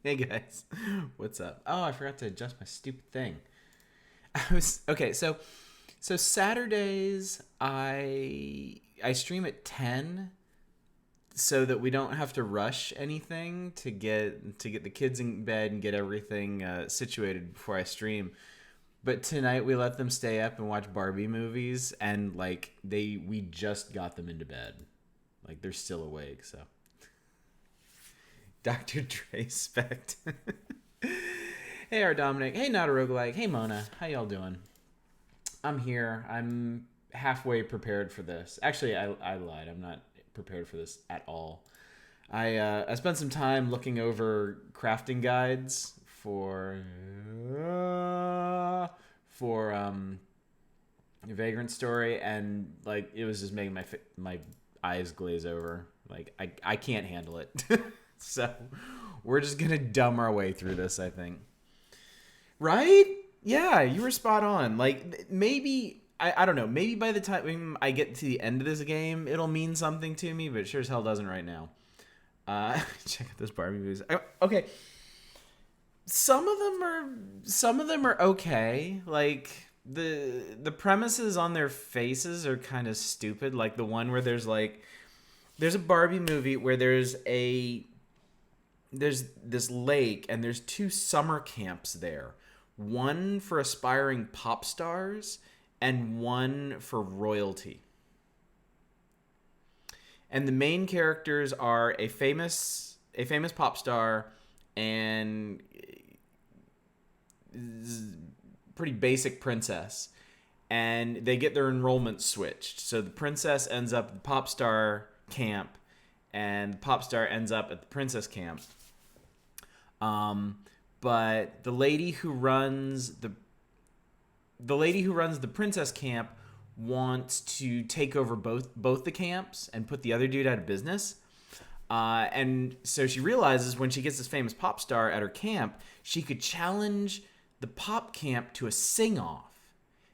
Hey guys, what's up? Oh, I forgot to adjust my stupid thing. I was okay. So Saturdays I stream at 10 so that we don't have to rush anything to get the kids in bed and get everything situated before I stream. But tonight we let them stay up and watch Barbie movies, and like we just got them into bed, like they're still awake. So Dr. Dre spect. Hey, our Dominic. Hey, not a roguelike. Hey, Mona. How y'all doing? I'm here. I'm halfway prepared for this. Actually, I lied. I'm not prepared for this at all. I spent some time looking over crafting guides for Vagrant Story, and like it was just making my eyes glaze over. Like I can't handle it. So we're just gonna dumb our way through this, I think. Right? Yeah, you were spot on. Like maybe I don't know. Maybe by the time I get to the end of this game, it'll mean something to me, but it sure as hell doesn't right now. Check out those Barbie movies. Okay, some of them are okay. Like the premises on their faces are kind of stupid. Like the one where there's a Barbie movie where there's this lake and there's two summer camps there. One for aspiring pop stars and one for royalty. And the main characters are a famous pop star and pretty basic princess. And they get their enrollment switched. So the princess ends up at the pop star camp and the pop star ends up at the princess camp. But the lady who runs the princess camp wants to take over both the camps and put the other dude out of business. And so she realizes when she gets this famous pop star at her camp, she could challenge the pop camp to a sing-off.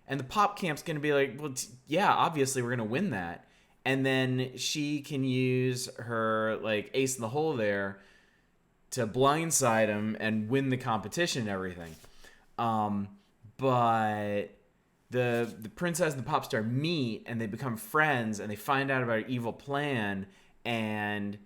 And the pop camp's going to be like, well, yeah, obviously we're going to win that. And then she can use her like ace in the hole there to blindside him and win the competition and everything. But the princess and the pop star meet and they become friends and they find out about an evil plan and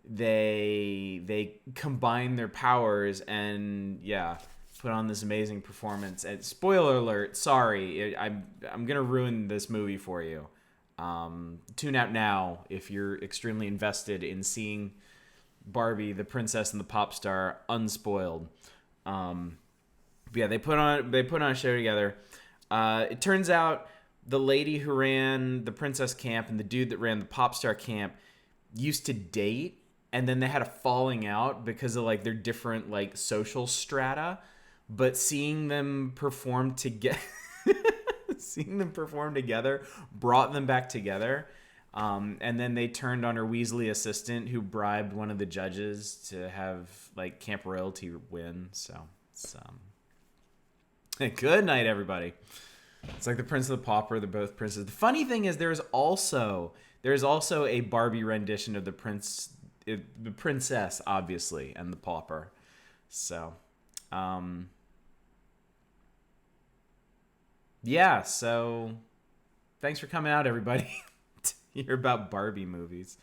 they combine their powers and yeah, put on this amazing performance. And spoiler alert, sorry, I'm gonna ruin this movie for you. Tune out now if you're extremely invested in seeing Barbie, the princess and the pop star, unspoiled. But yeah, they put on a show together. It turns out the lady who ran the princess camp and the dude that ran the pop star camp used to date, and then they had a falling out because of like their different like social strata. But seeing them perform together, brought them back together. And then they turned on her Weasley assistant, who bribed one of the judges to have like camp royalty win. So it's good night, everybody. It's like the Prince of the Pauper. They're both princes. The funny thing is, there's also a Barbie rendition of the princess, obviously, and the pauper. So, yeah. So, thanks for coming out, everybody. To hear about Barbie movies.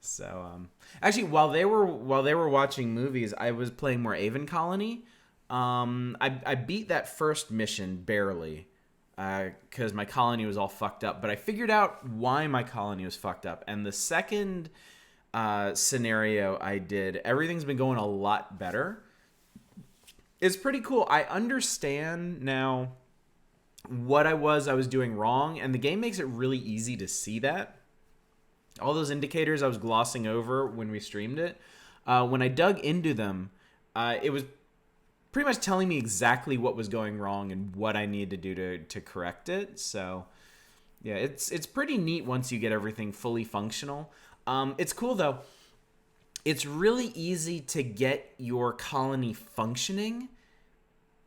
So, actually, while they were watching movies, I was playing more Avon Colony. I beat that first mission barely because my colony was all fucked up. But I figured out why my colony was fucked up. And the second scenario I did, everything's been going a lot better. It's pretty cool. I understand now what I was doing wrong, and the game makes it really easy to see that. All those indicators I was glossing over when we streamed it, when I dug into them, it was pretty much telling me exactly what was going wrong and what I need to do to correct it. So, yeah, it's pretty neat once you get everything fully functional. It's cool, though. It's really easy to get your colony functioning.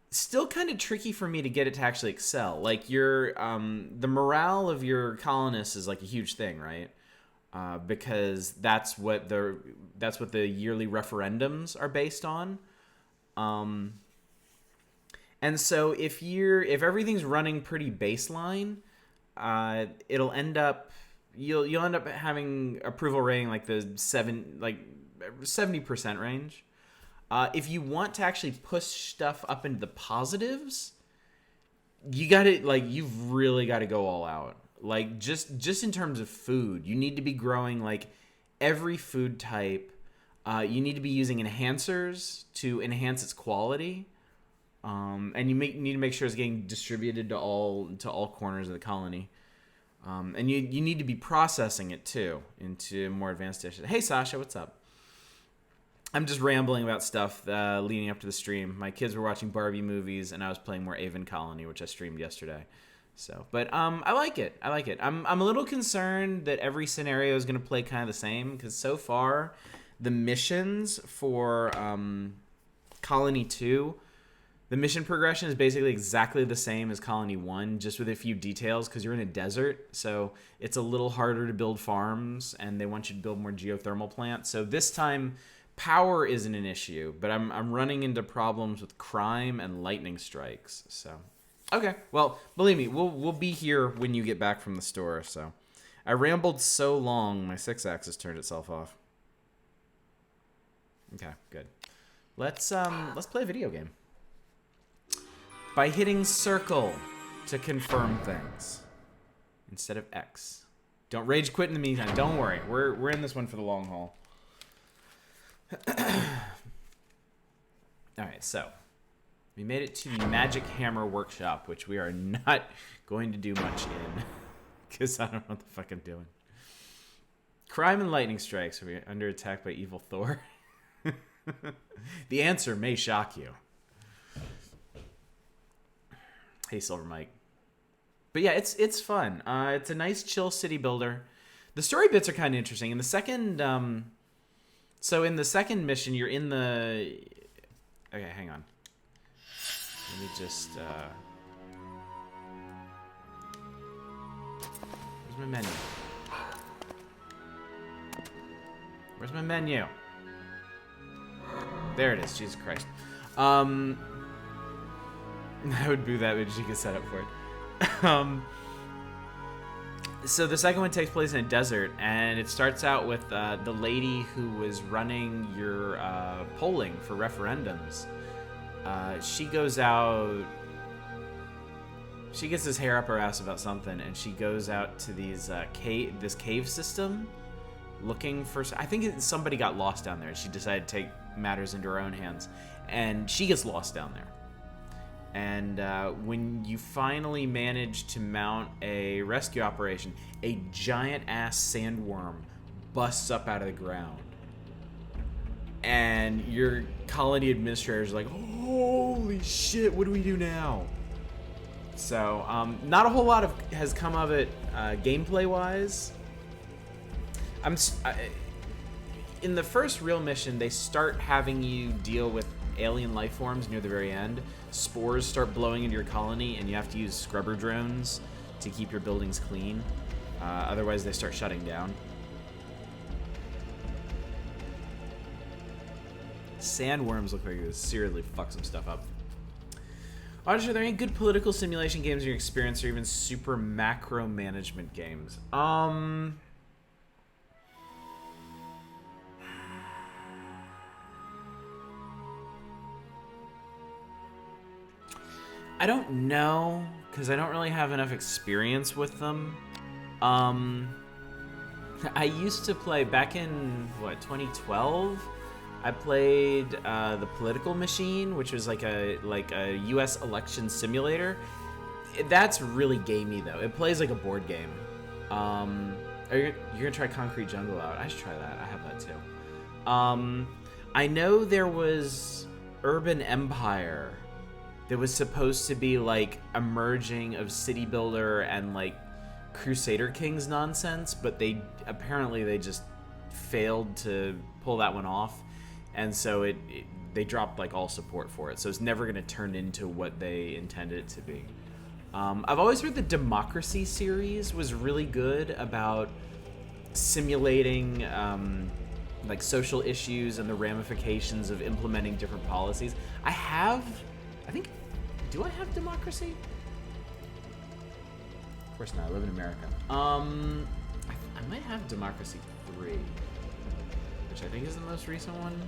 Still kind of tricky for me to get it to actually excel. Like the morale of your colonists is like a huge thing, right? Because that's what the yearly referendums are based on. And so if everything's running pretty baseline, it'll end up you'll end up having approval rating like the 70% range. If you want to actually push stuff up into the positives, you've really got to go all out. Like just in terms of food, you need to be growing like every food type. You need to be using enhancers to enhance its quality. And you need to make sure it's getting distributed to all corners of the colony. And you need to be processing it too into more advanced dishes. Hey Sasha, what's up? I'm just rambling about stuff leading up to the stream. My kids were watching Barbie movies, and I was playing more Avon Colony, which I streamed yesterday. So, but I like it. I'm a little concerned that every scenario is going to play kind of the same, because so far the missions for Colony 2. The mission progression is basically exactly the same as Colony 1, just with a few details, because you're in a desert, so it's a little harder to build farms, and they want you to build more geothermal plants. So this time, power isn't an issue, but I'm running into problems with crime and lightning strikes. So, okay, well, believe me, we'll be here when you get back from the store. So, I rambled so long, my 6-axis turned itself off. Okay, good. Let's play a video game. By hitting circle to confirm things instead of X. Don't rage quit in the meantime. Don't worry. We're in this one for the long haul. Alright, so we made it to the Magic Hammer Workshop, which we are not going to do much in. Because I don't know what the fuck I'm doing. Crime and lightning strikes. Are we under attack by evil Thor? The answer may shock you. Hey, Silver Mike. But yeah, it's fun. It's a nice, chill city builder. The story bits are kind of interesting. In the second, so in the second mission, you're in the. Okay, hang on. Let me just. Where's my menu? Where's my menu? There it is. Jesus Christ. I would boo that, but you could set up for it. So the second one takes place in a desert, and it starts out with the lady who was running your polling for referendums. She goes out. She gets his hair up her ass about something, and she goes out to this cave system, looking for. I think somebody got lost down there. She decided to take matters into her own hands, and she gets lost down there. And when you finally manage to mount a rescue operation, a giant-ass sandworm busts up out of the ground. And your colony administrators are like, holy shit, what do we do now? So, not a whole lot has come of it gameplay-wise. In the first real mission, they start having you deal with alien life forms near the very end. Spores start blowing into your colony, and you have to use scrubber drones to keep your buildings clean. Otherwise, they start shutting down. Sandworms look like they seriously fuck some stuff up. Are there any good political simulation games in your experience, or even super macro management games? I don't know, because I don't really have enough experience with them. I used to play back in, 2012? I played The Political Machine, which was like a U.S. election simulator. That's really gamey, though. It plays like a board game. You're going to try Concrete Jungle out. I should try that. I have that, too. I know there was Urban Empire that was supposed to be like a merging of City Builder and like Crusader Kings nonsense, but they just failed to pull that one off, and so they dropped like all support for it. So it's never going to turn into what they intended it to be. I've always heard the Democracy series was really good about simulating like social issues and the ramifications of implementing different policies. I think, do I have democracy? Of course not. I live in America. I might have Democracy 3, which I think is the most recent one.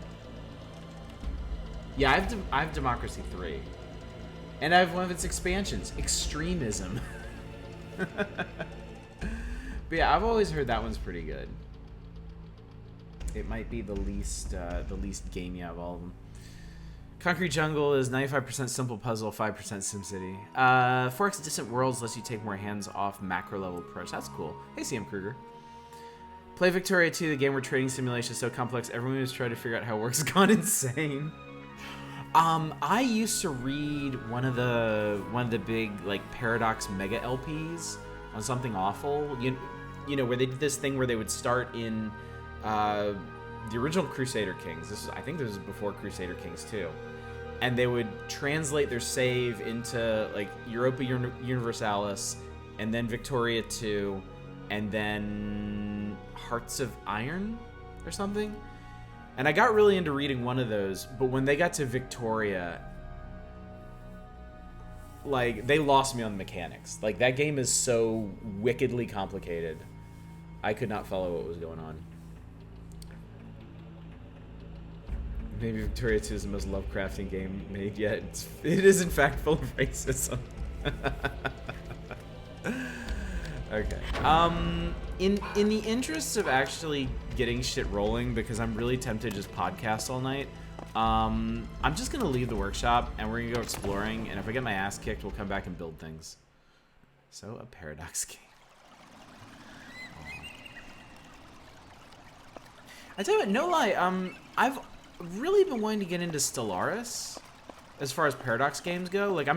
Yeah, I have Democracy 3, and I have one of its expansions, Extremism. But yeah, I've always heard that one's pretty good. It might be the least gamey out of all of them. Concrete Jungle is 95% Simple Puzzle, 5% SimCity. 4X Distant Worlds lets you take more hands-off macro-level approach. That's cool. Hey, CM Kruger. Play Victoria 2, the game where trading simulation is so complex, everyone who's trying to figure out how it works has gone insane. I used to read one of the big, like, Paradox Mega LPs on Something Awful. You know, where they did this thing where they would start in the original Crusader Kings. I think this was before Crusader Kings 2. And they would translate their save into, like, Europa Universalis, and then Victoria 2, and then Hearts of Iron or something. And I got really into reading one of those, but when they got to Victoria, like, they lost me on the mechanics. Like, that game is so wickedly complicated. I could not follow what was going on. Maybe Victoria 2 is the most Lovecraftian game made yet. It is, in fact, full of racism. Okay. In the interest of actually getting shit rolling, because I'm really tempted to just podcast all night, I'm just going to leave the workshop, and we're going to go exploring, and if I get my ass kicked, we'll come back and build things. So, a Paradox game. I tell you what, no lie, I've really been wanting to get into Stellaris as far as Paradox games go. Like,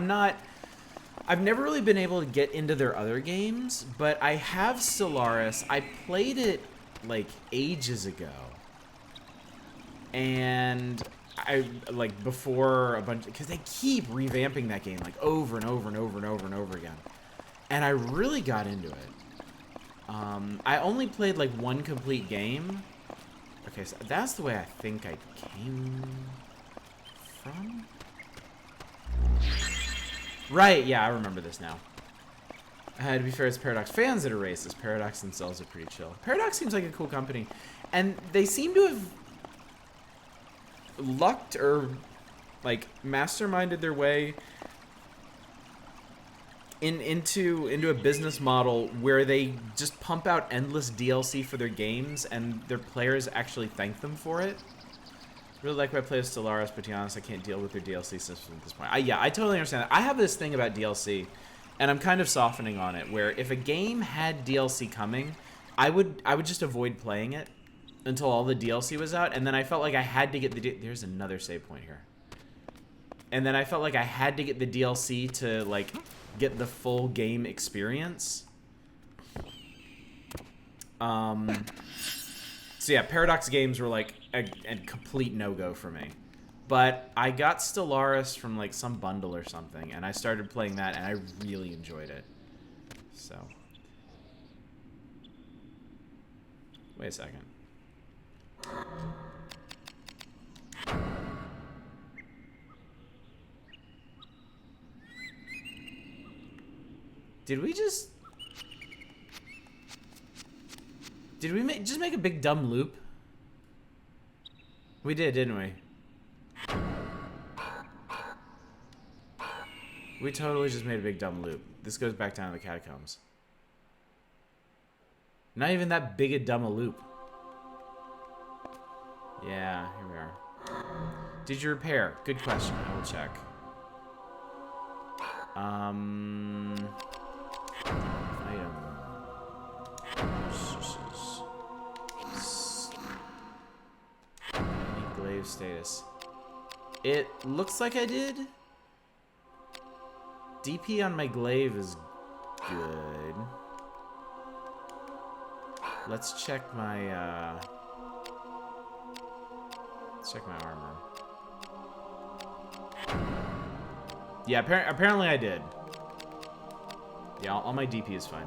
I've never really been able to get into their other games, but I have Stellaris. I played it, like, ages ago. And I, like, before a bunch, because they keep revamping that game, like, over and over and over and over and over again. And I really got into it. I only played, like, one complete game. Okay, so that's the way I think I came from? Right, yeah, I remember this now. To be fair, it's Paradox fans that are racist. Paradox themselves are pretty chill. Paradox seems like a cool company. And they seem to have lucked or, like, masterminded their way into a business model where they just pump out endless DLC for their games, and their players actually thank them for it. Really like when I play with Stellaris, but to be honest, I can't deal with their DLC system at this point. I totally understand that. I have this thing about DLC, and I'm kind of softening on it, where if a game had DLC coming, I would just avoid playing it until all the DLC was out, and then I felt like I had to get the... There's another save point here. And then I felt like I had to get the DLC to, like, get the full game experience. So yeah, Paradox games were like a complete no-go for me. But I got Stellaris from, like, some bundle or something, and I started playing that, and I really enjoyed it. So. Wait a second. Did we just... Did we just make a big dumb loop? We did, didn't we? We totally just made a big dumb loop. This goes back down to the catacombs. Not even that big a dumb a loop. Yeah, here we are. Did you repair? Good question. I will check. Item. Glaive status. It looks like I did. DP on my glaive is good. Let's check my armor. Yeah, apparently I did. Yeah, all my DP is fine.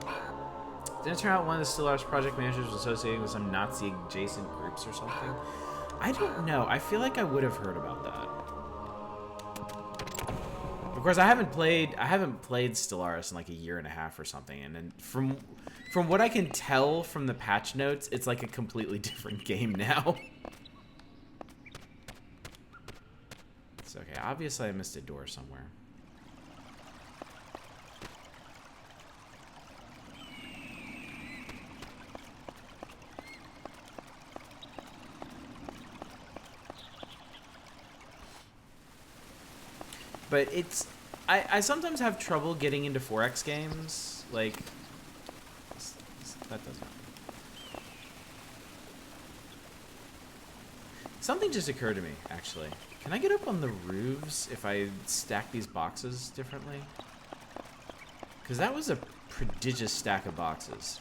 Didn't it turn out one of the Stellaris project managers was associated with some Nazi-adjacent groups or something? I don't know. I feel like I would have heard about that. Of course, I haven't played Stellaris in like a year and a half or something, and then from what I can tell from the patch notes, it's like a completely different game now. It's okay. Obviously, I missed a door somewhere. But it's... I sometimes have trouble getting into 4X games. Like... That doesn't... Something just occurred to me, actually. Can I get up on the roofs if I stack these boxes differently? Because that was a prodigious stack of boxes.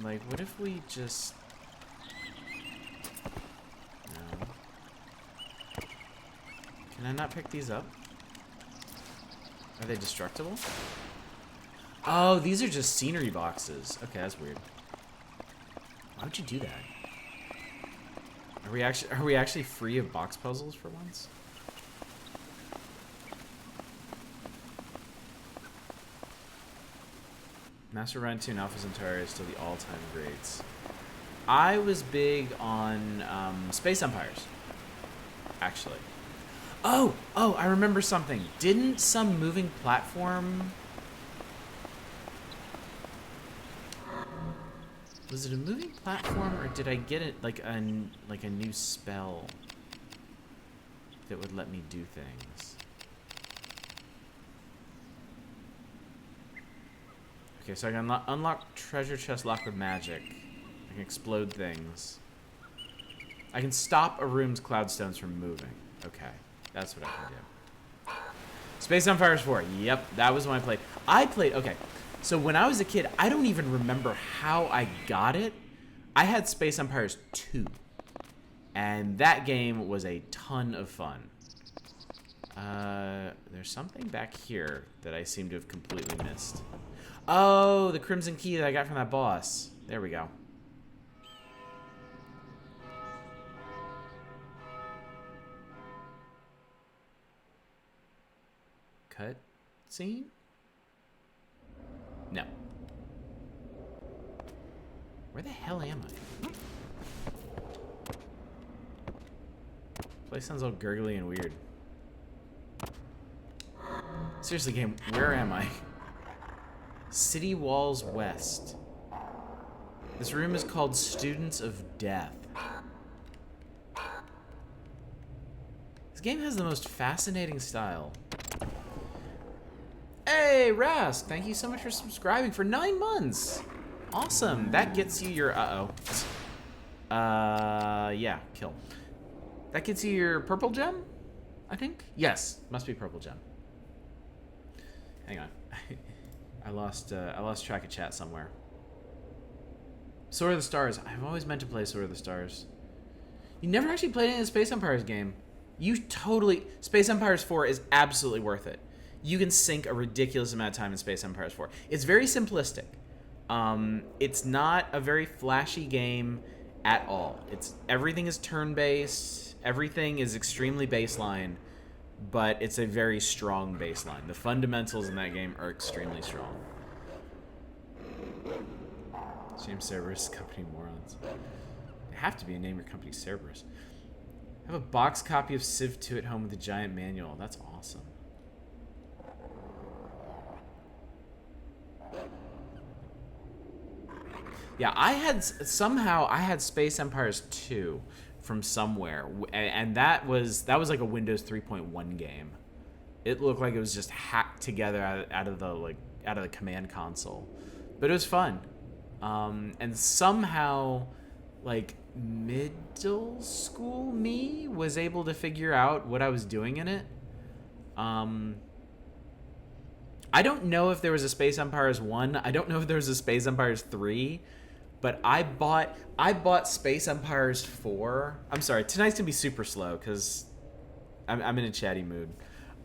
Like, what if we just... No. Can I not pick these up? Are they destructible? Oh, these are just scenery boxes. Okay, that's weird. Why would you do that? Are we actually free of box puzzles for once? Master Run 2 and Alpha Centauri is still the all-time greats. I was big on Space Empires, actually. Oh, I remember something. Didn't some moving platform... Was it a moving platform, or did I get it like a new spell that would let me do things? Okay, so I can unlock treasure chest locked with magic. I can explode things. I can stop a room's cloudstones from moving. Okay, that's what I can do. Space Empires 4. Yep, that was when I played. Okay, so when I was a kid, I don't even remember how I got it. I had Space Empires 2, and that game was a ton of fun. There's something back here that I seem to have completely missed. Oh, the Crimson Key that I got from that boss. There we go. Cut scene? No. Where the hell am I? Place sounds all gurgly and weird. Seriously, game, where am I? City Walls West. This room is called Students of Death. This game has the most fascinating style. Hey, Rask, thank you so much for subscribing for 9 months. Awesome. That gets you your... yeah, kill. That gets you your purple gem, I think? Yes, must be purple gem. Hang on. I lost track of chat somewhere. Sword of the Stars. I've always meant to play Sword of the Stars. You never actually played any of the Space Empires game. You totally... Space Empires 4 is absolutely worth it. You can sink a ridiculous amount of time in Space Empires 4. It's very simplistic. It's not a very flashy game at all. Everything is turn-based. Everything is extremely baseline. But it's a very strong baseline. The fundamentals in that game are extremely strong. James Cerberus Company morons. They have to be a name your company, Cerberus. I have a box copy of Civ 2 at home with a giant manual. That's awesome. Yeah, I had Space Empires 2 from somewhere, and that was like a Windows 3.1 game. It looked like it was just hacked together out of the command console, but it was fun. And somehow, like, middle school me was able to figure out what I was doing in it. I don't know if there was a Space Empires 1. I don't know if there was a Space Empires 3. But I bought Space Empires 4. I'm sorry, tonight's gonna be super slow because I'm in a chatty mood.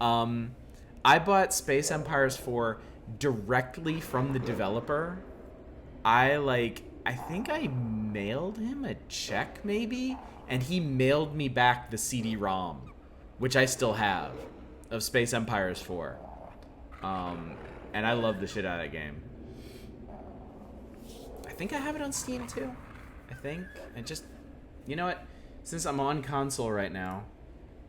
I bought Space Empires 4 directly from the developer. I think I mailed him a check maybe, and he mailed me back the CD-ROM, which I still have, of Space Empires 4. And I love the shit out of that game. I think I have it on Steam too. I think. You know what? Since I'm on console right now,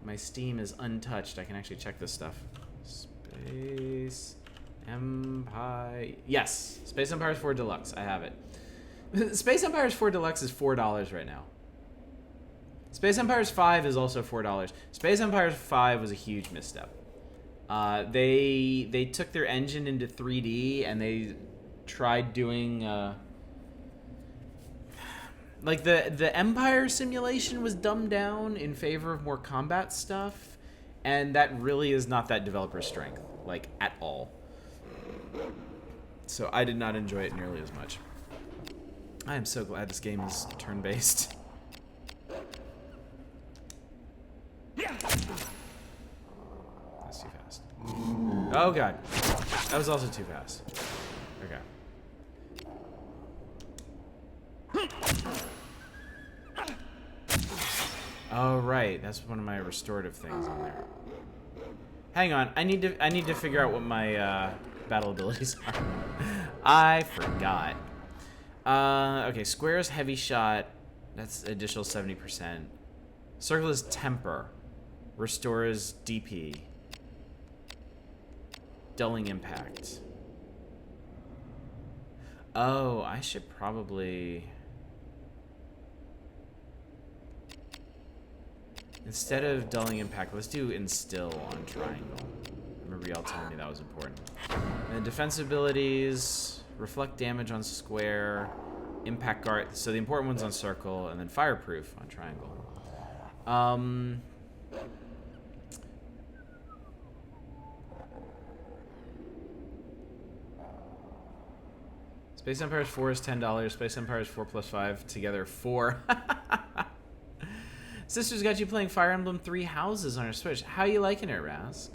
my Steam is untouched. I can actually check this stuff. Space Empire. Yes, Space Empires 4 Deluxe. I have it. Space Empires 4 Deluxe is $4 right now. Space Empires 5 is also $4. Space Empires 5 was a huge misstep. They took their engine into 3D and they tried doing like the Empire simulation was dumbed down in favor of more combat stuff, and that really is not that developer's strength, like at all. So I did not enjoy it nearly as much. I am so glad this game is turn-based. That's too fast. Oh god. That was also too fast. Okay. Oh right, that's one of my restorative things on there. Hang on, I need to figure out what my battle abilities are. I forgot. Okay, square is heavy shot. That's additional 70%. Circle is temper. Restore is DP. Dulling impact. Oh, I should probably... Instead of dulling impact, let's do instill on triangle. I remember y'all telling me that was important. And then defense abilities, reflect damage on square, impact guard. So the important one's on circle, and then fireproof on triangle. Space Empires 4 is $10. Space Empires 4 plus 5 together 4. Sister's got you playing Fire Emblem 3 Houses on her Switch. How you liking it, Rask?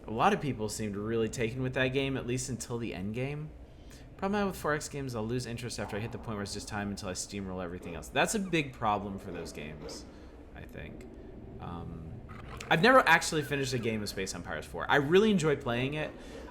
A lot of people seemed really taken with that game, at least until the end game. Problem I have with 4X games, I'll lose interest after I hit the point where it's just time until I steamroll everything else. That's a big problem for those games, I think. I've never actually finished a game of Space Empires 4. I really enjoy playing it.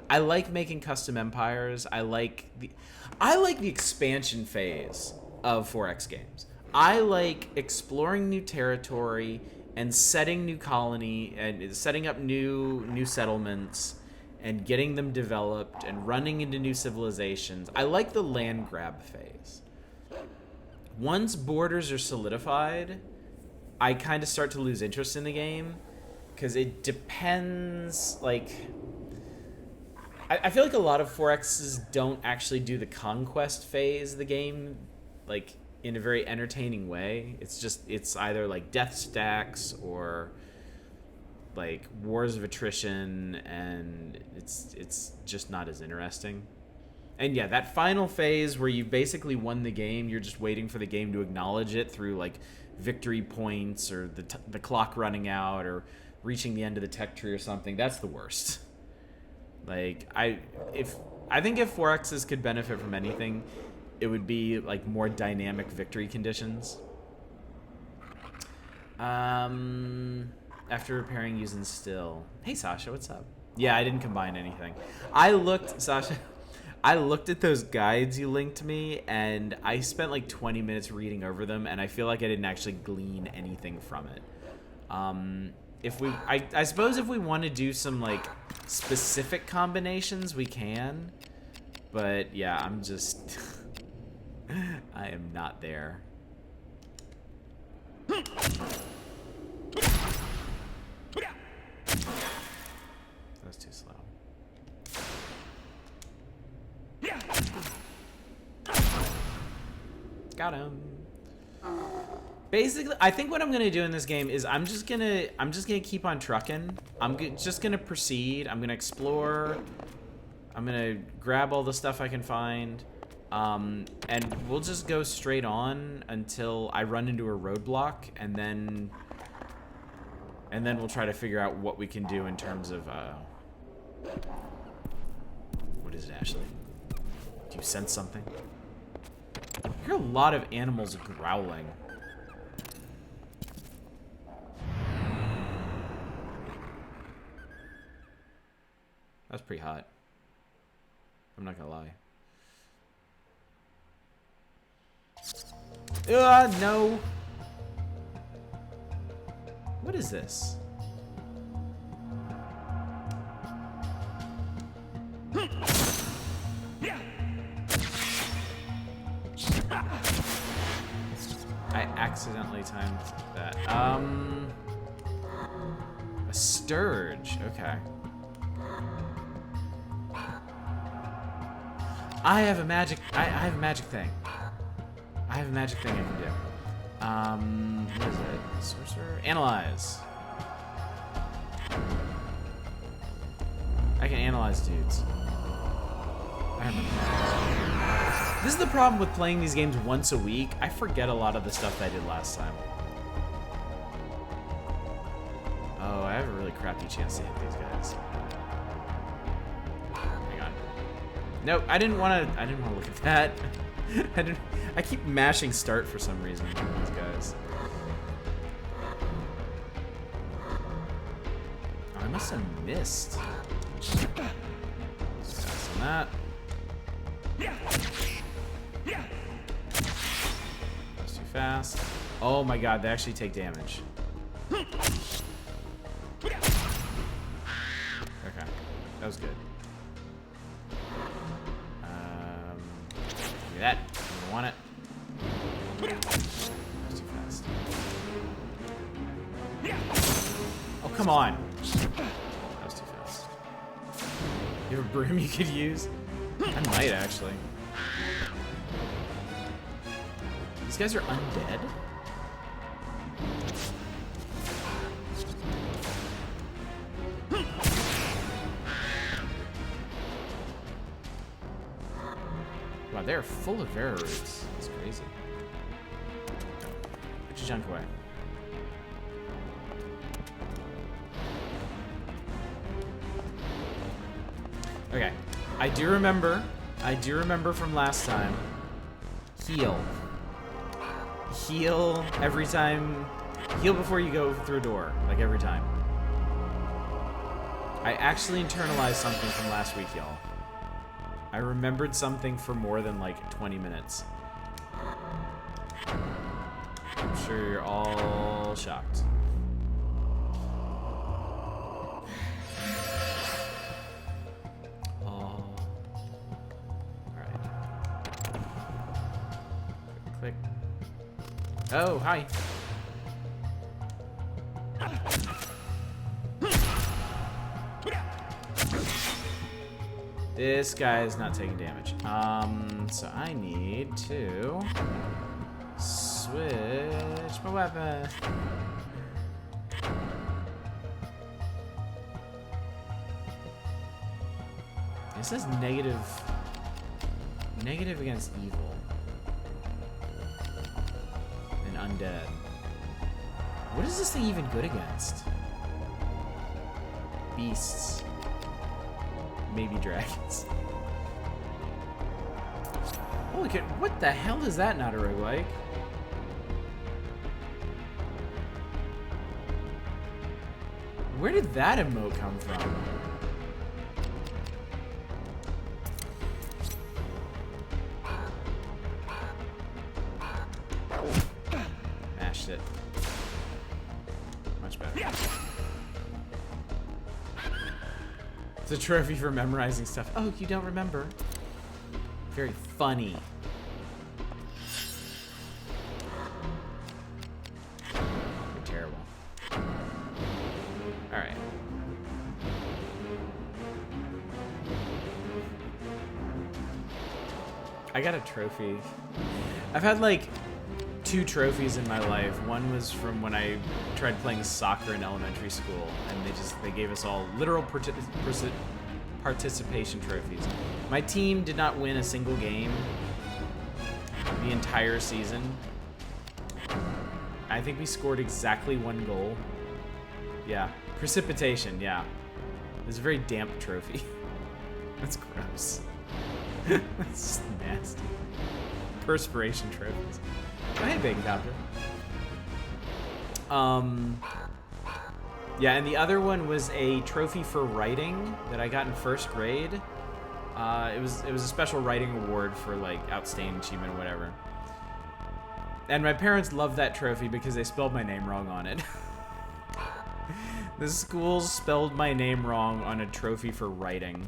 I like making custom empires. I like the expansion phase of 4X games. I like exploring new territory and setting new colony and setting up new settlements and getting them developed and running into new civilizations. I like the land grab phase. Once borders are solidified, I kind of start to lose interest in the game because it depends, like... I feel like a lot of 4Xs don't actually do the conquest phase of the game, like, in a very entertaining way. It's either like death stacks or like wars of attrition, and it's just not as interesting. And yeah, that final phase where you basically won the game, you're just waiting for the game to acknowledge it through like victory points or the clock running out or reaching the end of the tech tree or something. That's the worst. Like I think if 4Xs could benefit from anything, it would be like more dynamic victory conditions. After repairing using still. Hey Sasha, what's up? Yeah, I didn't combine anything. Sasha, I looked at those guides you linked me, and I spent like 20 minutes reading over them, and I feel like I didn't actually glean anything from it. I suppose if we want to do some like specific combinations, we can. But yeah, I'm just... I am not there. That's too slow. Got him. Basically, I think what I'm gonna do in this game is I'm just gonna keep on trucking. I'm just gonna proceed. I'm gonna explore. I'm gonna grab all the stuff I can find. And we'll just go straight on until I run into a roadblock, and then we'll try to figure out what we can do in terms of, what is it, Ashley? Do you sense something? I hear a lot of animals growling. That's pretty hot. I'm not gonna lie. No. What is this? I accidentally timed that. A sturge. Okay. I have a magic thing. I have a magic thing I can do. What is it? Sorcerer? Analyze. I can analyze dudes. I remember. This is the problem with playing these games once a week. I forget a lot of the stuff that I did last time. Oh, I have a really crappy chance to hit these guys. Hang on. Nope, I didn't want to look at that. I keep mashing start for some reason with these guys. Oh, I must have missed. Pass on that. That's too fast. Oh my god, they actually take damage. Okay, that was good. Give me that. I don't want it. That's too fast. Oh, come on. That was too fast. You have a broom you could use? I might, actually. These guys are undead? Wow, they're full of arrow roots. That's crazy. Put your junk away. Okay. I do remember from last time. Heal. Heal every time. Heal before you go through a door. Like every time. I actually internalized something from last week, y'all. I remembered something for more than like 20 minutes. I'm sure you're all shocked. Click. Oh, hi. This guy is not taking damage. So I need to switch my weapon. It says negative against evil. Undead. What is this thing even good against? Beasts. Maybe dragons. Holy cow, what the hell is that not a roguelike? Where did that emote come from? It. Much better. It's a trophy for memorizing stuff. Oh, you don't remember? Very funny. You're terrible. Alright. I got a trophy. I've had like 2 trophies in my life. One was from when I tried playing soccer in elementary school, and they gave us all literal participation trophies. My team did not win a single game, the entire season. I think we scored exactly 1 goal. Yeah. Precipitation, yeah. It's a very damp trophy. That's gross. That's nasty. Perspiration trophies. Oh, hey, Bacon Copter. Yeah, and the other one was a trophy for writing that I got in 1st grade. It was a special writing award for like outstanding achievement or whatever. And my parents loved that trophy because they spelled my name wrong on it. The school spelled my name wrong on a trophy for writing.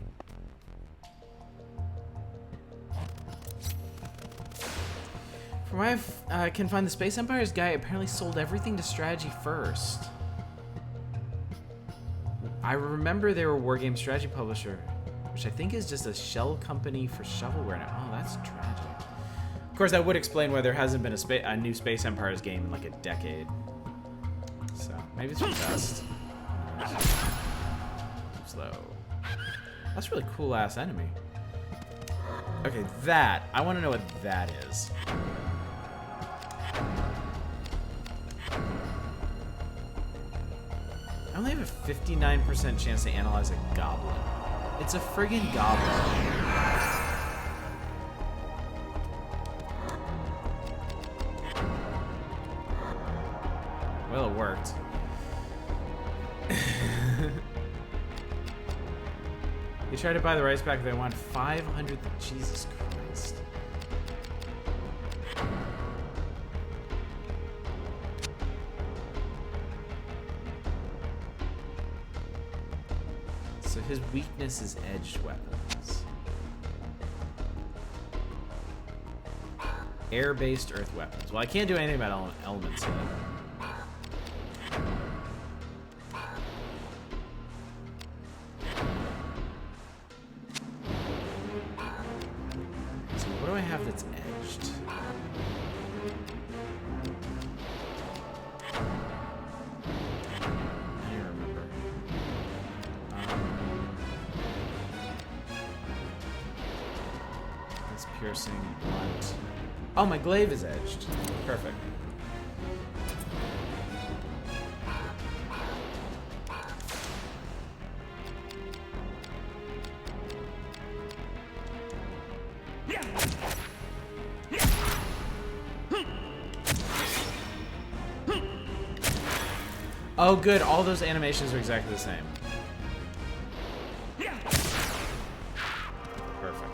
From what I can find, the Space Empire's guy apparently sold everything to Strategy first. I remember they were a wargame strategy publisher, which I think is just a shell company for shovelware now. Oh, that's tragic. Of course, that would explain why there hasn't been a new Space Empires game in like a decade. So, maybe it's for the best. Slow. That's a really cool-ass enemy. Okay, that. I want to know what that is. I only have a 59% chance to analyze a goblin. It's a friggin' goblin. Well, it worked. They tried to buy the rights back. They want 500. Jesus Christ. So his weakness is edged weapons. Air-based earth weapons. Well, I can't do anything about elements yet. So what do I have that's edged? I don't remember. That's piercing, blunt. Oh, my glaive is edged. Perfect. Oh, good. All those animations are exactly the same. Perfect.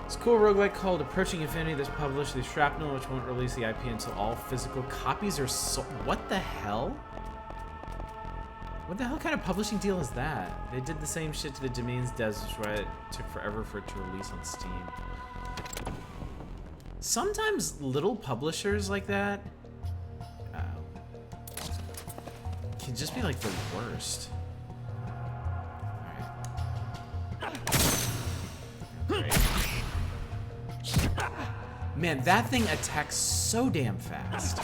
It's a cool roguelike called Approaching Infinity that's published the Shrapnel, which won't release the IP until all physical copies are sold. What the hell? What the hell kind of publishing deal is that? They did the same shit to the Domains devs, which is why it took forever for it to release on Steam. Sometimes little publishers like that can just be like the worst. Alright. Man, that thing attacks so damn fast.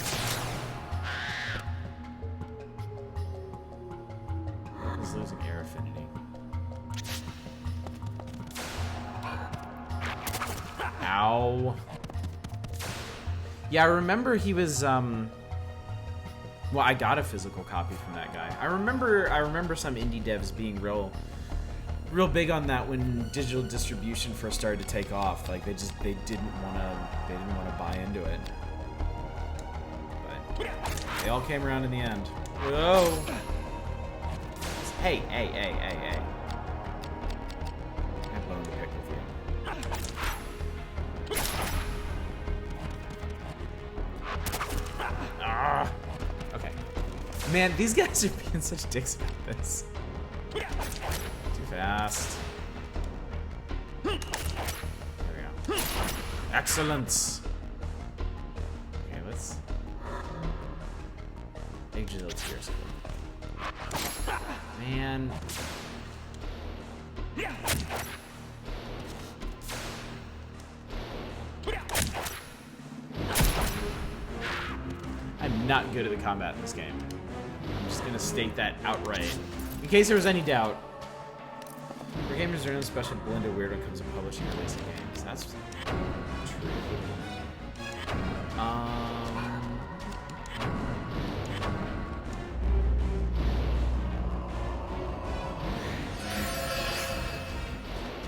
He's losing air affinity. Ow. Yeah, I remember he was, well, I got a physical copy from that guy. I remember some indie devs being real big on that when digital distribution first started to take off. Like they didn't want to buy into it. But they all came around in the end. Whoa! Hey! I have a bone to pick with you. Ah! Okay. Man, these guys are being such dicks about this. Too fast. There we go. Excellence! Okay, let's... Agility here. Man. I'm not good at the combat in this game. I'm just gonna state that outright. In case there was any doubt. For gamers, there is no special blend of weird when it comes to publishing and releasing games. That's true.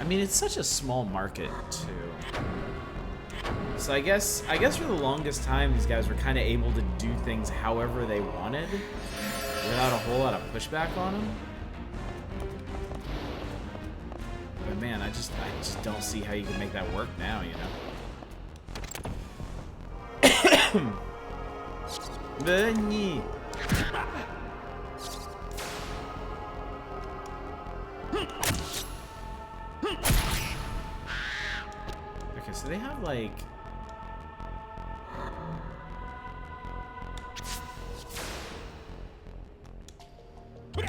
mean, it's such a small market too. So I guess for the longest time, these guys were kind of able to do things however they wanted, without a whole lot of pushback on them. But man, I just don't see how you can make that work now, you know. Bunny. Okay, so they have like. Well,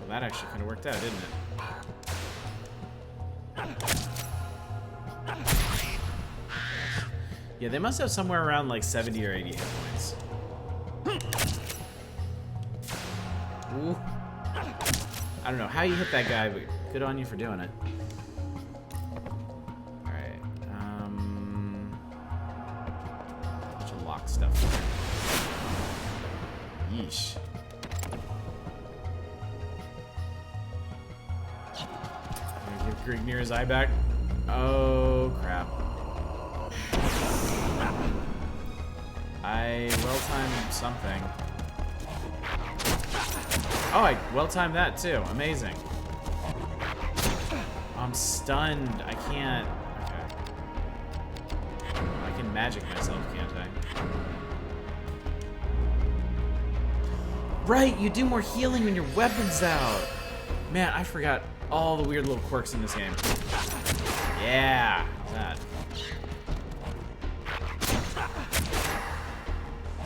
that actually kind of worked out, didn't it? Yeah, they must have somewhere around like 70 or 80 hit points. Ooh. I don't know how you hit that guy, but good on you for doing it. Alright. Bunch of lock stuff. Yeesh. Gonna give Grignir his eye back. Oh, crap. I well-timed something. Oh, I well-timed that too. Amazing. I'm stunned. I can't. Okay. I can magic myself, can't I? Right, you do more healing when your weapon's out. Man, I forgot all the weird little quirks in this game. Yeah, that.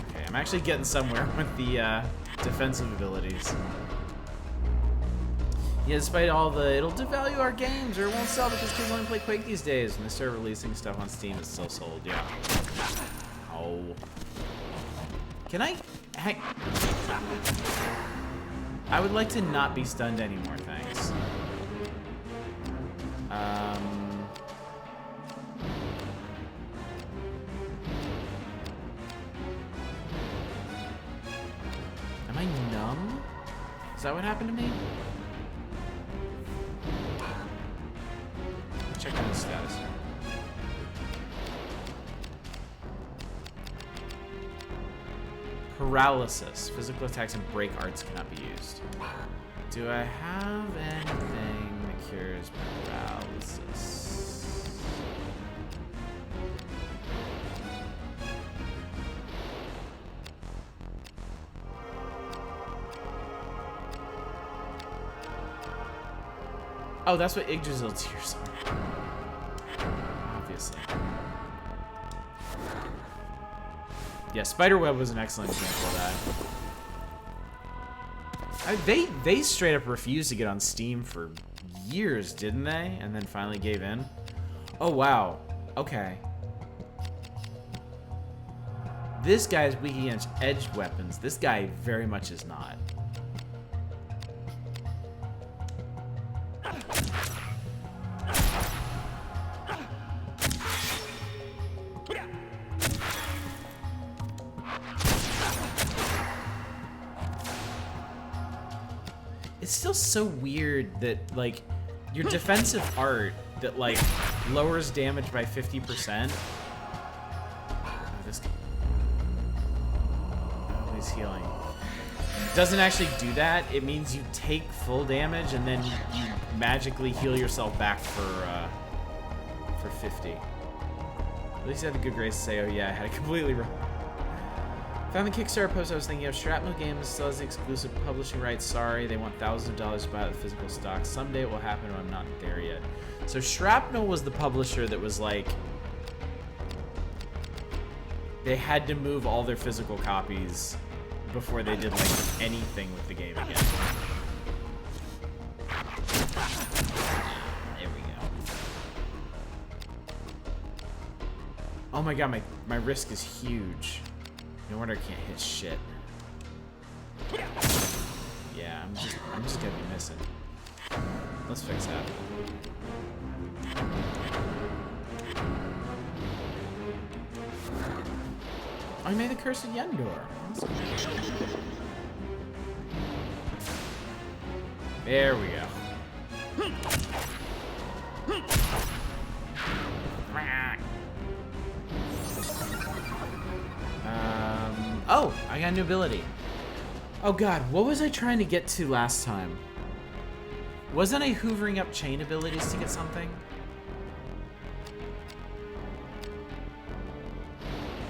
Okay, I'm actually getting somewhere with the defensive abilities. Yeah, despite all the, it'll devalue our games or it won't sell because kids only play Quake these days. When they start releasing stuff on Steam, it's still sold. Yeah. Oh. Can I? Heck. I would like to not be stunned anymore, thanks. Am I numb? Is that what happened to me? Check on the status here. Paralysis. Physical attacks and break arts cannot be used. Do I have anything that cures paralysis? Oh, that's what Yggdrasil tears are. Obviously. Yeah, Spiderweb was an excellent example of that. They straight up refused to get on Steam for years, didn't they? And then finally gave in. Oh, wow. Okay. This guy's weak against edged weapons. This guy very much is not. It's still so weird that, like, your defensive art that, like, lowers damage by 50%. Oh, this guy. Oh, he's healing. Doesn't actually do that. It means you take full damage and then you magically heal yourself back for 50. At least I had the good grace to say, oh yeah, I had it completely wrong. Found the Kickstarter post I was thinking of. Shrapnel Games still has the exclusive publishing rights. Sorry, they want thousands of dollars to buy out the physical stock. Someday it will happen, but I'm not there yet. So Shrapnel was the publisher that was like, they had to move all their physical copies before they did like anything with the game again. There we go. Oh my god, my risk is huge. No wonder I can't hit shit. Yeah, I'm just gonna be missing. Let's fix that. Oh, I made the Cursed Yendor. Awesome. There we go. Oh, I got a new ability. Oh god, what was I trying to get to last time? Wasn't I hoovering up chain abilities to get something?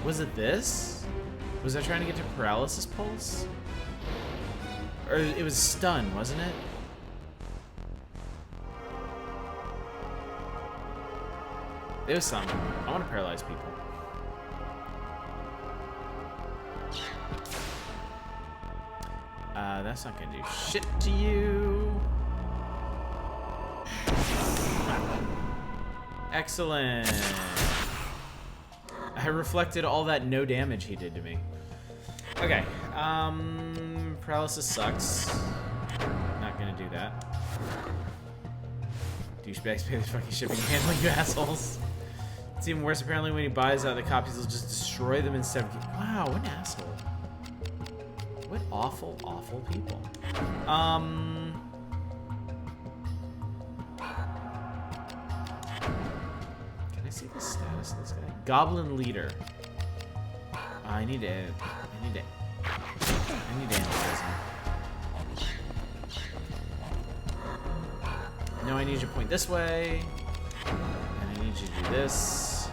Was it this? Was I trying to get to paralysis pulse? Or it was stun, wasn't it? It was something. I want to paralyze people. That's not gonna do shit to you. Excellent. I reflected all that no damage he did to me. Okay. Paralysis sucks. Not gonna do that. Douchebags pay the fucking shipping and handling, you assholes. It's even worse apparently when he buys out the copies, he'll just destroy them instead of... Wow, what an asshole. What awful, awful people. Can I see the status of this guy? Goblin leader. I need to analyze him. No, I need you to point this way. And I need you to do this.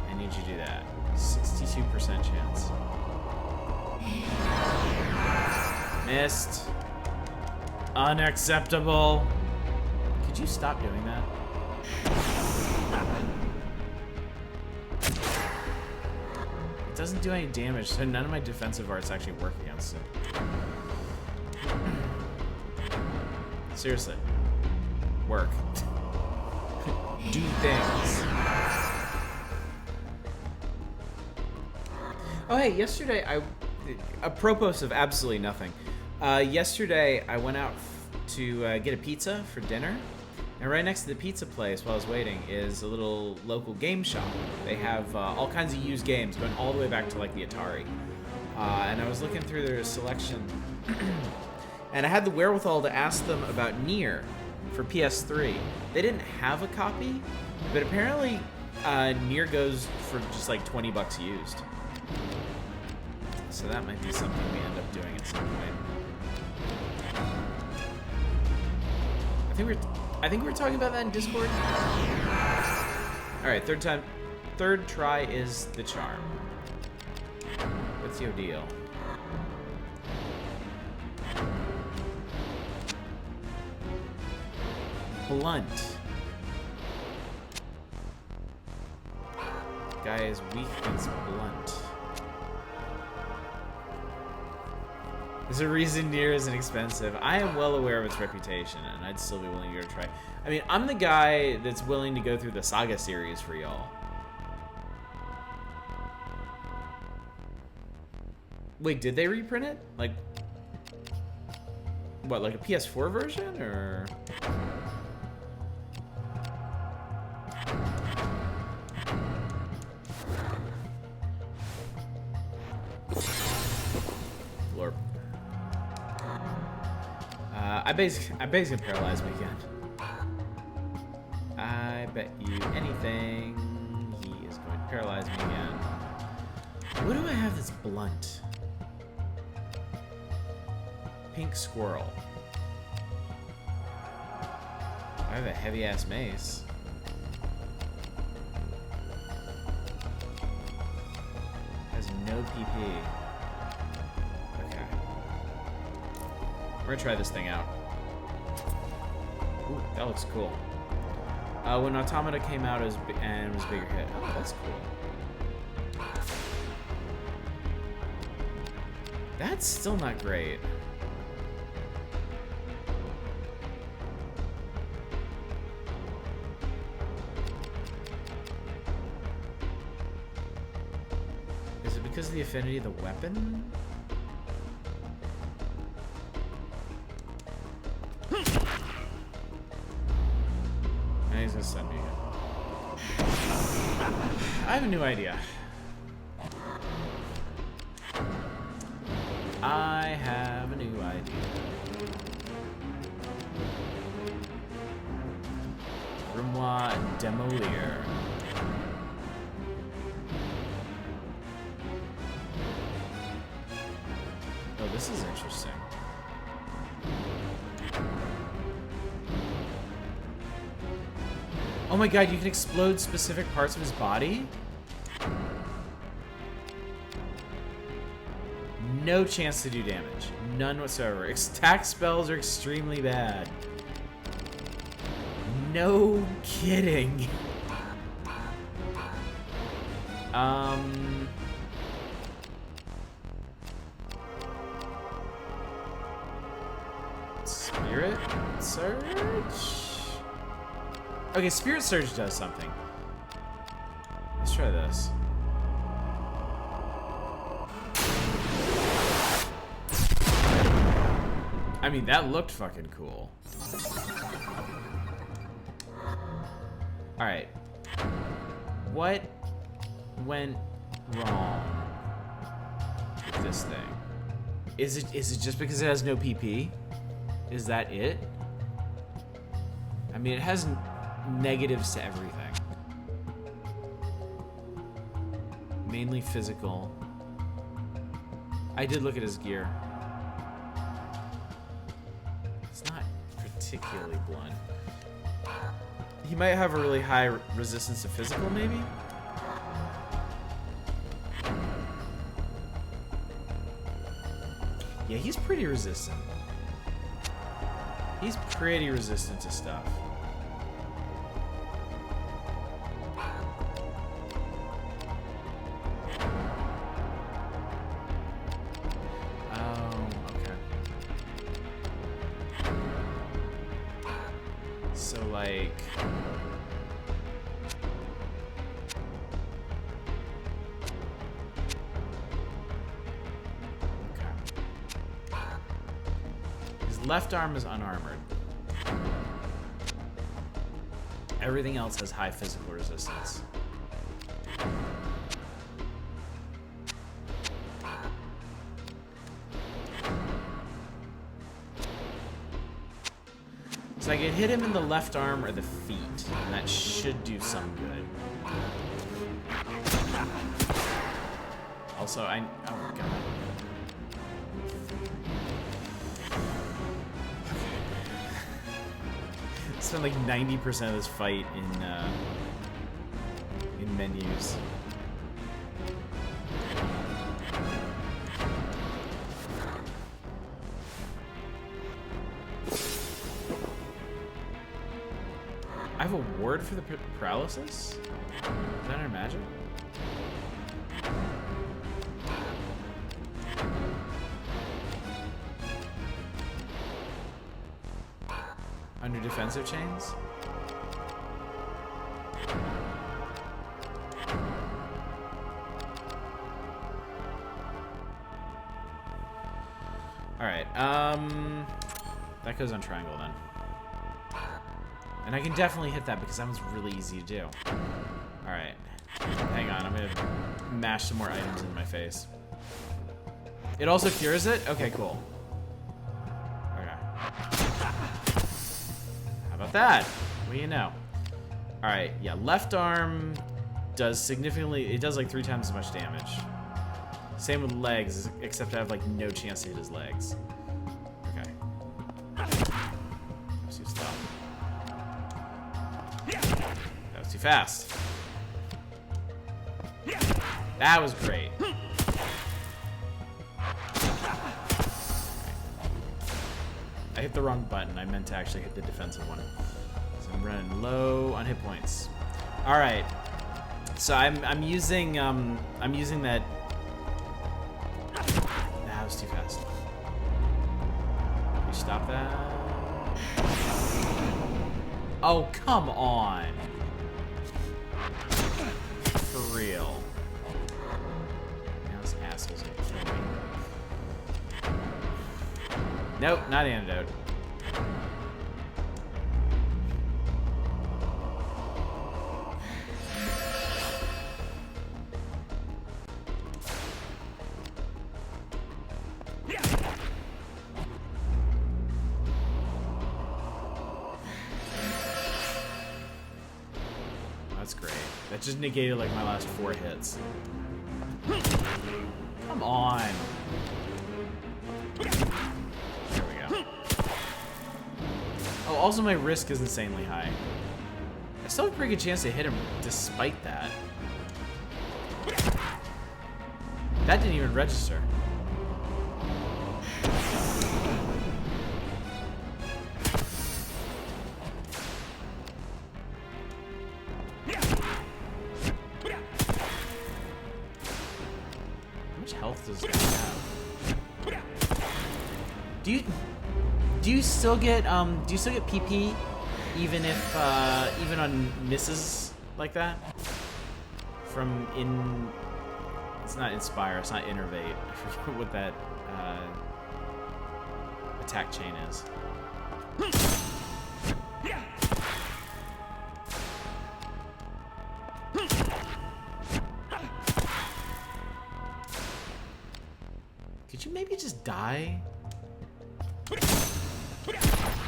I need you to do that. 62% chance. Missed. Unacceptable. Could you stop doing that? It doesn't do any damage, so none of my defensive arts actually work against it. Seriously. Work. Do things. Oh hey, yesterday apropos of absolutely nothing. Yesterday I went out to get a pizza for dinner, and right next to the pizza place while I was waiting is a little local game shop. They have all kinds of used games going all the way back to like the Atari. And I was looking through their selection, and I had the wherewithal to ask them about Nier for PS3. They didn't have a copy, but apparently Nier goes for just like 20 bucks used. So that might be something we end up doing at some point. I think we were talking about that in Discord. All right, third try is the charm. What's your deal? Blunt. Guy is weak against blunt. There's a reason Nier isn't expensive. I am well aware of its reputation, and I'd still be willing to give it a try. I mean, I'm the guy that's willing to go through the Saga series for y'all. Wait, did they reprint it? Like, what, like a PS4 version, or? Lord. I basically paralyzed me again. I bet you anything he is going to paralyze me again. What do I have that's blunt? Pink squirrel. I have a heavy-ass mace. Has no PP. Okay. We're gonna try this thing out. Ooh, that looks cool. When Automata came out and was a bigger hit. Oh, that's cool. That's still not great. Is it because of the affinity of the weapon? He's gonna stun me again. I have a new idea. I have a new idea. Grimoire Demolier. Oh, this is interesting. Oh my god, you can explode specific parts of his body? No chance to do damage. None whatsoever. Attack spells are extremely bad. No kidding. Spirit Surge? Okay, Spirit Surge does something. Let's try this. I mean, that looked fucking cool. Alright. What went wrong with this thing? Is it just because it has no PP? Is that it? I mean, it has negatives to everything. Mainly physical. I did look at his gear. It's not particularly blunt. He might have a really high resistance to physical, maybe? Yeah, he's pretty resistant. He's pretty resistant to stuff. Oh, okay. So, like... left arm is unarmored. Everything else has high physical resistance. So I can hit him in the left arm or the feet, and that should do some good. Also, oh god. Spent like 90% of this fight in menus. I have a ward for the paralysis? Is that our magic? Under defensive chains? Alright, that goes on triangle then. And I can definitely hit that because that one's really easy to do. Alright. Hang on, I'm gonna mash some more items in my face. It also cures it? Okay, cool. That. What do you know? Alright, yeah, left arm does significantly, it does like 3 times as much damage. Same with legs, except I have like no chance to hit his legs. Okay. Let's do stop. That was too fast. That was great. I hit the wrong button. I meant to actually hit the defensive one. So I'm running low on hit points. All right. So I'm using that. That was too fast. Can we stop that? Oh, come on. For real. Now this asshole's gonna kill me. Nope, not antidote. That's great. That just negated like my last 4 hits. Come on. There we go. Oh, also my risk is insanely high. I still have a pretty good chance to hit him despite that. That didn't even register. Does this guy have? Do you still get PP even if even on misses like that? From it's not Inspire, it's not Innervate. I forget what that attack chain is. Could you maybe just die?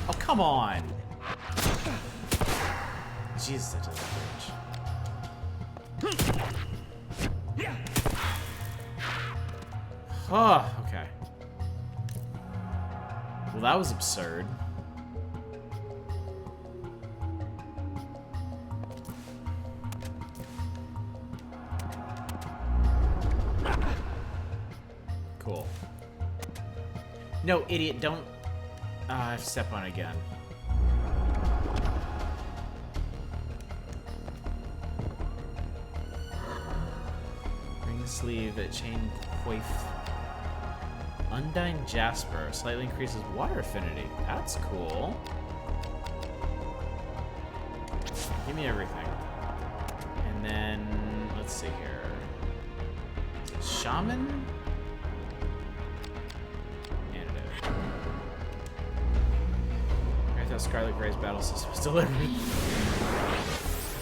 Oh, come on! Jesus, that doesn't reach. Oh, okay. Well, that was absurd. Cool. No, idiot, don't step on it again. Ring the sleeve at chain coif. Undyne Jasper slightly increases water affinity. That's cool. Give me everything. And then, let's see here. Shaman? Scarlet Gray's battle system is delivered.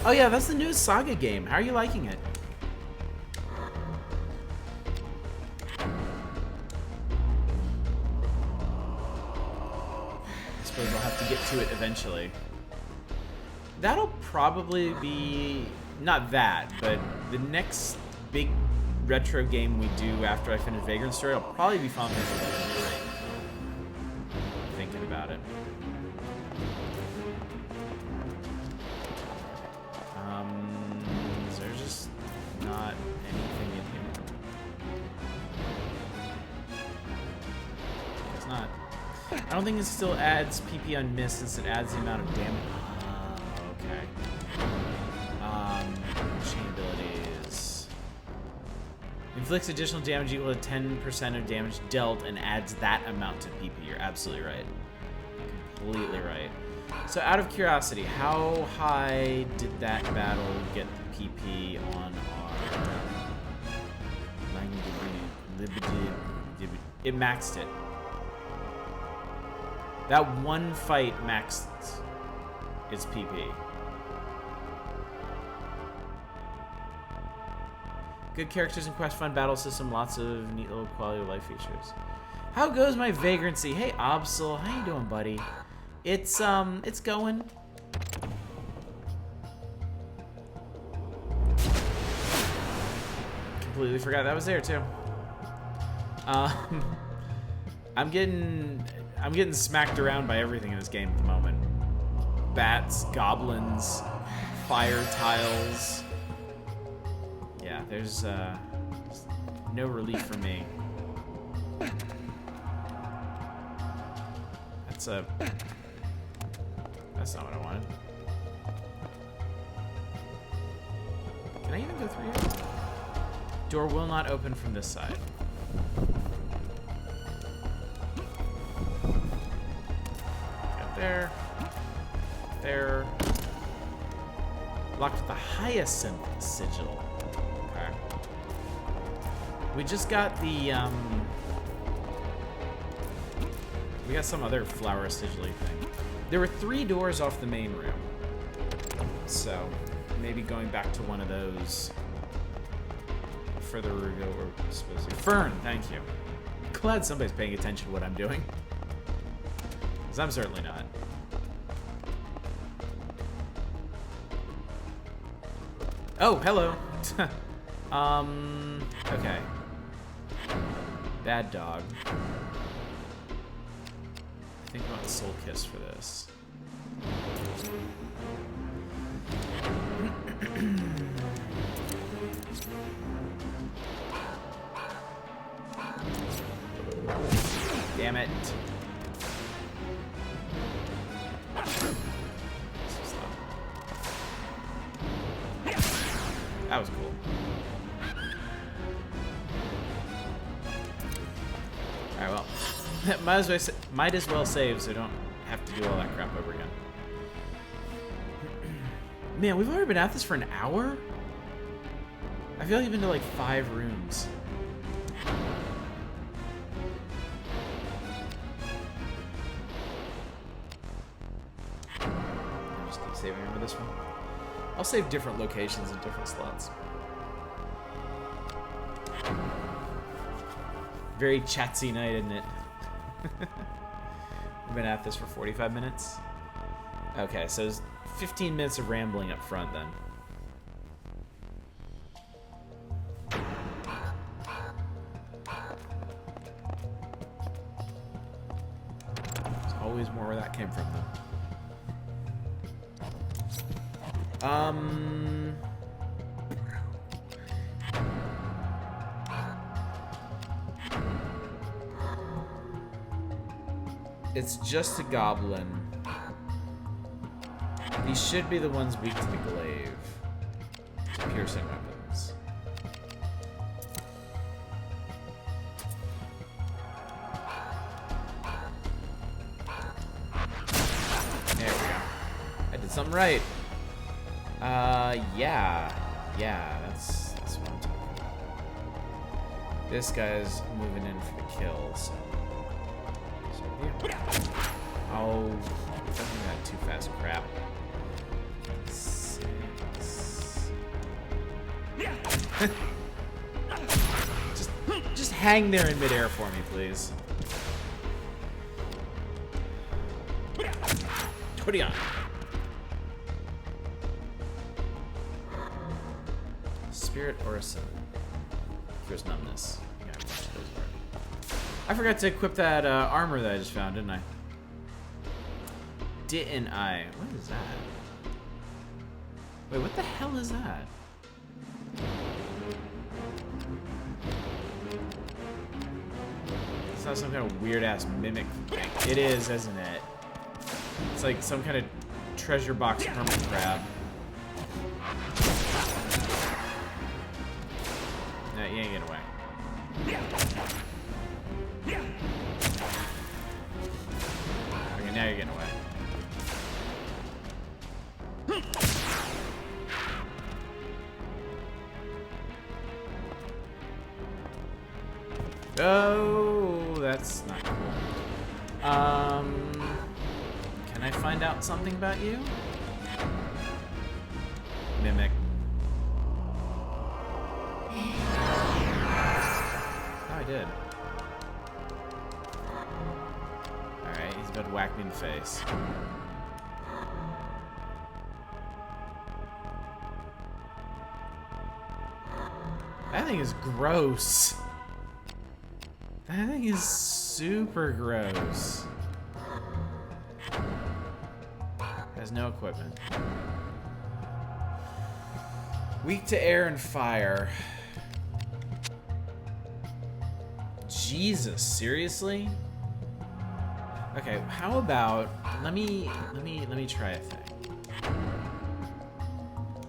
Oh yeah, that's the newest Saga game. How are you liking it? I suppose I'll have to get to it eventually. That'll probably be not that, but the next big retro game we do after I finish Vagrant Story will probably be Final Fantasy 3. Thinking about it. Is there just not anything in here? It's not. I don't think it still adds PP on miss since it adds the amount of damage. Okay. Chain abilities. Inflicts additional damage equal to 10% of damage dealt and adds that amount to PP. You're absolutely right. Completely right. So out of curiosity, how high did that battle get the PP on our... It maxed it. That one fight maxed its PP. Good characters in quest, fun battle system, lots of neat little quality of life features. How goes my vagrancy? Hey Absol, how you doing, buddy? It's going. Completely forgot that was there too. I'm getting smacked around by everything in this game at the moment. Bats, goblins, fire tiles. Yeah, there's no relief for me. That's not what I wanted. Can I even go through here? Door will not open from this side. Got there. There. Locked with the Hyacinth Sigil. Okay. We just got the, we got some other flower sigil-y thing. There were 3 doors off the main room. So, maybe going back to one of those further reveal or supposed to. Fern, thank you. Glad somebody's paying attention to what I'm doing. Because I'm certainly not. Oh, hello. Okay. Bad dog. I think I want Soul Kiss for this. Damn it. That was cool. Alright, well. might as well save so I don't have to do all that crap over again. Man, we've already been at this for an hour? I feel like I've been to like 5 rooms. Just keep saving over this one. I'll save different locations in different slots. Very chatsy night, isn't it? We've been at this for 45 minutes. Okay, so there's 15 minutes of rambling up front then. There's always more where that came from, though. It's just a goblin. These should be the ones weak to the glaive. To piercing weapons. There we go. I did something right. Yeah, that's what I'm talking about. This guy's moving in for the kill, so yeah. Oh, fucking that too fast crap. 6. just hang there in midair for me, please. Torian. Spirit or a sun? There's numbness. Yeah, I watched those already. I forgot to equip that armor that I just found, didn't I? Didn't I? What is that? Wait, what the hell is that? It's not some kind of weird-ass mimic thing. It is, isn't it? It's like some kind of treasure box hermit crab. No, you ain't getting away. Okay, now you're getting away. Oh, that's not cool. Can I find out something about you? Mimic. Oh, I did. Alright, he's about to whack me in the face. That thing is gross. That thing is super gross. Has no equipment. Weak to air and fire. Jesus, seriously? Okay, how about let me try a thing.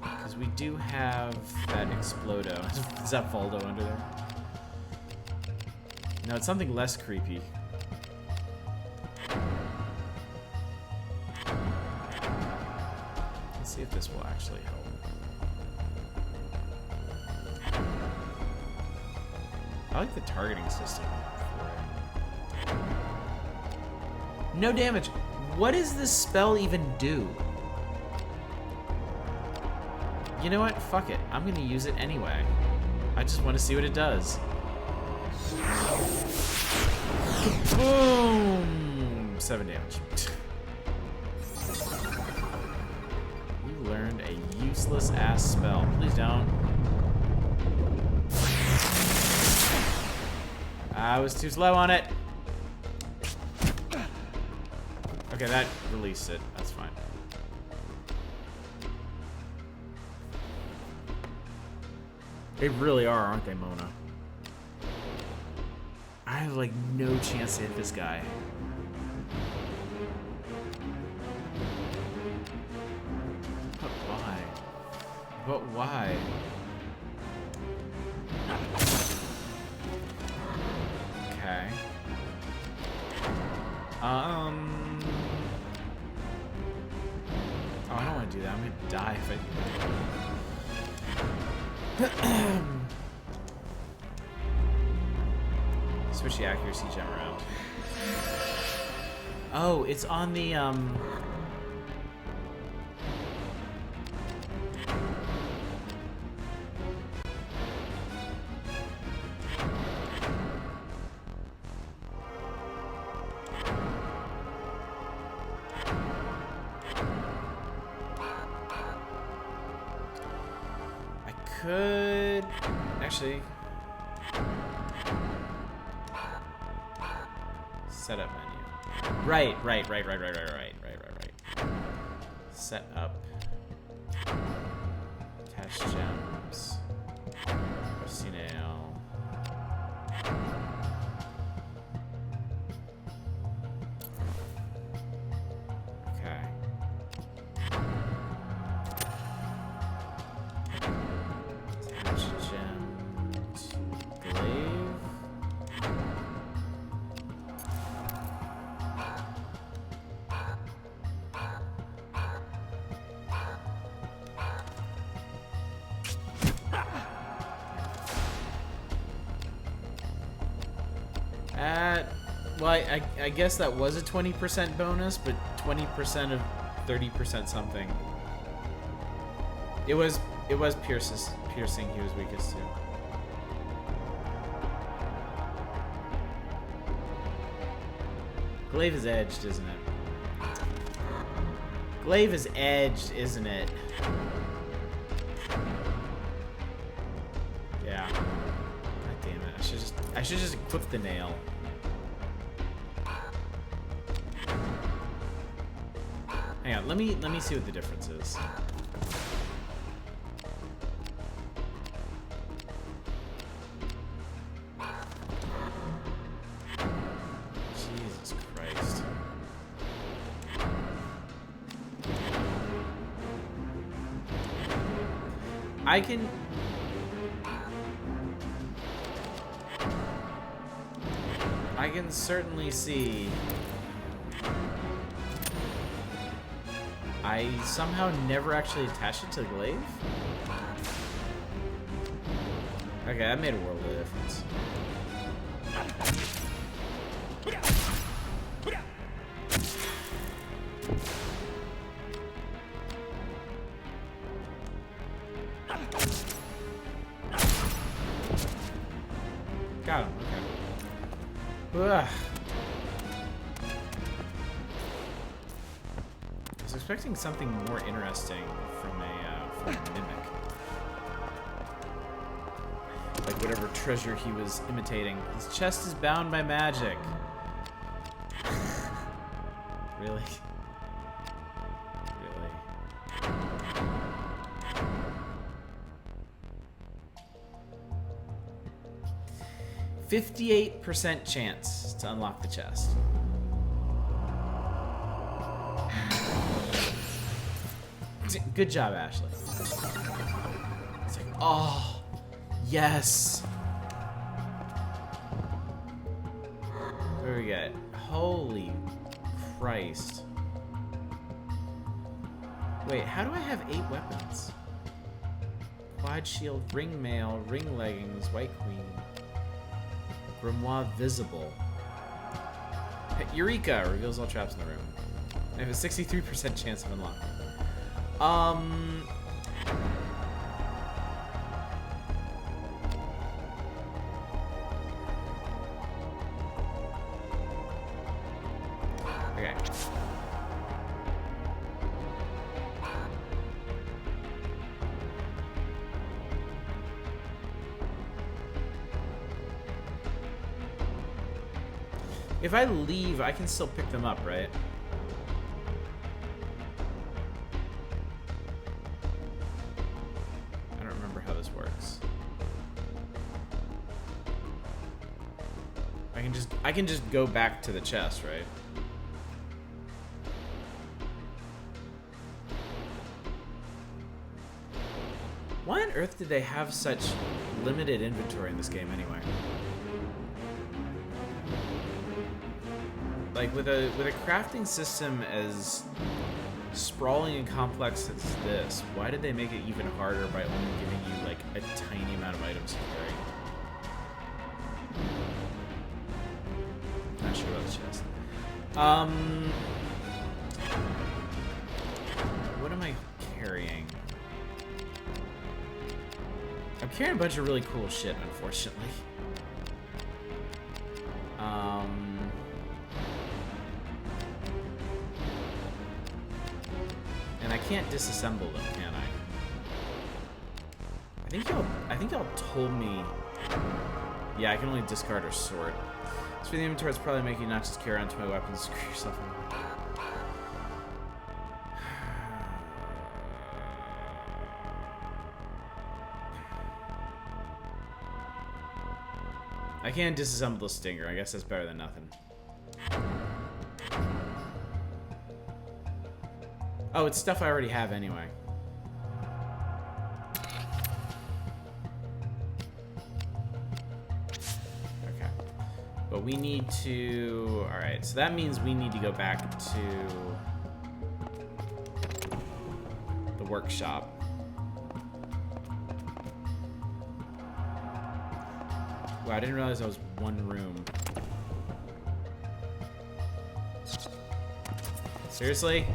Because we do have that Explodo. Is that Voldo under there? No, it's something less creepy. Let's see if this will actually help. I like the targeting system for it. No damage. What does this spell even do? You know what? Fuck it. I'm gonna use it anyway. I just want to see what it does. Boom! 7 damage. You learned a useless ass spell. Please don't. I was too slow on it. Okay, that released it. That's fine. They really are, aren't they, Mona? I have, like, no chance to hit this guy. But why? But why? Okay. Oh, I don't want to do that. I'm gonna die if I do. Switch the accuracy gem around. Oh, it's on the I could actually setup menu. Right. Set up. Attach gems. Rusty nail. Okay. Attach gem to glaive. Well, I guess that was a 20% bonus, but 20% of 30% something. It was piercing he was weakest to. Glaive is edged, isn't it? Glaive is edged, isn't it? Yeah. God damn it. I should just equip the nail. Hang on, let me see what the difference is. Jesus Christ. I can certainly see. I somehow never actually attached it to the glaive? Okay, that made a world of difference. Got him, okay. Ugh. I was expecting something more interesting from a mimic. Like whatever treasure he was imitating. His chest is bound by magic. Really? Really? 58% chance to unlock the chest. Good job, Ashley. It's like, oh, yes. What do we get? Holy Christ. Wait, how do I have 8 weapons? Quad shield, ring mail, ring leggings, white queen. Grimoire visible. Eureka! Reveals all traps in the room. I have a 63% chance of unlocking. Okay. If I leave, I can still pick them up, right? I don't remember how this works. I can just go back to the chest, right? Why on earth did they have such limited inventory in this game anyway? Like with a crafting system as sprawling and complex as this, why did they make it even harder by only giving you like a tiny amount of items to carry? Not sure about the chest. What am I carrying? I'm carrying a bunch of really cool shit, unfortunately. And I can't disassemble them, can I? I think y'all told me. Yeah, I can only discard or sort. As for the inventory, it's probably making you not just carry around too many weapons, screw yourself in. I can't disassemble the stinger. I guess that's better than nothing. Oh, it's stuff I already have anyway. Okay. But we need to... Alright, so that means we need to go back to the workshop. Wow, I didn't realize that was one room. Seriously?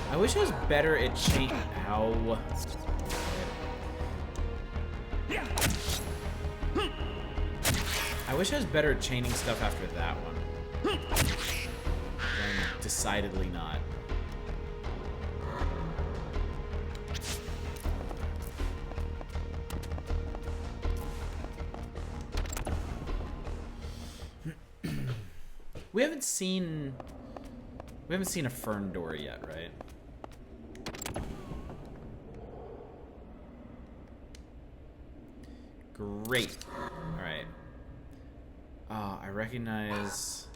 I wish I was better at chaining. Ow. I wish I was better at chaining stuff after that one. I'm decidedly not. We haven't seen a fern door yet, right? Great. All right. I recognize.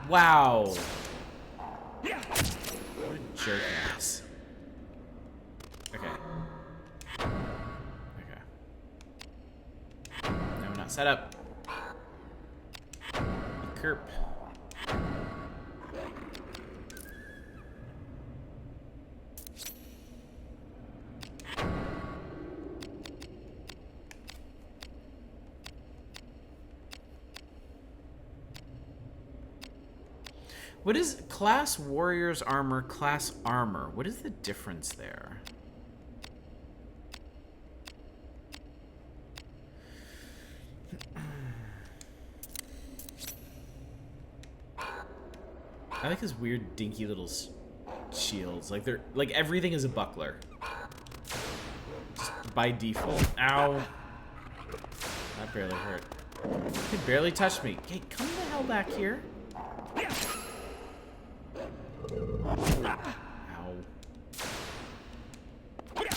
Wow. What a jerk ass. Okay. Okay. No, not set up. Kerp. What is class warrior's armor, class armor? What is the difference there? I like his weird dinky little shields. Like they're like everything is a buckler. Just by default. Ow. That barely hurt. He barely touched me. Hey, come the hell back here. Ow. Okay.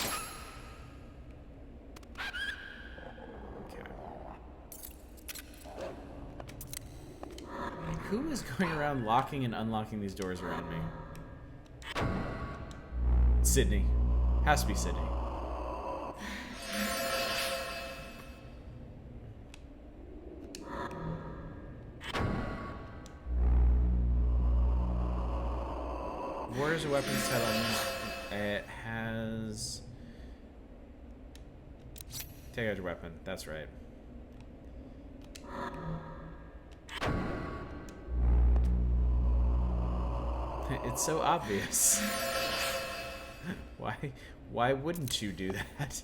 Who is going around locking and unlocking these doors around me? Sydney. Has to be Sydney. Warriors of weapons title. It has. Take out your weapon. That's right. It's so obvious. Why? Why wouldn't you do that?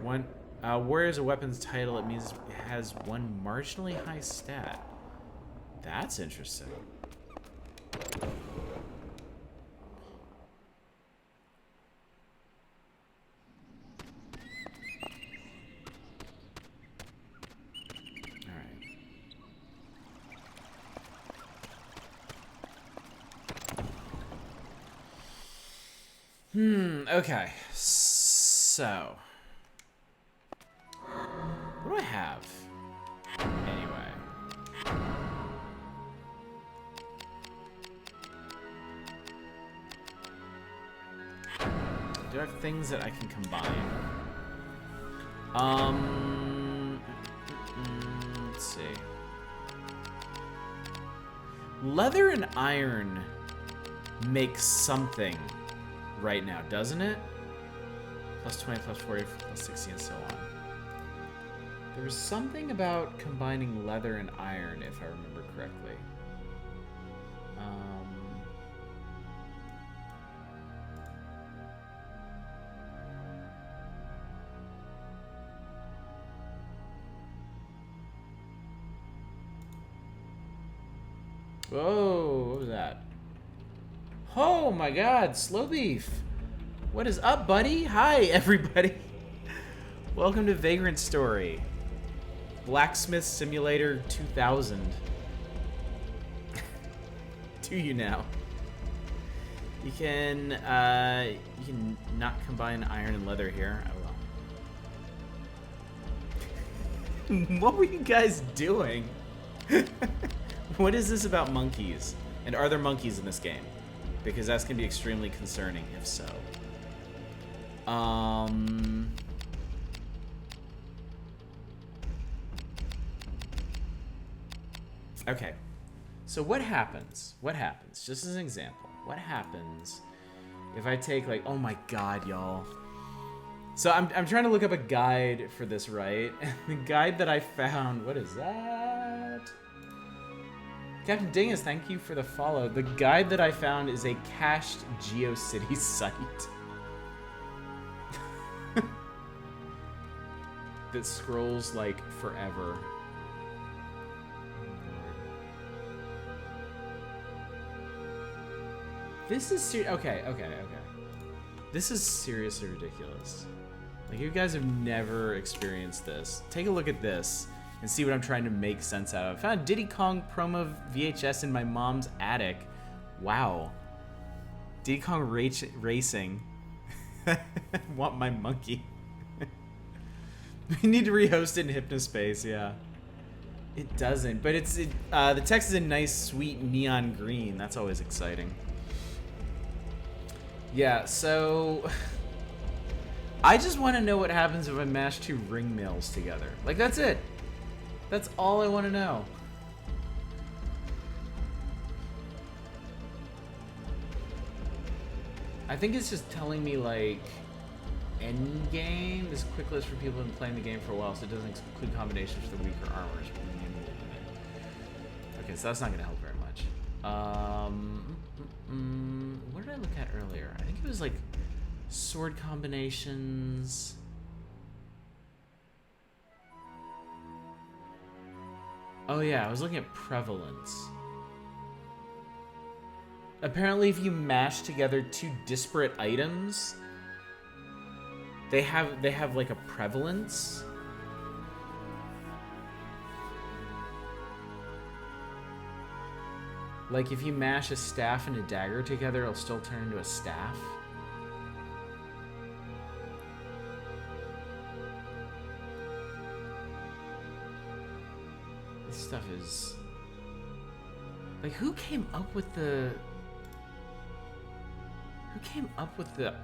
One warrior is a weapons title. It means it has one marginally high stat. That's interesting. Okay. So. What do I have? Anyway. Do I have things that I can combine? Let's see. Leather and iron make something right now, doesn't it? Plus 20, plus 40, plus 60, and so on. There was something about combining leather and iron, if I remember correctly. Whoa, what was that? Oh my god, Slow Beef! What is up, buddy? Hi, everybody! Welcome to Vagrant Story. Blacksmith Simulator 2000. To you now. You can not combine iron and leather here. I will. What were you guys doing? What is this about monkeys? And are there monkeys in this game? Because that's gonna be extremely concerning if so. Okay. So what happens? What happens? Just as an example. What happens if I take like, oh my god, y'all. So I'm trying to look up a guide for this, right? And the guide that I found, what is that? Captain Dingus, thank you for the follow. The guide that I found is a cached GeoCities site. That scrolls like forever. This is okay. This is seriously ridiculous. Like, you guys have never experienced this. Take a look at this and see what I'm trying to make sense out of. I found a Diddy Kong promo VHS in my mom's attic. Wow. Diddy Kong racing. Want my monkey. We need to rehost it in Hypnospace, yeah. It doesn't, but the text is in nice, sweet neon green. That's always exciting. Yeah, so I just want to know what happens if I mash two ring mails together. Like, that's it. That's all I want to know. I think it's just telling me, like, end game. This quick list for people who've been playing the game for a while, so it doesn't include combinations for the weaker armors. Okay, so that's not going to help very much. What did I look at earlier? I think it was like sword combinations. Oh yeah, I was looking at prevalence. Apparently if you mash together two disparate items, they have like a prevalence. Like, if you mash a staff and a dagger together, it'll still turn into a staff. This stuff is... Like, who came up with the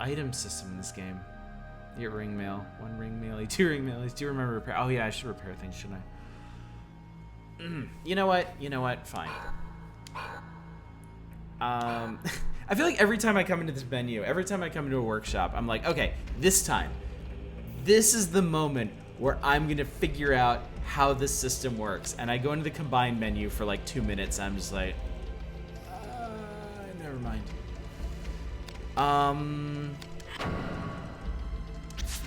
item system in this game? You get ring mail. One ring mail. Two ring mailies. Do you remember repair? Oh, yeah, I should repair things, shouldn't I? You know what? Fine. I feel like every time I come into this menu, every time I come into a workshop, I'm like, okay, this time, this is the moment where I'm gonna figure out how this system works. And I go into the combine menu for like 2 minutes, and I'm just like, never mind.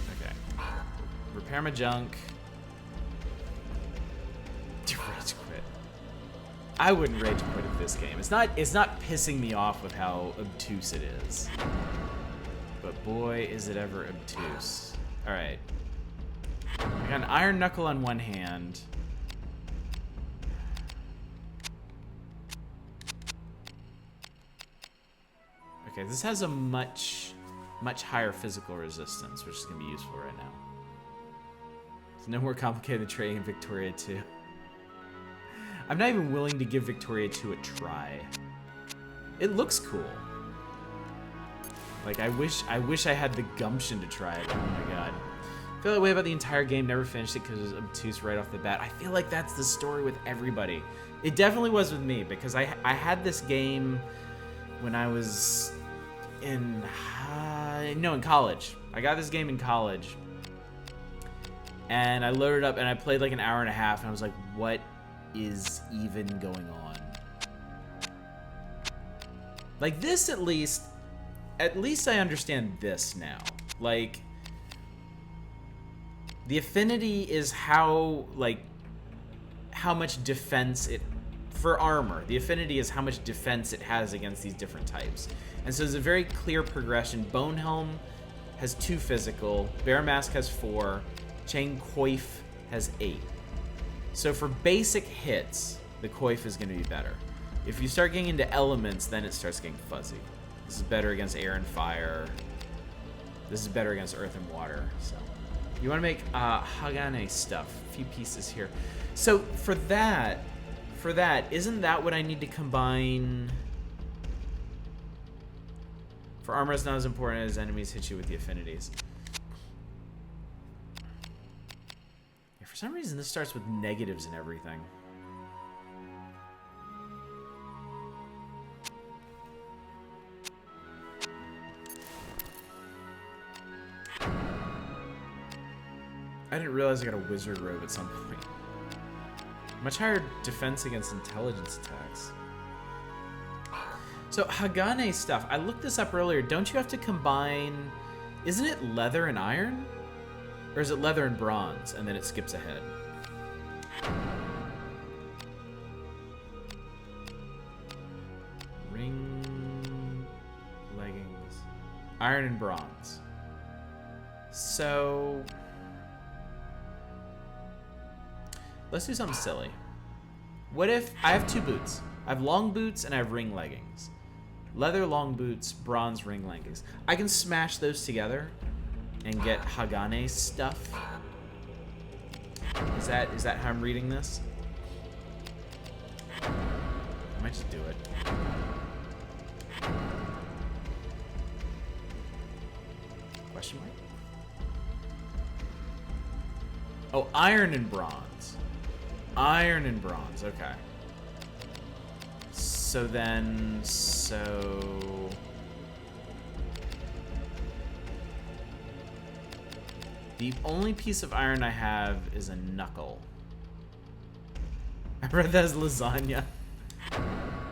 Okay. Repair my junk. Rage quit. I wouldn't rage quit at this game. It's not pissing me off with how obtuse it is. But boy, is it ever obtuse. Alright. I got an iron knuckle on one hand. Okay, this has a much higher physical resistance, which is going to be useful right now. It's no more complicated than trading in Victoria 2. I'm not even willing to give Victoria 2 a try. It looks cool. Like, I wish I had the gumption to try it. Oh my god. I feel that way about the entire game, never finished it because it was obtuse right off the bat. I feel like that's the story with everybody. It definitely was with me, because I had this game when I was in college. I got this game in college. And I loaded up and I played like an hour and a half and I was like, what is even going on? Like this at least I understand this now. Like the affinity is how much defense it for armor. The affinity is how much defense it has against these different types. And so there's a very clear progression. Bonehelm has 2 physical, Bear Mask has 4, Chain Coif has 8. So for basic hits, the Coif is going to be better. If you start getting into elements, then it starts getting fuzzy. This is better against air and fire. This is better against earth and water. So you want to make Hagane stuff. A few pieces here. So for that, isn't that what I need to combine? For armor, it's not as important as enemies hit you with the affinities. Yeah, for some reason, this starts with negatives and everything. I didn't realize I got a wizard robe at some point. Much higher defense against intelligence attacks. So Hagane stuff, I looked this up earlier. Don't you have to combine, isn't it leather and iron? Or is it leather and bronze and then it skips ahead? Ring, leggings, iron and bronze. So let's do something silly. What if I have 2 boots? I have long boots and I have ring leggings. Leather long boots, bronze ring leggings. I can smash those together and get Hagane stuff. Is that how I'm reading this? I might just do it. Question mark? Oh, iron and bronze. Iron and bronze, okay. So then, the only piece of iron I have is a knuckle. I read that as lasagna.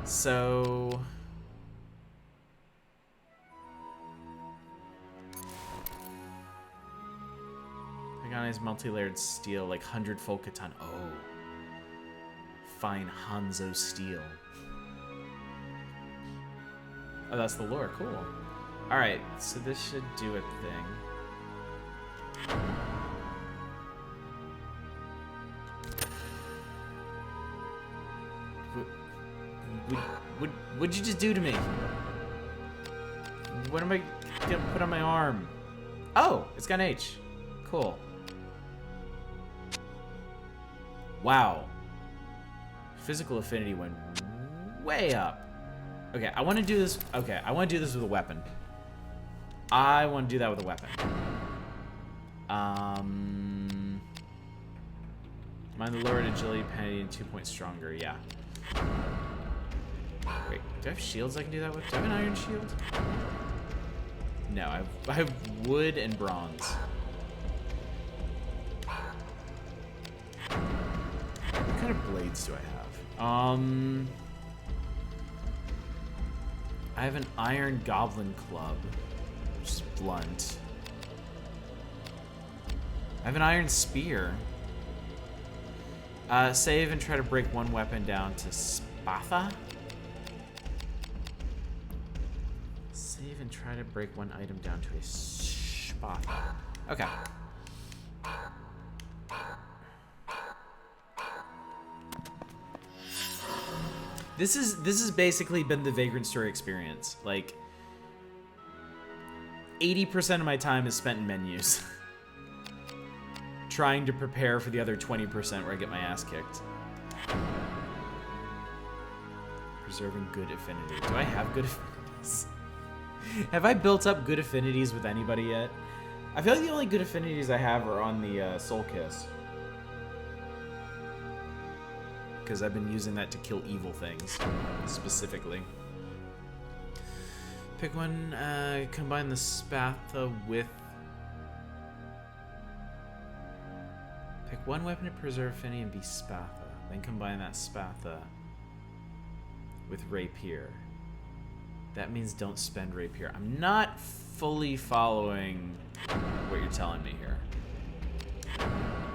So Hagane's multi-layered steel, like 100-fold katana. Oh. Fine Hanzo steel. Oh, that's the lore. Cool. Alright, so this should do a thing. What'd you just do to me? What am I gonna put on my arm? Oh, it's got an H. Cool. Wow. Physical affinity went way up. Okay, I want to do this. Okay, I want to do this with a weapon. I want to do that with a weapon. Mind the lowered agility penalty and 2 points stronger. Yeah. Wait, do I have shields I can do that with? Do I have an iron shield? No, I have wood and bronze. What kind of blades do I have? I have an iron goblin club, which is blunt. I have an iron spear. Save and try to break one weapon down to Spatha. Save and try to break one item down to a Spatha. Okay. This has basically been the Vagrant Story experience. Like, 80% of my time is spent in menus. Trying to prepare for the other 20% where I get my ass kicked. Preserving good affinity. Do I have good affinities? Have I built up good affinities with anybody yet? I feel like the only good affinities I have are on the Soul Kiss. Because I've been using that to kill evil things, specifically. Pick one, combine the Spatha with... Pick one weapon to preserve affinity and be Spatha. Then combine that Spatha with Rapier. That means don't spend Rapier. I'm not fully following what you're telling me here.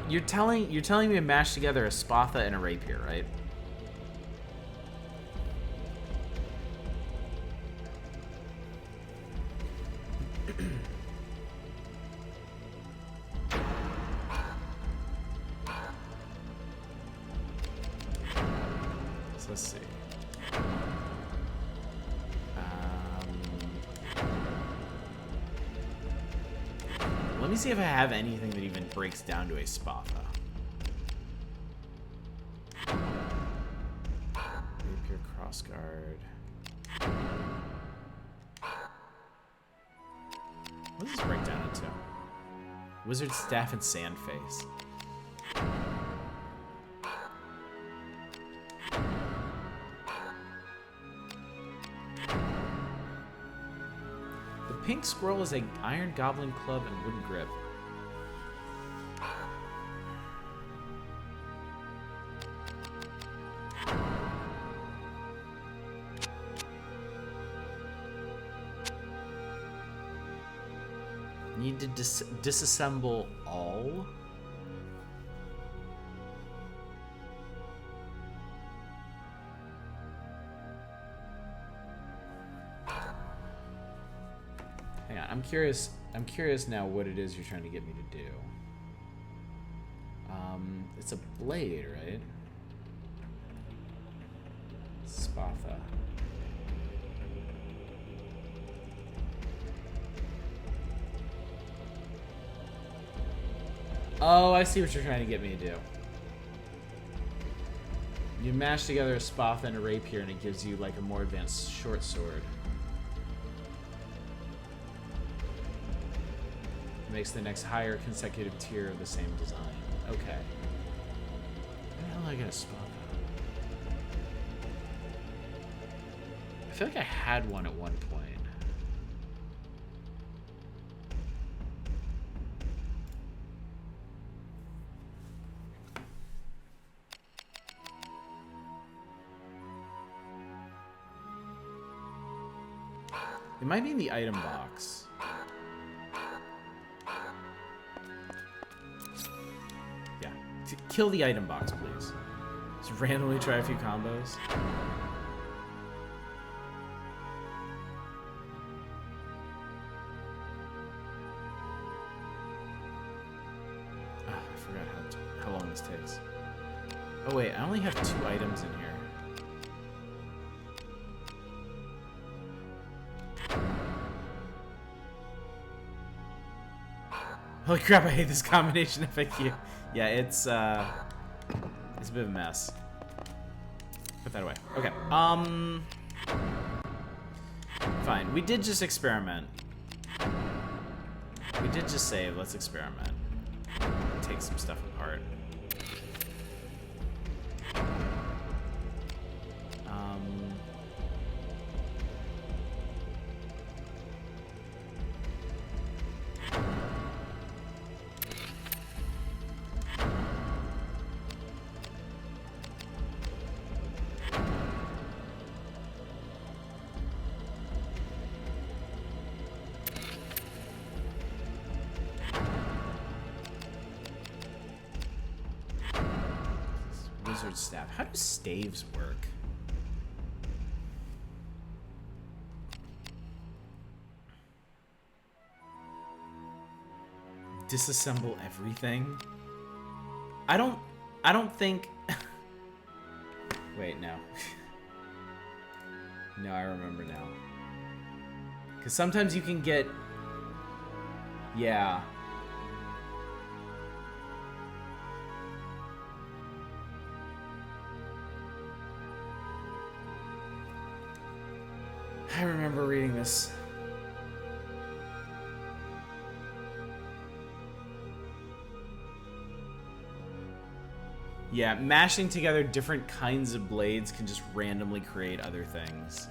You're telling me to mash together a Spatha and a Rapier, right? So let's see. Let me see if I have anything that even breaks down to a Spatha. Rapier, crossguard. What does this break down into? Wizard staff and Sandface. Pink scroll is a iron goblin club and wooden grip. Need to disassemble all? Hang on, I'm curious now what it is you're trying to get me to do. It's a blade, right? Spatha. Oh, I see what you're trying to get me to do. You mash together a Spatha and a Rapier and it gives you like a more advanced short sword. Makes the next higher consecutive tier of the same design. Okay. Where the hell do I get a Spatha? I feel like I had one at one point. It might be in the item box. Yeah. Kill the item box, please. Just randomly try a few combos. Oh, I forgot how long this takes. Oh wait, I only have 2 items in here. Holy crap, I hate this combination of FAQ. Yeah, it's a bit of a mess. Put that away. Okay. Fine. We did just experiment. We did just say, let's experiment. Take some stuff apart. Wizard staff. How do staves work? Disassemble everything? I don't think... Wait, no. No, I remember now. Because sometimes you can get... Yeah. I remember reading this. Yeah, mashing together different kinds of blades can just randomly create other things.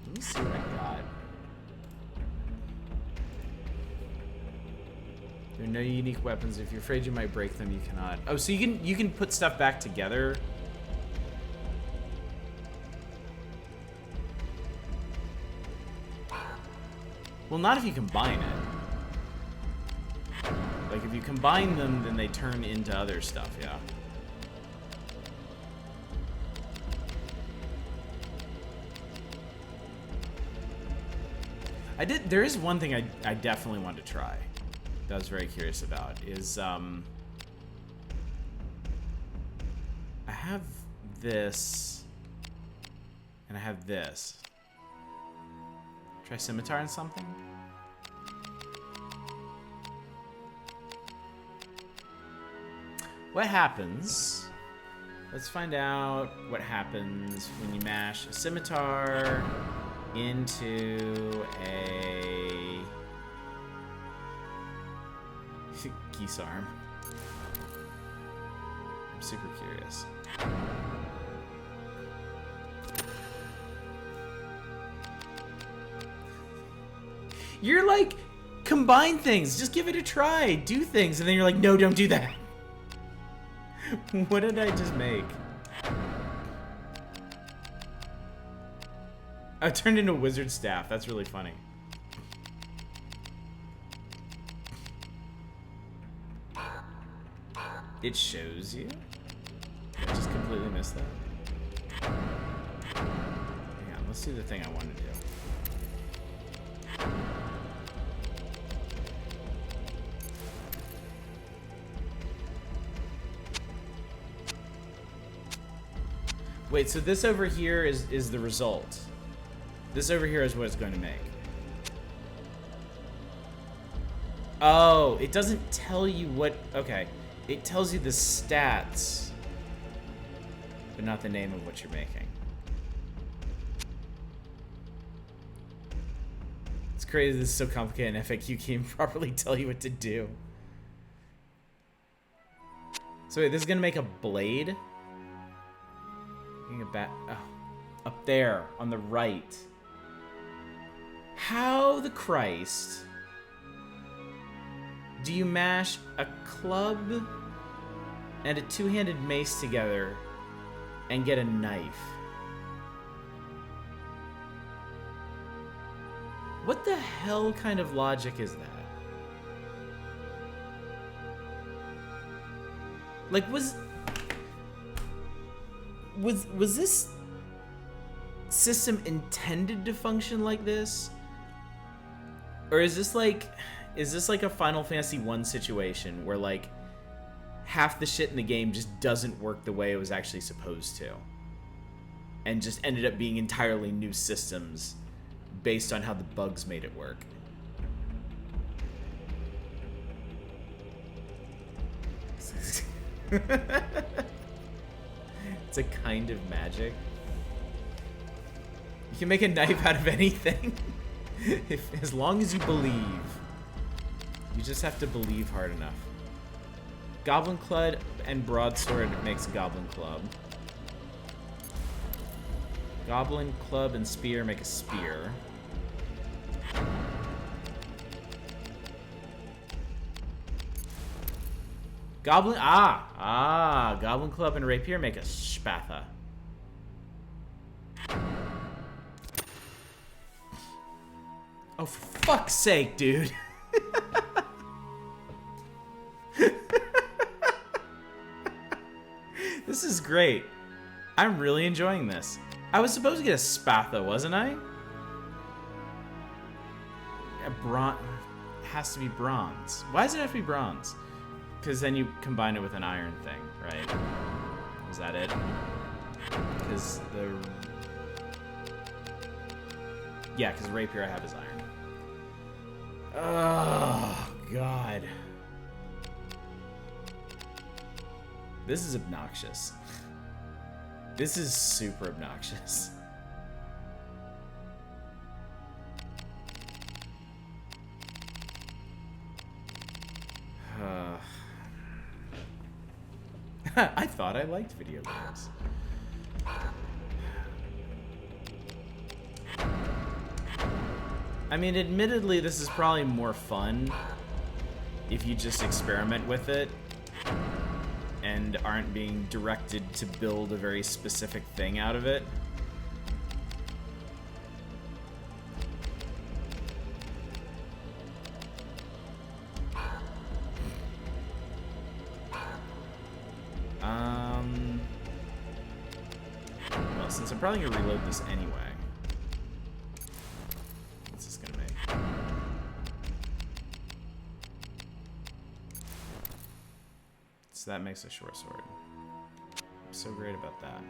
Let me see what I got. There are no unique weapons. If you're afraid you might break them, you cannot. Oh, so you can put stuff back together. Well, not if you combine it. Like, if you combine them, then they turn into other stuff, yeah. There is one thing I definitely want to try that I was very curious about, is, I have this, and I have this. Try scimitar and something? What happens? Let's find out what happens when you mash a scimitar into a geese arm. I'm super curious. You're like, combine things. Just give it a try. Do things. And then you're like, no, don't do that. What did I just make? I turned into a wizard staff. That's really funny. It shows you? I just completely missed that. Hang on, let's do the thing I want to do. Wait, so this over here is the result. This over here is what it's going to make. Oh, it doesn't tell you what... Okay. It tells you the stats, but not the name of what you're making. It's crazy this is so complicated and FAQ can't properly tell you what to do. So wait, this is going to make a blade? Oh, up there on the right. How the Christ do you mash a club and a two-handed mace together and get a knife? What the hell kind of logic is that? Like, was this system intended to function like this? Or is this like a Final Fantasy 1 situation where like half the shit in the game just doesn't work the way it was actually supposed to, and just ended up being entirely new systems based on how the bugs made it work? It's a kind of magic. You can make a knife out of anything. As long as you believe. You just have to believe hard enough. Goblin Club and Broadsword makes Goblin Club. Goblin Club and Spear make a spear. Goblin Goblin Club and Rapier make a Spatha. Oh, for fuck's sake, dude. This is great. I'm really enjoying this. I was supposed to get a spatha, wasn't I? It has to be bronze. Why does it have to be bronze? Because then you combine it with an iron thing, right? Is that it? Because yeah, because rapier I have is iron. Oh, God. This is obnoxious. This is super obnoxious. I thought I liked video games. I mean, admittedly, this is probably more fun if you just experiment with it and aren't being directed to build a very specific thing out of it. Well, since I'm probably gonna reload this anyway. What's this gonna make? So that makes a short sword. I'm so great about that.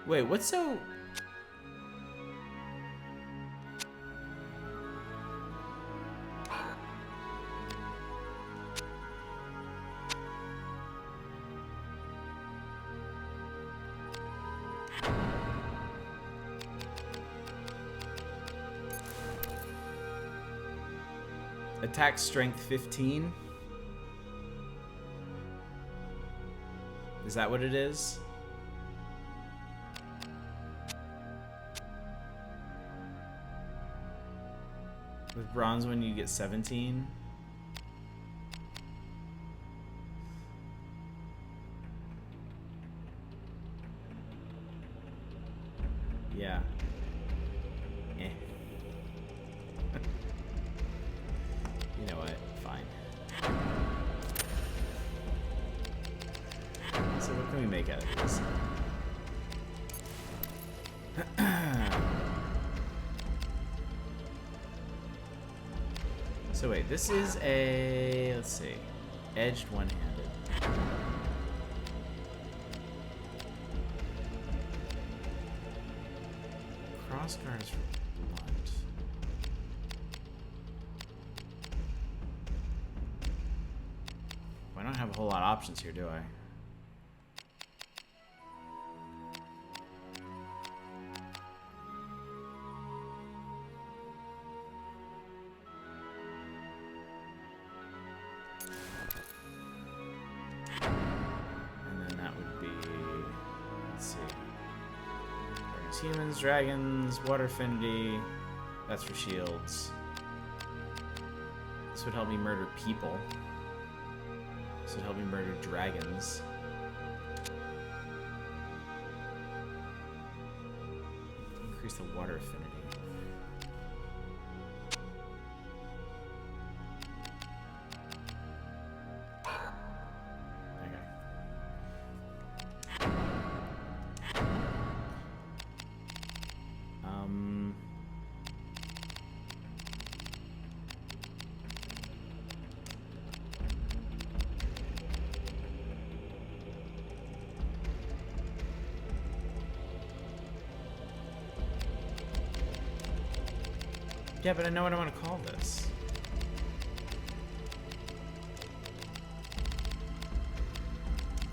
Wait, what's so... Attack strength 15? Is that what it is? With bronze one you get 17? Yeah. Eh. You know what? Fine. So what can we make out of this? So wait, this is a... let's see. Edged one-handed. Crossguard is for blunt. I don't have a whole lot of options here, do I? And then that would be, let's see. There's humans, dragons, water affinity. That's for shields. This would help me murder people. This would help me murder dragons. Increase the water affinity. Yeah, but I know what I want to call this.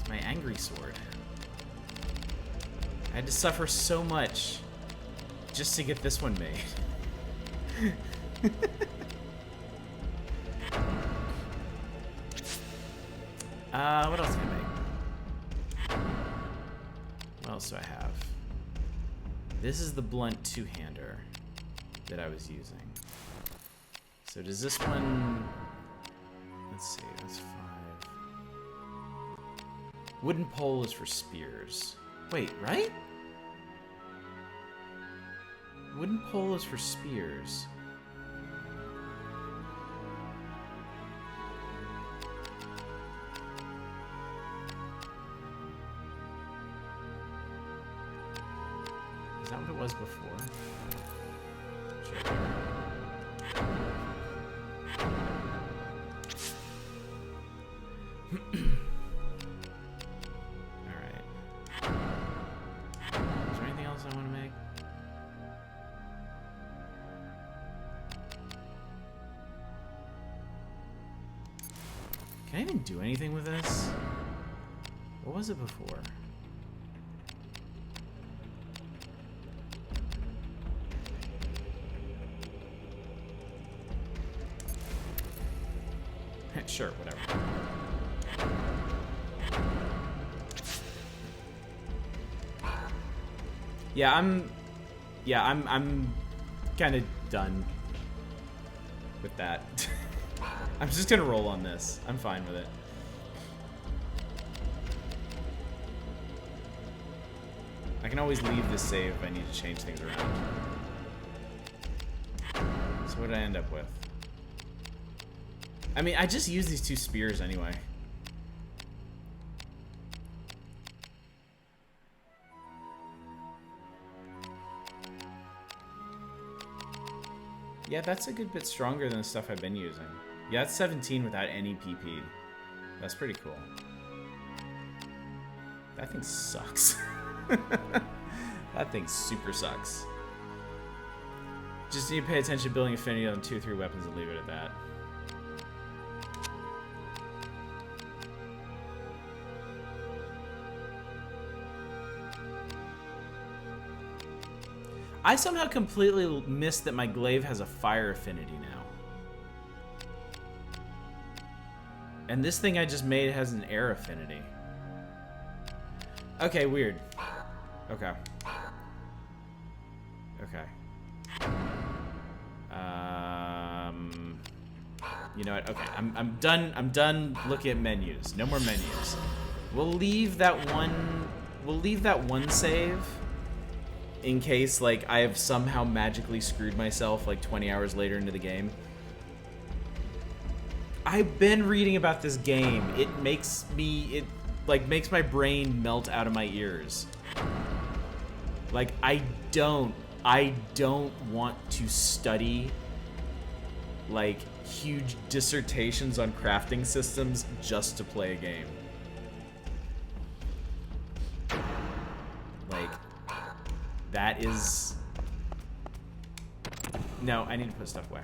It's my angry sword. I had to suffer so much just to get this one made. What else can I make? What else do I have? This is the blunt two-hander that I was using. So does this one... let's see, that's 5. Wooden pole is for spears. Wait, right? Wooden pole is for spears. Is that what it was before? Sure. Alright. Is there anything else I want to make? Can I even do anything with this? What was it before? Sure, whatever. Yeah, I'm kind of done with that. I'm just gonna roll on this. I'm fine with it. I can always leave this save if I need to change things around. So what did I end up with? I mean, I just use these 2 spears anyway. Yeah, that's a good bit stronger than the stuff I've been using. Yeah, that's 17 without any PP. That's pretty cool. That thing sucks. That thing super sucks. Just need to pay attention to building affinity on 2 or 3 weapons and leave it at that. I somehow completely missed that my glaive has a fire affinity now. And this thing I just made has an air affinity. Okay, weird. Okay. Okay. You know what? Okay, I'm done looking at menus. No more menus. We'll leave that one save in case like I have somehow magically screwed myself like 20 hours later into the game. I've been reading about this game. It makes my brain melt out of my ears. Like I don't want to study like huge dissertations on crafting systems just to play a game. Like that is... No, I need to put stuff away.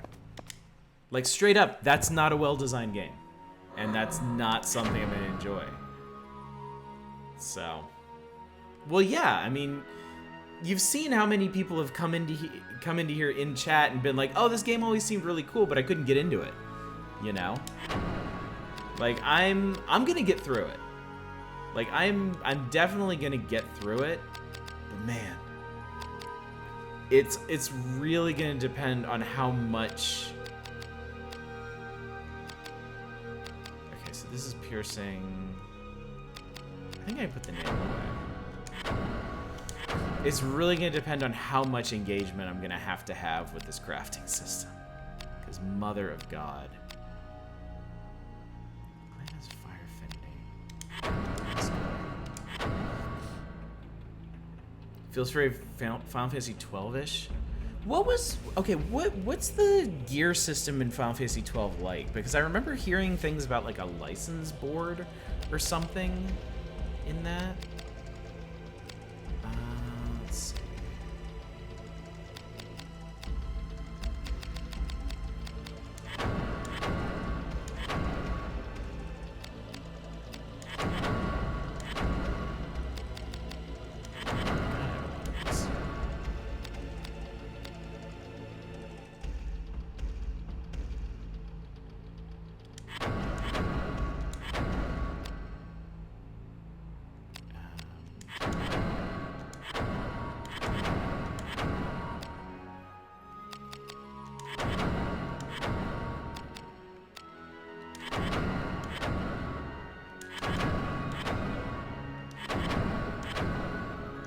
Like, straight up, that's not a well-designed game. And that's not something I'm gonna enjoy. So... Well, yeah, I mean... You've seen how many people have come into here in chat and been like, oh, this game always seemed really cool, but I couldn't get into it. You know? Like, I'm gonna get through it. Like, I'm definitely gonna get through it. But man... It's really gonna depend on how much... Okay, so this is piercing... I think I put the nail away. It's really gonna depend on how much engagement I'm gonna have with this crafting system. Because mother of God. Mine has fire affinity. Feels very Final Fantasy 12-ish. What's the gear system in Final Fantasy 12 like? Because I remember hearing things about like a license board or something in that. Let's see.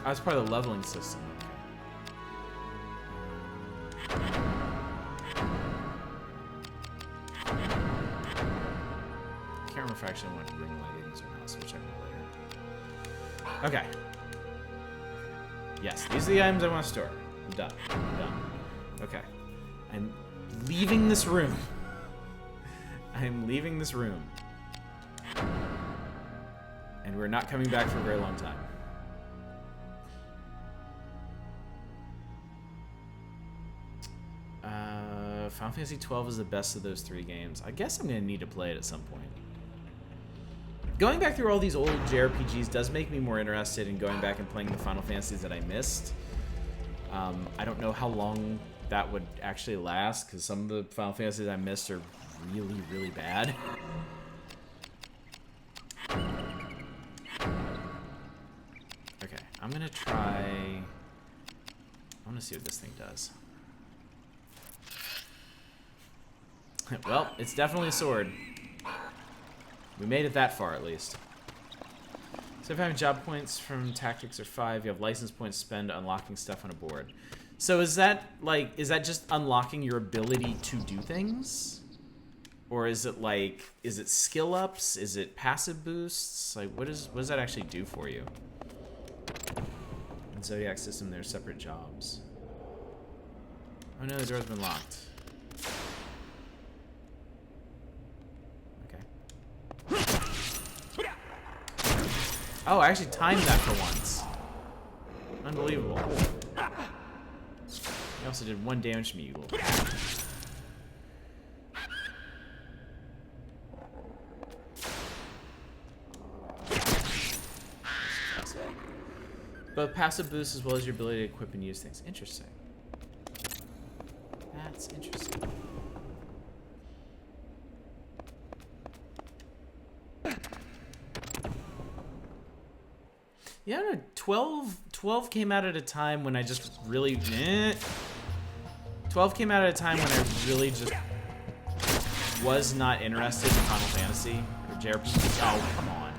Oh, it's part of the leveling system. I can't remember if I actually want ring leggings or not, so we'll check that later. Okay. Yes, these are the items I want to store. I'm done. I'm done. Okay. I'm leaving this room. I'm leaving this room. And we're not coming back for a very long time. Final Fantasy XII is the best of those 3 games. I guess I'm going to need to play it at some point. Going back through all these old JRPGs does make me more interested in going back and playing the Final Fantasies that I missed. I don't know how long that would actually last, because some of the Final Fantasies I missed are really, really bad. Okay, I'm going to try... I want to see what this thing does. Well, it's definitely a sword. We made it that far, at least. So if having job points from tactics are 5, you have license points to spend unlocking stuff on a board. So is that, like, is that just unlocking your ability to do things? Or is it, like, is it skill ups? Is it passive boosts? Like, what does that actually do for you? In Zodiac system, there's separate jobs. Oh no, the door's been locked. Oh, I actually timed that for once. Unbelievable. You also did 1 damage to me, you little... Both passive boosts as well as your ability to equip and use things. Interesting. That's interesting. Yeah, no, 12 came out at a time when I just really... 12 came out at a time when I really just was not interested in Final Fantasy or JRPGs. Oh, come on.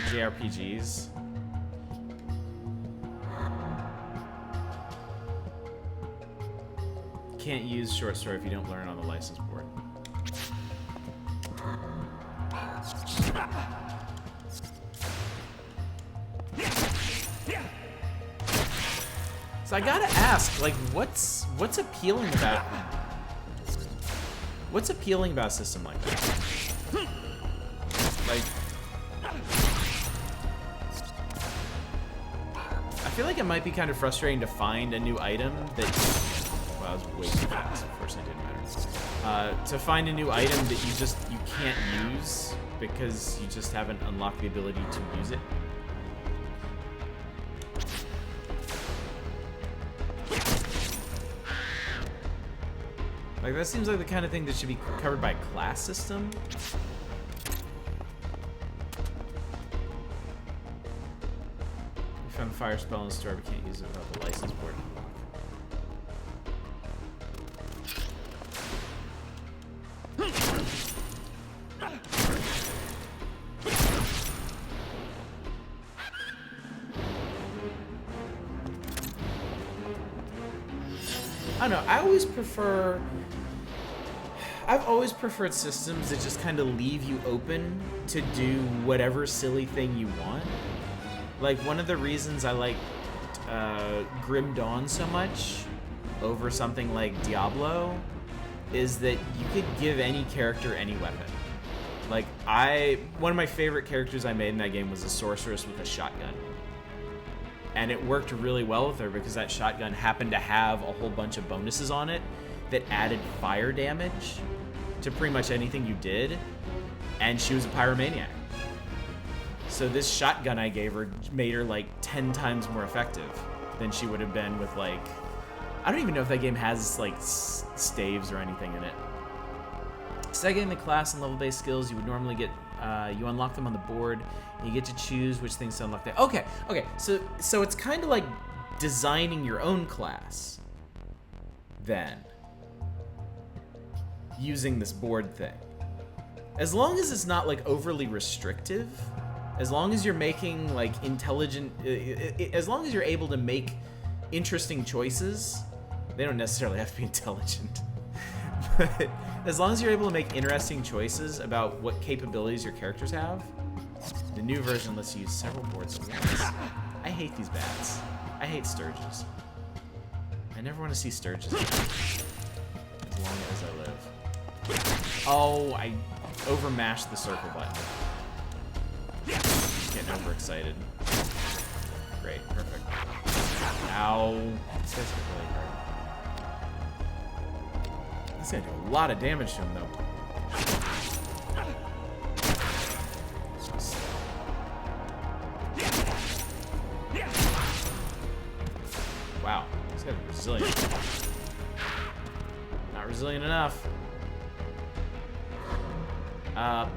The JRPGs. Can't use short story if you don't learn on the license board. So I gotta ask, like, what's appealing about a system like that? Like, I feel like it might be kind of frustrating to find a new item that. Well, I was way too fast. Unfortunately, it didn't matter. To find a new item that you can't use because you just haven't unlocked the ability to use it. Like, that seems like the kind of thing that should be covered by a class system. We found a fire spell in the store, but can't use it without the license board. I don't know, I've always preferred systems that just kind of leave you open to do whatever silly thing you want. Like, one of the reasons I liked Grim Dawn so much over something like Diablo is that you could give any character any weapon. Like, one of my favorite characters I made in that game was a sorceress with a shotgun. And it worked really well with her because that shotgun happened to have a whole bunch of bonuses on it that added fire damage to pretty much anything you did. And she was a pyromaniac. So this shotgun I gave her made her like 10 times more effective than she would have been with, like, I don't even know if that game has like staves or anything in it. Second, the class and level-based skills you would normally get, you unlock them on the board, and you get to choose which things to unlock there. Okay, so it's kind of like designing your own class, then, using this board thing. As long as it's not, like, overly restrictive, As long as you're making like intelligent, as long as you're able to make interesting choices, they don't necessarily have to be intelligent. But as long as you're able to make interesting choices about what capabilities your characters have, the new version lets you use several boards at once. I hate these bats. I hate Sturges. I never want to see Sturges again, as long as I live. Oh, I overmashed the circle button. Getting overexcited. Great, perfect. Ow. This guy's really hard. This guy did a lot of damage to him, though. Wow, this guy's resilient. Not resilient enough.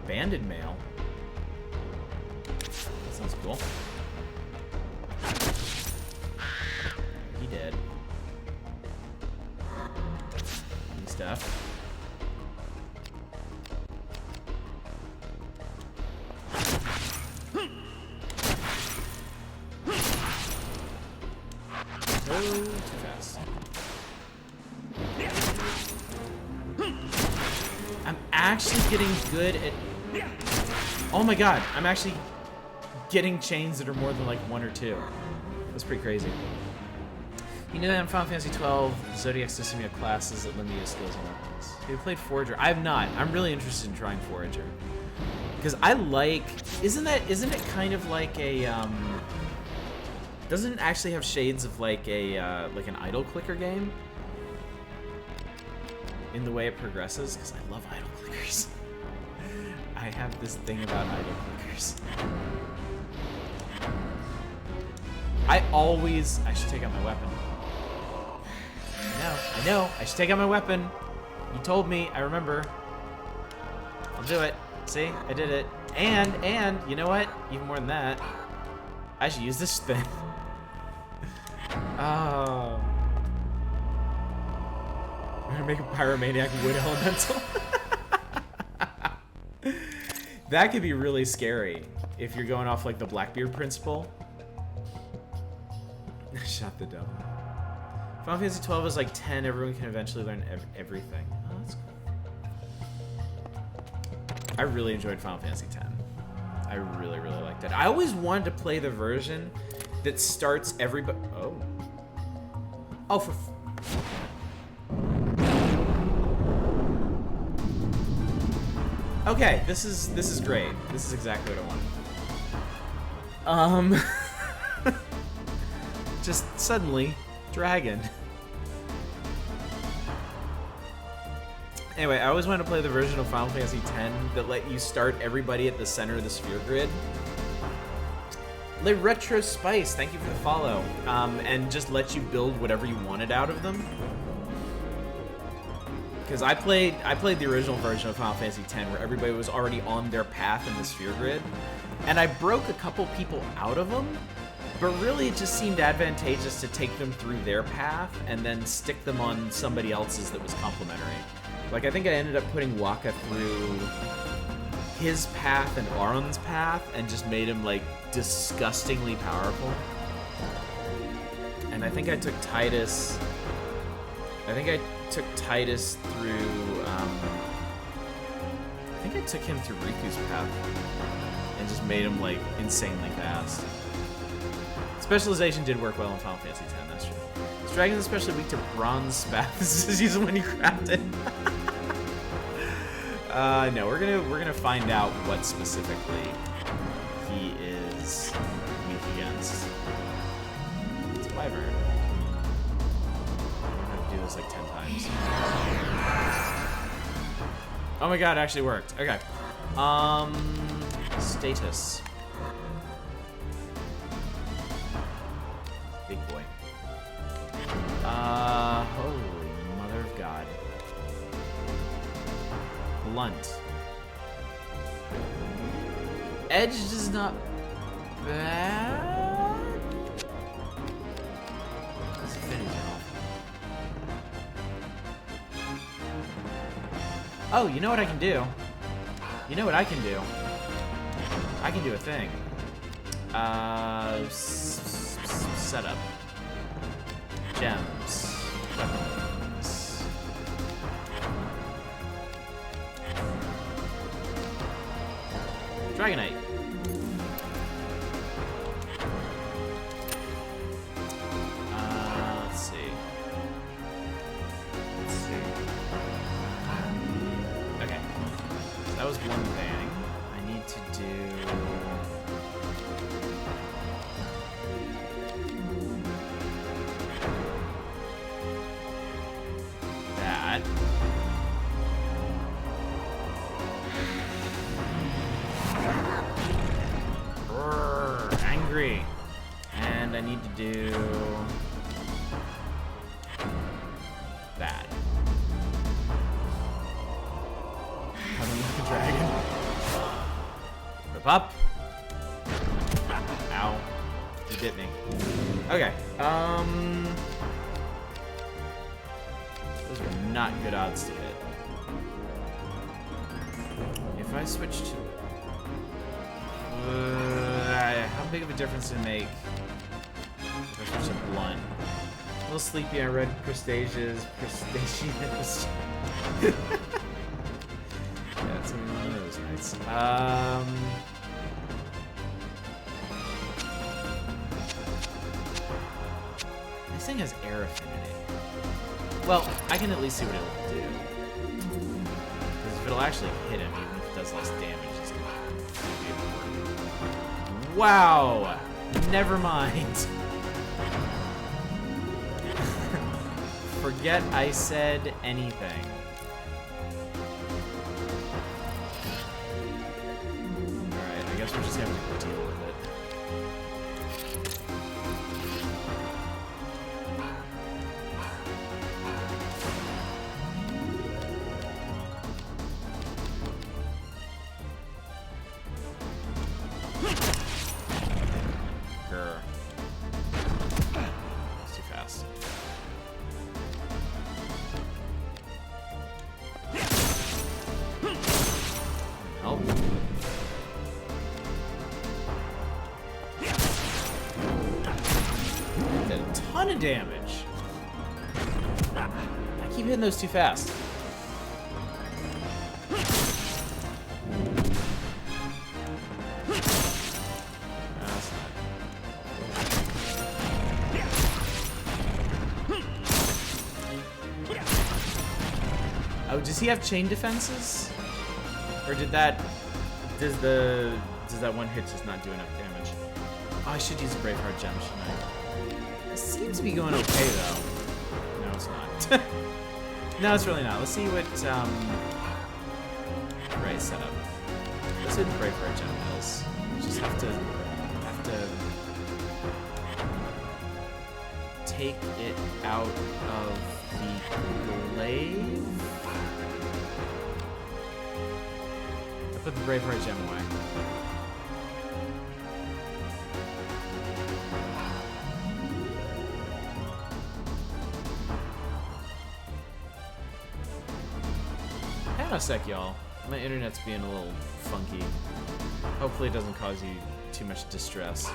Banded mail. That sounds cool. He did. New stuff. Oh, too fast. I'm actually getting good at... Oh my god, I'm actually getting chains that are more than like 1 or 2. That's pretty crazy. You know that in Final Fantasy XII, Zodiac system, you have classes that limit your skills and weapons. Have you played Forager? I have not. I'm really interested in trying Forager. Because I like... Isn't it kind of like a... Doesn't it actually have shades of like a like an idle clicker game? In the way it progresses? Because I love idle clickers. I have this thing about idle clickers. I should take out my weapon. I know, I should take out my weapon. You told me, I remember. I'll do it. See, I did it. And, you know what? Even more than that, I should use this thing. Oh. I'm gonna make a pyromaniac wood elemental. That could be really scary if you're going off like the Blackbeard principle. Shut the devil. Final Fantasy XII is like 10. Everyone can eventually learn everything. Oh, that's cool. I really enjoyed Final Fantasy X. I really, really liked it. I always wanted to play the version that starts everybody. Oh, for. Okay, this is great. This is exactly what I wanted. Just suddenly, dragon. Anyway, I always wanted to play the version of Final Fantasy X that let you start everybody at the center of the sphere grid. Le Retro Spice, thank you for the follow. And just let you build whatever you wanted out of them. Because I played the original version of Final Fantasy X where everybody was already on their path in the sphere grid. And I broke a couple people out of them, but really it just seemed advantageous to take them through their path and then stick them on somebody else's that was complementary. Like, I think I ended up putting Waka through his path and Auron's path and just made him, like, disgustingly powerful. And I think I took Titus... through, I think I took him through Riku's path and just made him, like, insanely fast. Specialization did work well in Final Fantasy X, that's true. This dragon is especially weak to bronze spath. This is used when you craft it. No, we're gonna find out what specifically he is weak against. It's Wyvern. I'm gonna have to do this like 10 times. Oh my god, it actually worked. Okay. Status. Big boy. Holy mother of God. Blunt. Edge is not bad. Let's finish it off. Oh, you know what I can do? You know what I can do? I can do a thing. Setup. Gems. Weapons. Dragonite. Let's see. Okay. So that was one thing. I need to do... that. Angry. And I need to do that. Coming like a dragon. Whip up. Ow. You bit me. Okay. Those are not good odds to hit. If I switch to... how big of a difference did it make if I switch to blunt? A little sleepy, I read crustaceans. Yeah, it's gonna be one of those nights. This thing has air affinity. Well, I can at least see what it'll do. Because if it'll actually hit him, even if it does less damage, it's gonna be important. Wow! Never mind. Forget I said anything. Alright, I guess we're just gonna have to deal with it. Grr. It's too fast. Help. Did a ton of damage. I keep hitting those too fast. Oh, does he have chain defenses? Or does that one hit just not do enough damage? Oh, I should use a Braveheart gem, shouldn't I? It seems to be going okay though. No, it's not. No, it's really not. Let's see what right setup. Let's see what the Braveheart gem does. Just have to take it out of the glaive. Put the Braveheart gem away. Hang on a sec, y'all. My internet's being a little funky. Hopefully it doesn't cause you too much distress.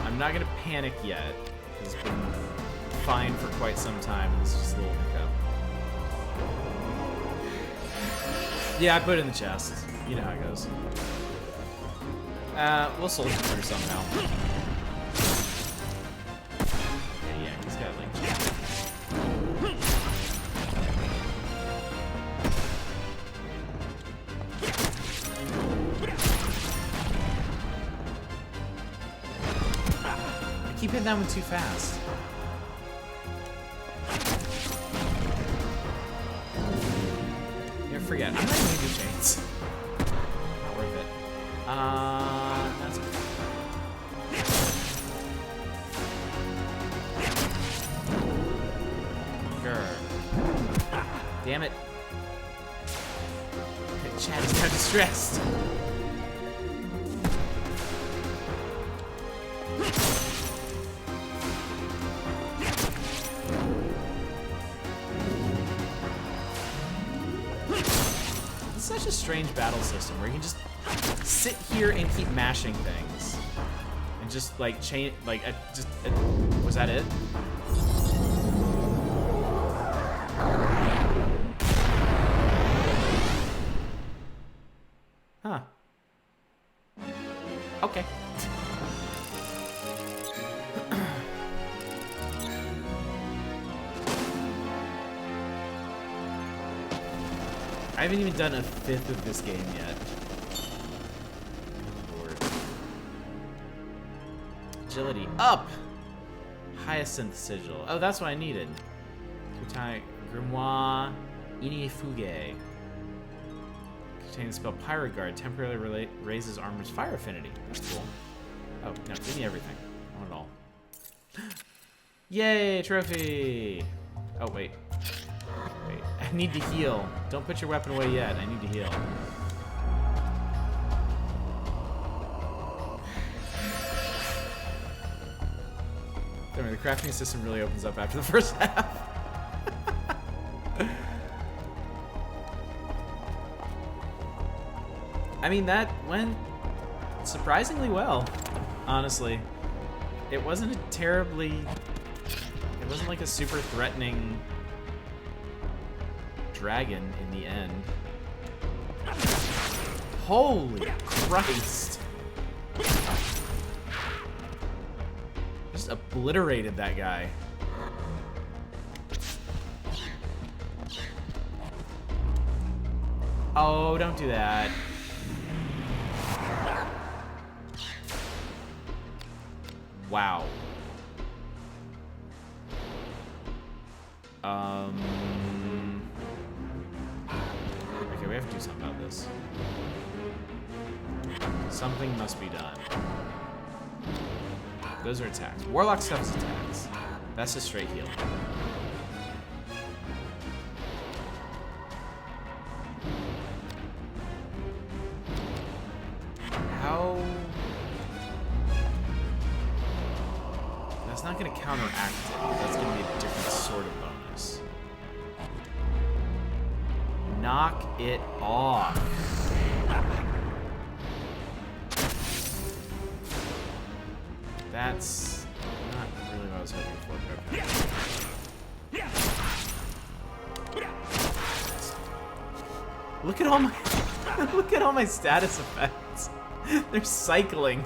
I'm not gonna panic yet. It's been fine for quite some time. It's just a little hiccup. Yeah, I put it in the chest. You know how it goes. We'll soldier through somehow. Okay, yeah, he's got like... I keep hitting that one too fast. Forget. I'm not gonna do chains. Not worth it. That's okay. Grr. Damn it. Chad is now distressed. strange battle system where you can just sit here and keep mashing things. And just, like, chain... Like, was that it? Huh. Okay. I haven't even done a fifth of this game yet. Lord. Agility up! Hyacinth Sigil. Oh, that's what I needed. Kutai Grimoire Inifuge. Contains the spell Pirate Guard. Temporarily raises armor's fire affinity. That's cool. Oh, no, give me everything. I want it all. Yay, trophy! Oh, wait. Wait, I need to heal. Don't put your weapon away yet. I need to heal. Don't worry, the crafting system really opens up after the first half. I mean, that went surprisingly well, honestly. It wasn't a terribly... It wasn't like a super threatening dragon in the end. Holy Christ! Just obliterated that guy. Oh, don't do that. Wow. Okay, we have to do something about this. Something must be done. Those are attacks. Warlock stuff is attacks. That's just straight healing. How... That's not going to counteract it. That's going to be a different sort of bonus. Knock it off. That's not really what I was hoping for. Okay. Look at all my look at all my status effects. They're cycling.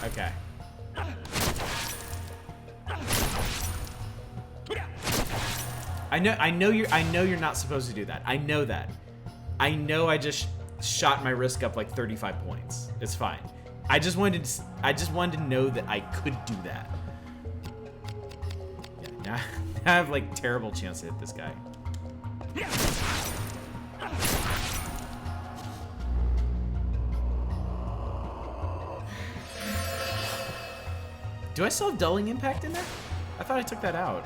Okay. I know you're not supposed to do that. I know that. I know I just shot my risk up like 35 points. It's fine. I just wanted to know that I could do that. Yeah, now I have like terrible chance to hit this guy. Do I still have dulling impact in there? I thought I took that out.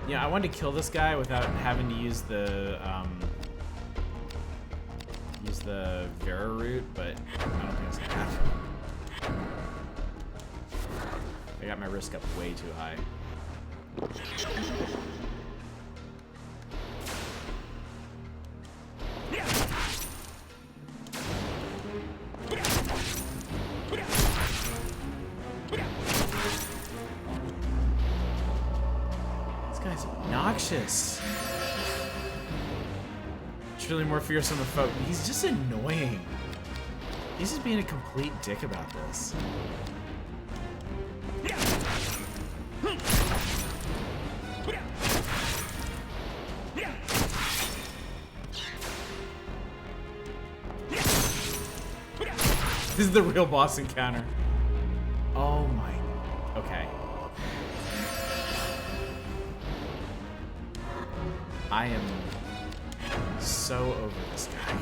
Yeah, I wanted to kill this guy without having to use the Vera root, but I don't think it's gonna happen. I got my risk up way too high. Obnoxious. It's really more fearsome than foe. He's just annoying. He's just being a complete dick about this. This is the real boss encounter. Oh my. Okay. I am so over this guy.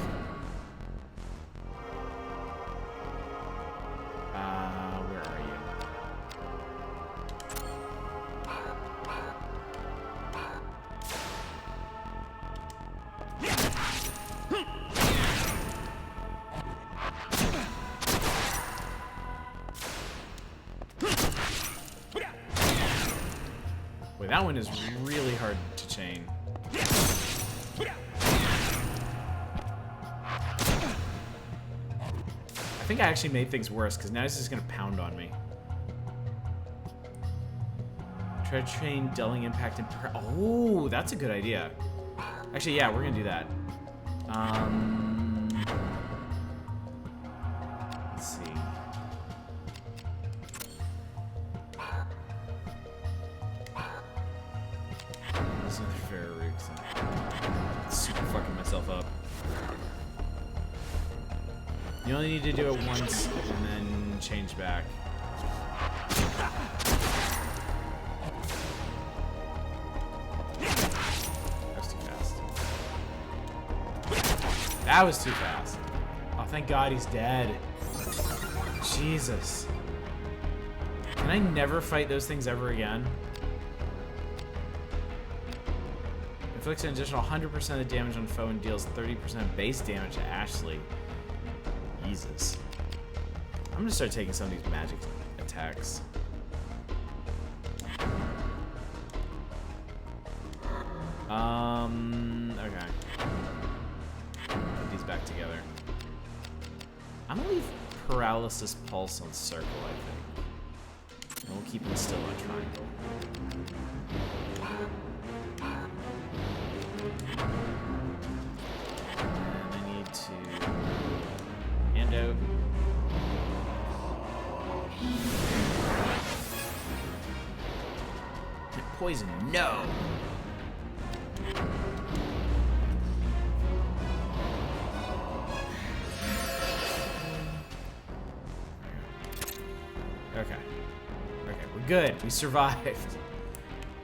Where are you? Wait, that one is really hard to chain. I think I actually made things worse because now he's just gonna pound on me. Try to train dulling impact and oh, that's a good idea. Actually, yeah, we're gonna do that. Let's see. This is another fair rigs. Super fucking myself up. You only need to do it once and then change back. That was too fast. That was too fast. Oh, thank God he's dead. Jesus. Can I never fight those things ever again? Inflicts an additional 100% of damage on foe and deals 30% base damage to Ashley. Jesus. I'm gonna start taking some of these magic attacks. Okay. Put these back together. I'm gonna leave Paralysis Pulse on Circle, I think. And we'll keep him still on Triangle. And I need to... Antidote. Poison, no! Okay. Okay, we're good. We survived.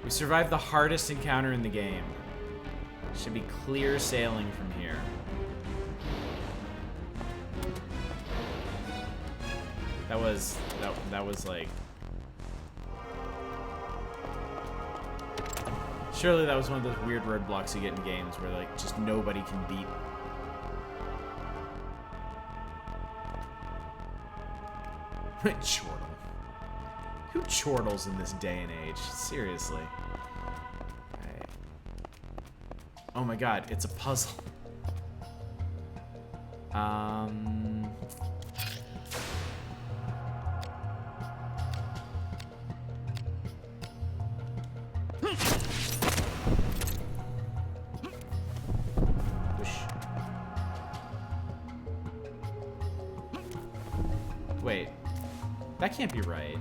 We survived the hardest encounter in the game. Should be clear sailing from here. That was like... Surely that was one of those weird roadblocks you get in games where like just nobody can beat. Chortle. Who chortles in this day and age? Seriously. Okay. Oh my god, it's a puzzle. Wait, that can't be right.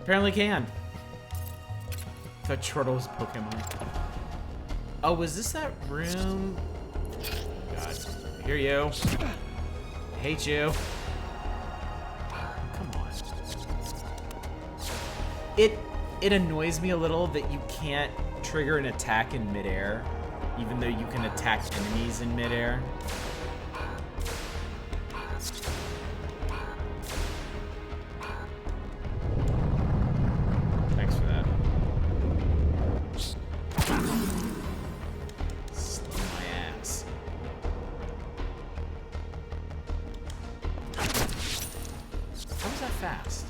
Apparently can. I thought Chortle was Pokemon. Oh, was this that room? God, I hear you. I hate you. Come on. It annoys me a little that you can't trigger an attack in midair, even though you can attack enemies in midair. Thanks for that. Slow my ass. How was that fast?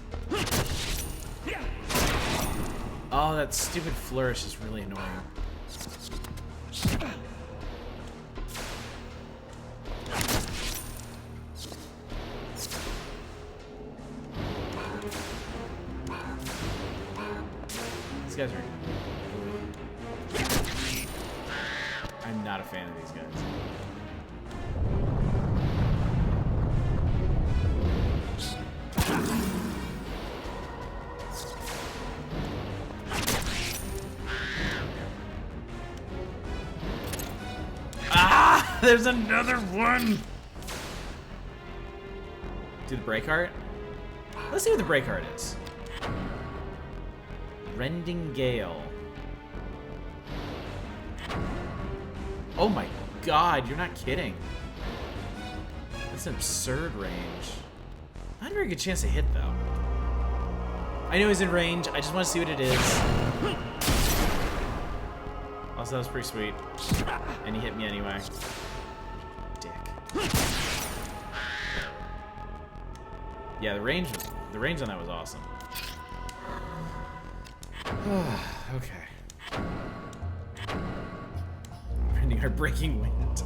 Oh, that stupid flourish is really annoying. These guys are... I'm not a fan of these guys. There's another one! Do the break art? Let's see what the break art is. Rending Gale. Oh my god, you're not kidding. That's an absurd range. Not a very good chance to hit, though. I know he's in range. I just want to see what it is. Also, that was pretty sweet. And he hit me anyway. Dick. Yeah, the range on that was awesome. Okay. Ending our breaking wind.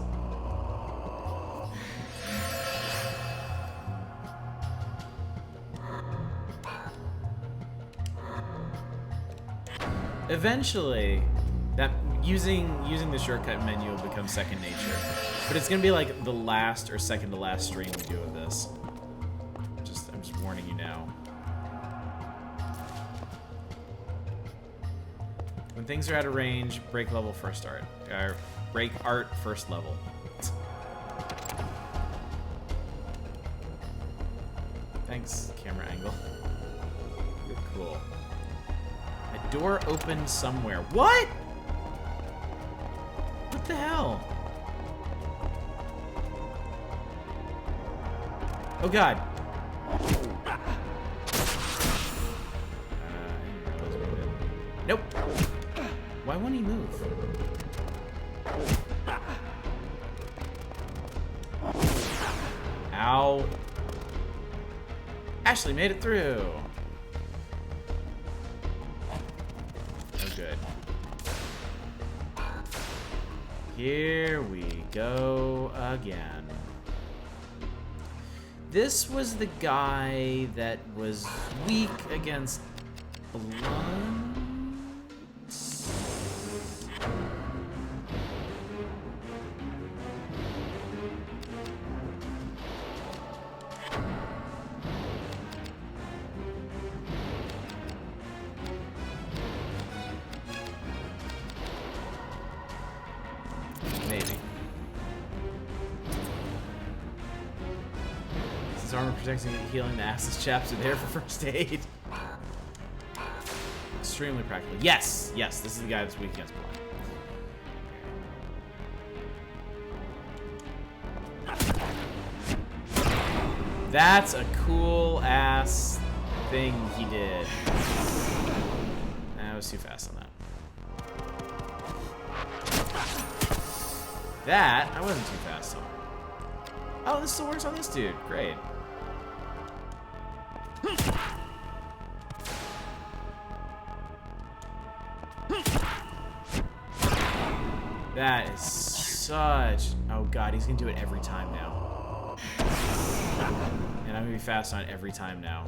Eventually, that using the shortcut menu will become second nature. But it's gonna be like the last or second to last stream we do of this. I'm just warning you now. When things are out of range, break level first art. Break art first level. Thanks, camera angle. You're cool. A door opened somewhere. What? What the hell? Oh god. Nope. Why won't he move? Ow. Ashley made it through. Oh, good. Here we go again. This was the guy that was weak against blood. Protecting and healing the ass's chaps are there for first aid. Extremely practical. Yes, yes, this is the guy that's weak against blood. That's a cool ass thing he did. I was too fast on that. That I wasn't too fast on. Oh, this still works on this dude. Great. That is such... Oh god, he's gonna do it every time now. And I'm gonna be fast on it every time now.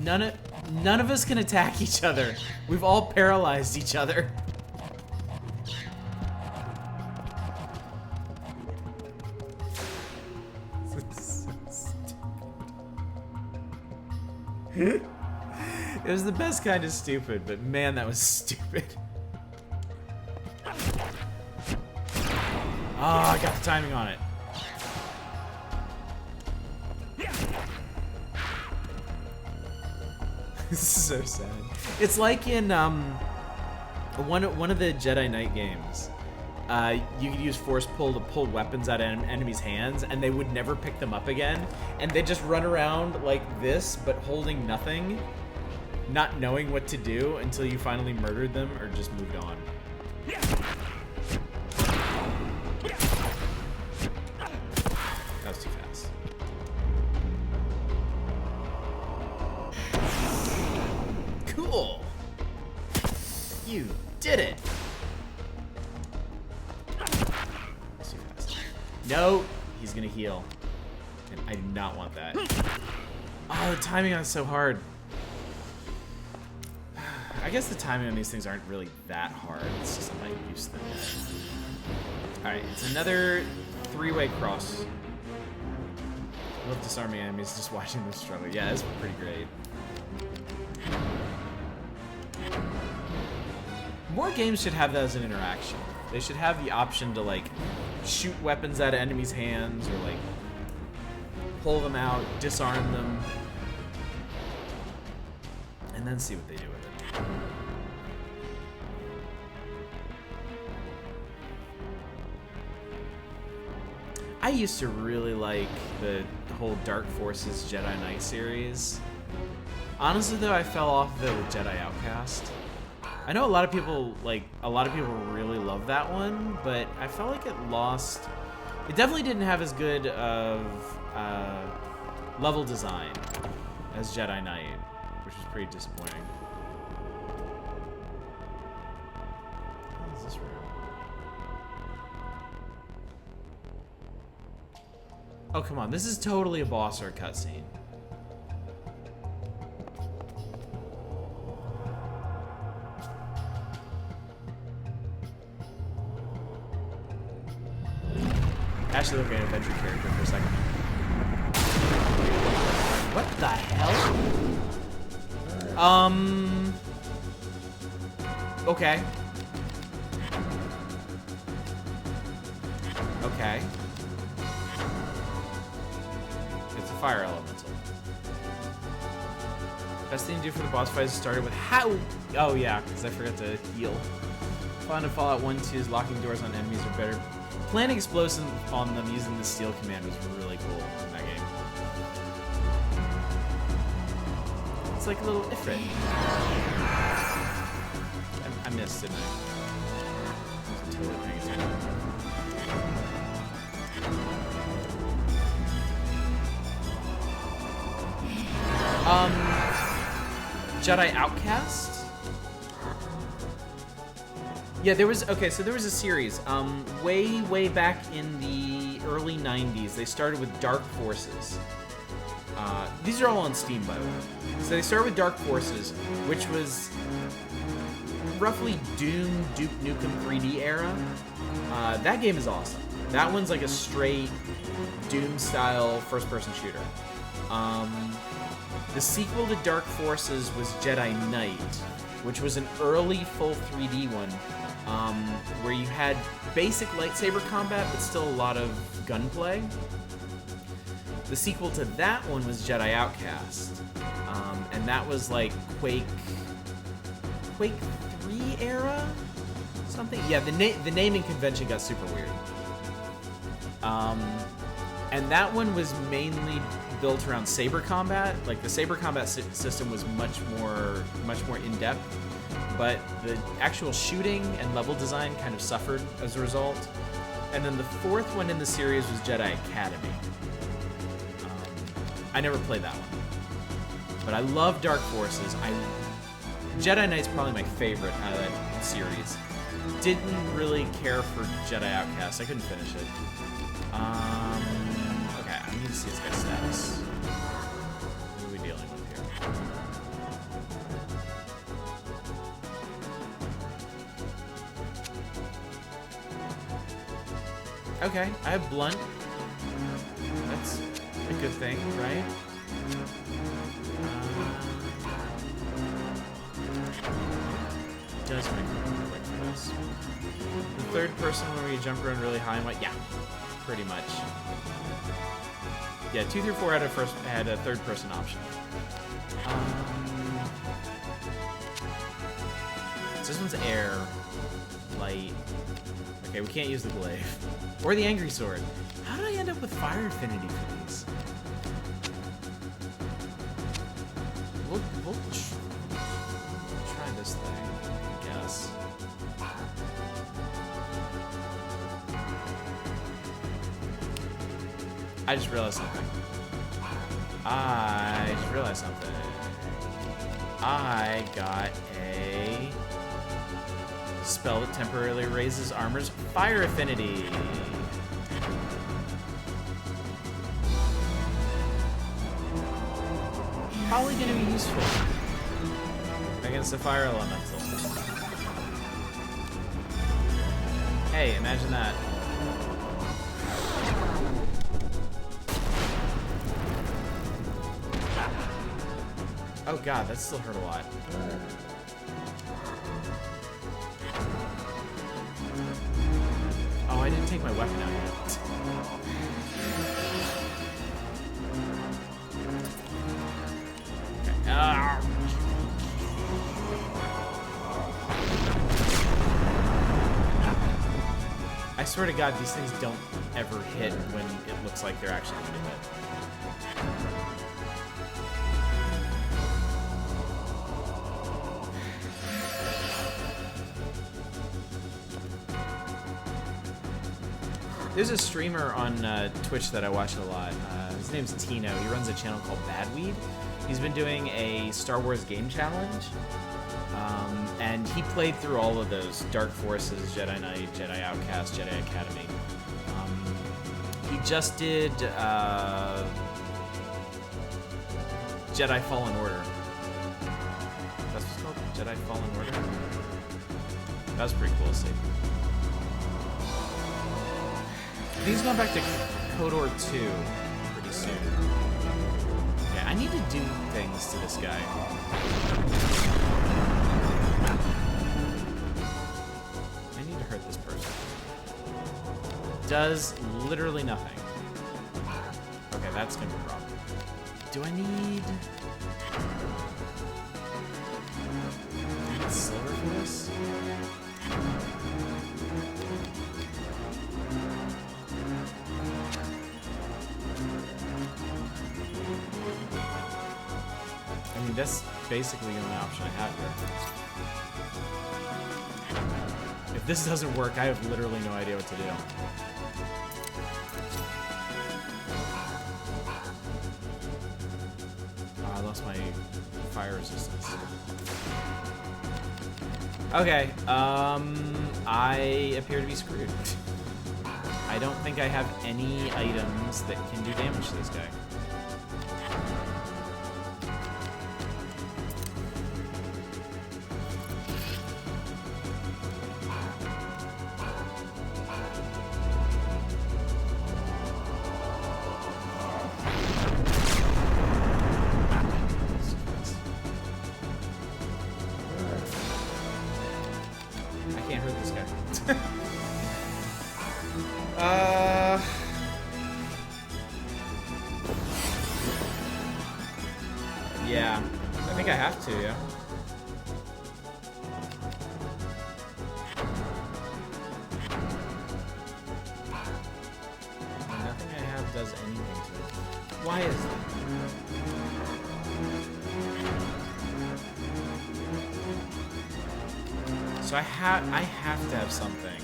None of us can attack each other. We've all paralyzed each other. It was the best kind of stupid, but man, that was stupid. Oh, I got the timing on it. This is so sad. It's like in one of the Jedi Knight games. You could use force pull to pull weapons out of enemies' hands, and they would never pick them up again. And they just run around like this, but holding nothing, not knowing what to do until you finally murdered them or just moved on. That was too fast. Cool! You did it! That's too fast. No! He's gonna heal. And I do not want that. Oh, the timing on it's so hard. I guess the timing on these things aren't really that hard. It's just I'm not used to them yet. Alright, it's another three-way cross. I love disarming enemies, just watching them struggle. Yeah, that's pretty great. More games should have that as an interaction. They should have the option to like shoot weapons out of enemies' hands or like pull them out, disarm them, and then see what they do with it. I used to really like the whole Dark Forces Jedi Knight series. Honestly though, I fell off of it with Jedi Outcast. I know a lot of people really love that one, but I felt like it definitely didn't have as good of level design as Jedi Knight, which was pretty disappointing. What is this room? Oh, come on. This is totally a boss or a cutscene. Actually, look at an adventure character for a second. What the hell? Okay. Okay. It's a fire elemental. Best thing to do for the boss fight is started with how. Oh yeah, because I forgot to heal. Found in Fallout 1, 2's locking doors on enemies are better. Planting explosives on them using the steal command was really cool in that game. It's like a little Ifrit. I missed, didn't I? I was totally paying attention. Jedi Outcast? Yeah, there was a series, way back in the early 90s. They started with Dark Forces. These are all on Steam, by the way. So they started with Dark Forces, which was roughly Doom, Duke Nukem 3D era. That game is awesome. That one's like a straight Doom-style first-person shooter. The sequel to Dark Forces was Jedi Knight, which was an early full 3D one, where you had basic lightsaber combat, but still a lot of gunplay. The sequel to that one was Jedi Outcast, and that was like Quake 3 era? Something? Yeah, the naming convention got super weird. And that one was mainly built around saber combat. Like the saber combat system was much more in-depth, but the actual shooting and level design kind of suffered as a result. And then the fourth one in the series was Jedi Academy. I never played that one, but I love Dark Forces. Jedi Knight's probably my favorite out of that series. Didn't really care for Jedi Outcast. I couldn't finish it. Okay, I need to see this guy's status. What are we dealing with here? Okay, I have blunt. That's a good thing, right? Does make me quick for this. The third person where you jump around really high and what? Yeah, pretty much. Yeah, 2 through 4 had a third person option. So this one's air, light. Okay, we can't use the glaive or the angry sword. How did I end up with fire affinity for these? We'll try this thing, I guess. I just realized something. I got a spell that temporarily raises armor's fire affinity. Probably going to be useful against the fire elemental. Hey, imagine that. Oh god, that still hurt a lot. I didn't take my weapon out yet. Okay. I swear to God, these things don't ever hit when it looks like they're actually going to hit. There's a streamer on Twitch that I watch a lot. His name's Tino. He runs a channel called Badweed. He's been doing a Star Wars game challenge. And he played through all of those: Dark Forces, Jedi Knight, Jedi Outcast, Jedi Academy. He just did Jedi Fallen Order. That's what's called? Jedi Fallen Order? That was pretty cool to see. I think he's going back to KOTOR 2 pretty soon. Okay, I need to do things to this guy. I need to hurt this person. Does literally nothing. Okay, that's going to be a problem. Do I need silver for this? I mean, that's basically the only option I have here. If this doesn't work, I have literally no idea what to do. Oh, I lost my fire resistance. Okay, I appear to be screwed. I don't think I have any items that can do damage to this guy. Yeah, I think I have to, yeah. Nothing I have does anything to it. Why is that? So I have to have something.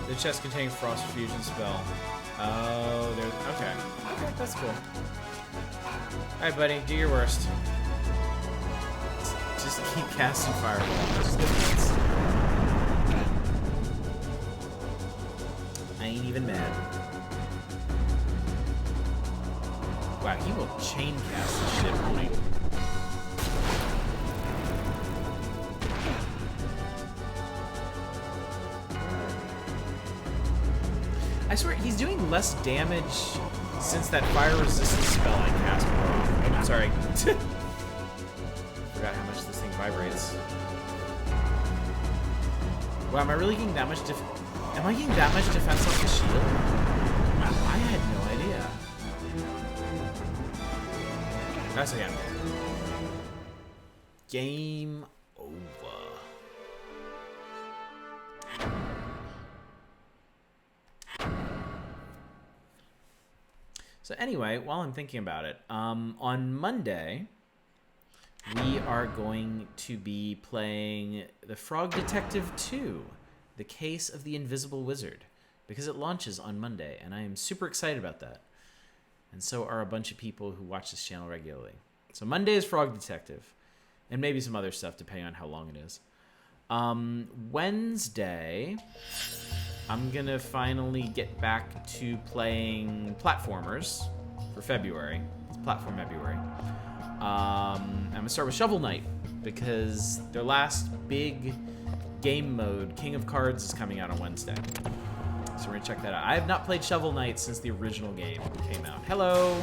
The chest containing frost fusion spell. Oh, there's... Okay. Okay, that's cool. Alright, buddy, do your worst. Just keep casting fireball. Just go nuts. I ain't even mad. Wow, he will chain cast this shit, won't he? I swear, he's doing less damage since that fire resistance spell I cast more off. Oh, sorry. Forgot how much this thing vibrates. Wow, am I really getting that much am I getting that much defense off the shield? I had no idea. That's again. Game over. So anyway, while I'm thinking about it, on Monday, we are going to be playing The Frog Detective 2, The Case of the Invisible Wizard, because it launches on Monday, and I am super excited about that. And so are a bunch of people who watch this channel regularly. So Monday is Frog Detective, and maybe some other stuff depending on how long it is. Wednesday, I'm going to finally get back to playing platformers for February. It's Platform February. I'm going to start with Shovel Knight because their last big game mode, King of Cards, is coming out on Wednesday. So we're going to check that out. I have not played Shovel Knight since the original game came out. Hello!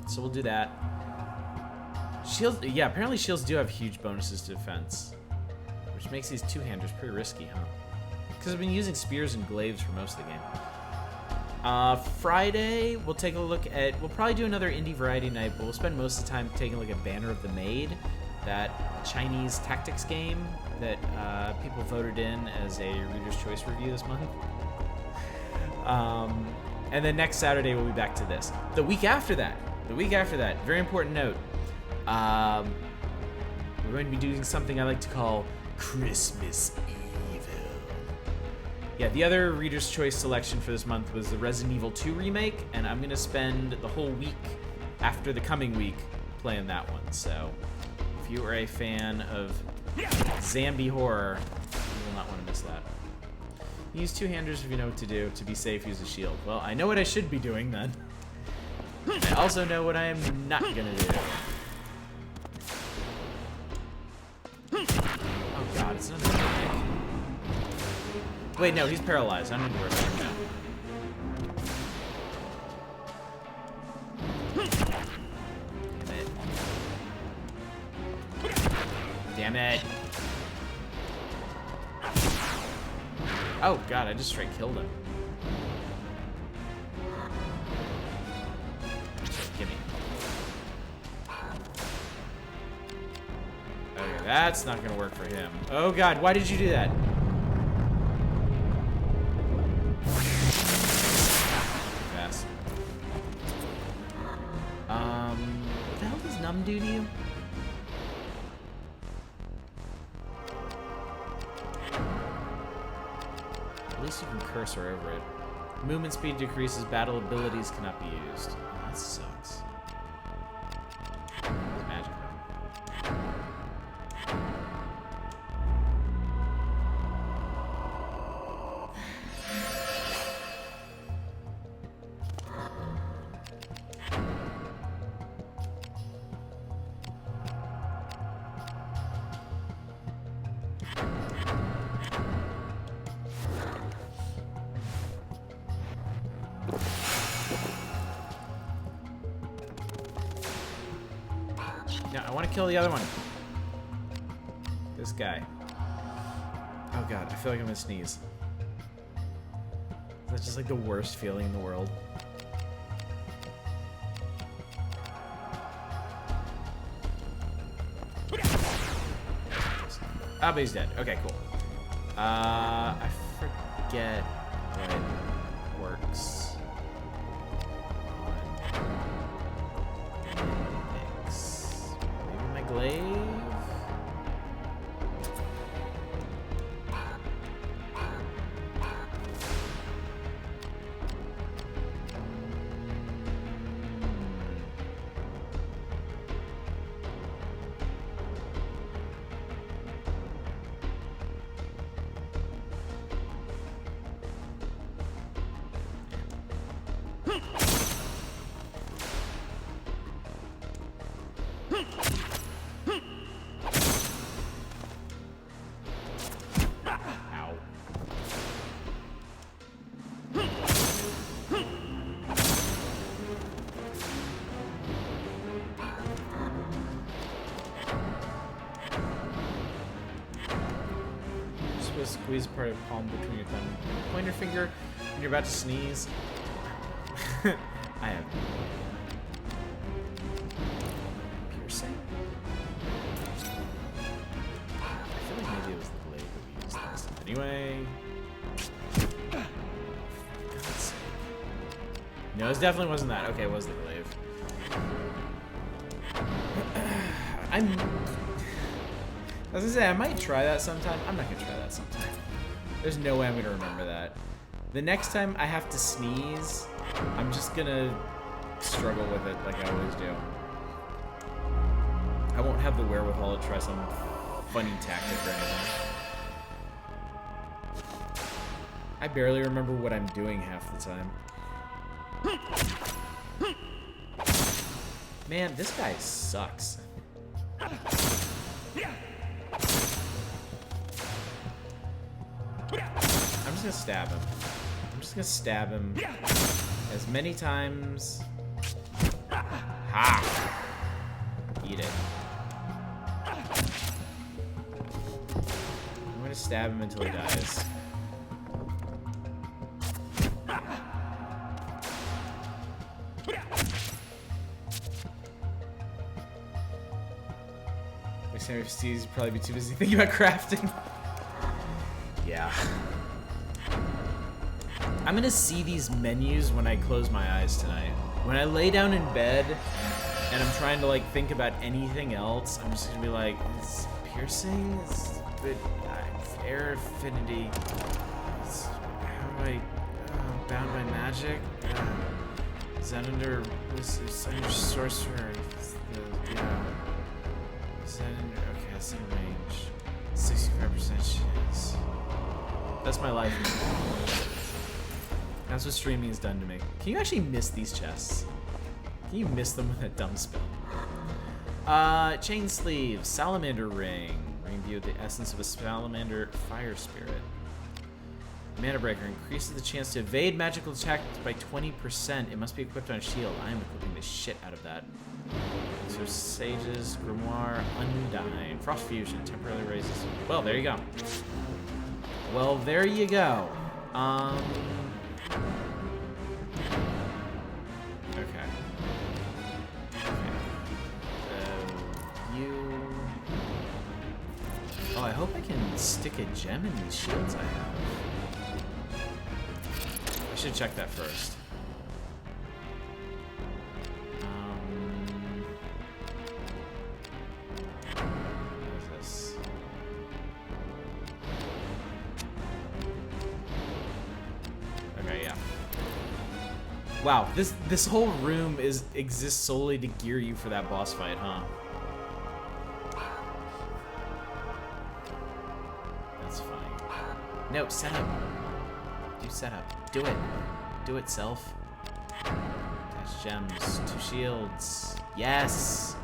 So we'll do that. Shields, yeah, apparently shields do have huge bonuses to defense, which makes these two-handers pretty risky, huh? Because I've been using spears and glaives for most of the game. Friday, we'll take a look at... We'll probably do another indie variety night, but we'll spend most of the time taking a look at Banner of the Maid, that Chinese tactics game that people voted in as a Reader's Choice review this month. And then next Saturday, we'll be back to this. The week after that, very important note, we're going to be doing something I like to call Christmas Evil. Yeah, the other Reader's Choice selection for this month was the Resident Evil 2 remake, and I'm going to spend the whole week after the coming week playing that one. So if you are a fan of zombie horror, you will not want to miss that. Use two-handers if you know what to do. To be safe, use a shield. Well, I know what I should be doing then. I also know what I am not gonna do. Oh god, it's another guy. Wait, no, he's paralyzed. I'm gonna worry about him now. Damn it. Oh god, I just straight killed him. Gimme. Okay, that's not gonna work for him. Oh god, why did you do that? Fast. What the hell does numb do to you? At least you can cursor over it. Movement speed decreases, battle abilities cannot be used. Oh, that sucks. It's magic though. No, I want to kill the other one. This guy. Oh god, I feel like I'm gonna sneeze. That's just like the worst feeling in the world. Ah, but he's dead. Okay, cool. I forget what works. Glaive? Squeeze part of the palm between your thumb and pointer finger when you're about to sneeze. I have piercing. I feel like maybe it was the blade that we used last time. Anyway, for God's sake. No, it definitely wasn't that. Okay, it was the glaive. I was gonna say, I might try that sometime. I'm not gonna try that sometime. There's no way I'm gonna remember that. The next time I have to sneeze, I'm just gonna struggle with it like I always do. I won't have the wherewithal to try some funny tactic or anything. I barely remember what I'm doing half the time. Man, this guy sucks. I'm just gonna stab him. I'm just gonna stab him as many times. Ha! Eat it. I'm gonna stab him until he dies. Steve's probably be too busy thinking about crafting. Yeah. I'm gonna see these menus when I close my eyes tonight. When I lay down in bed and I'm trying to like think about anything else, I'm just gonna be like, is piercing? Is air affinity? How do I bound by magic? Is that under sorcerer? Yeah. Is that in, okay, that's in range. 65% chance. That's my life. That's what streaming has done to me. Can you actually miss these chests? Can you miss them with a dumb spell? Chain sleeve, salamander ring. Ring view the essence of a salamander fire spirit. Mana breaker increases the chance to evade magical attacks by 20%. It must be equipped on a shield. I am equipping the shit out of that. So Sage's Grimoire Undyne. Frost Fusion temporarily raises. Well, there you go. Well, there you go. Okay. You. Oh, I hope I can stick a gem in these shields I have. I should check that first. Wow, this whole room exists solely to gear you for that boss fight, huh? That's funny. No, set up. Do set up. Do it. Do it, self. Dash gems. 2 shields. Yes!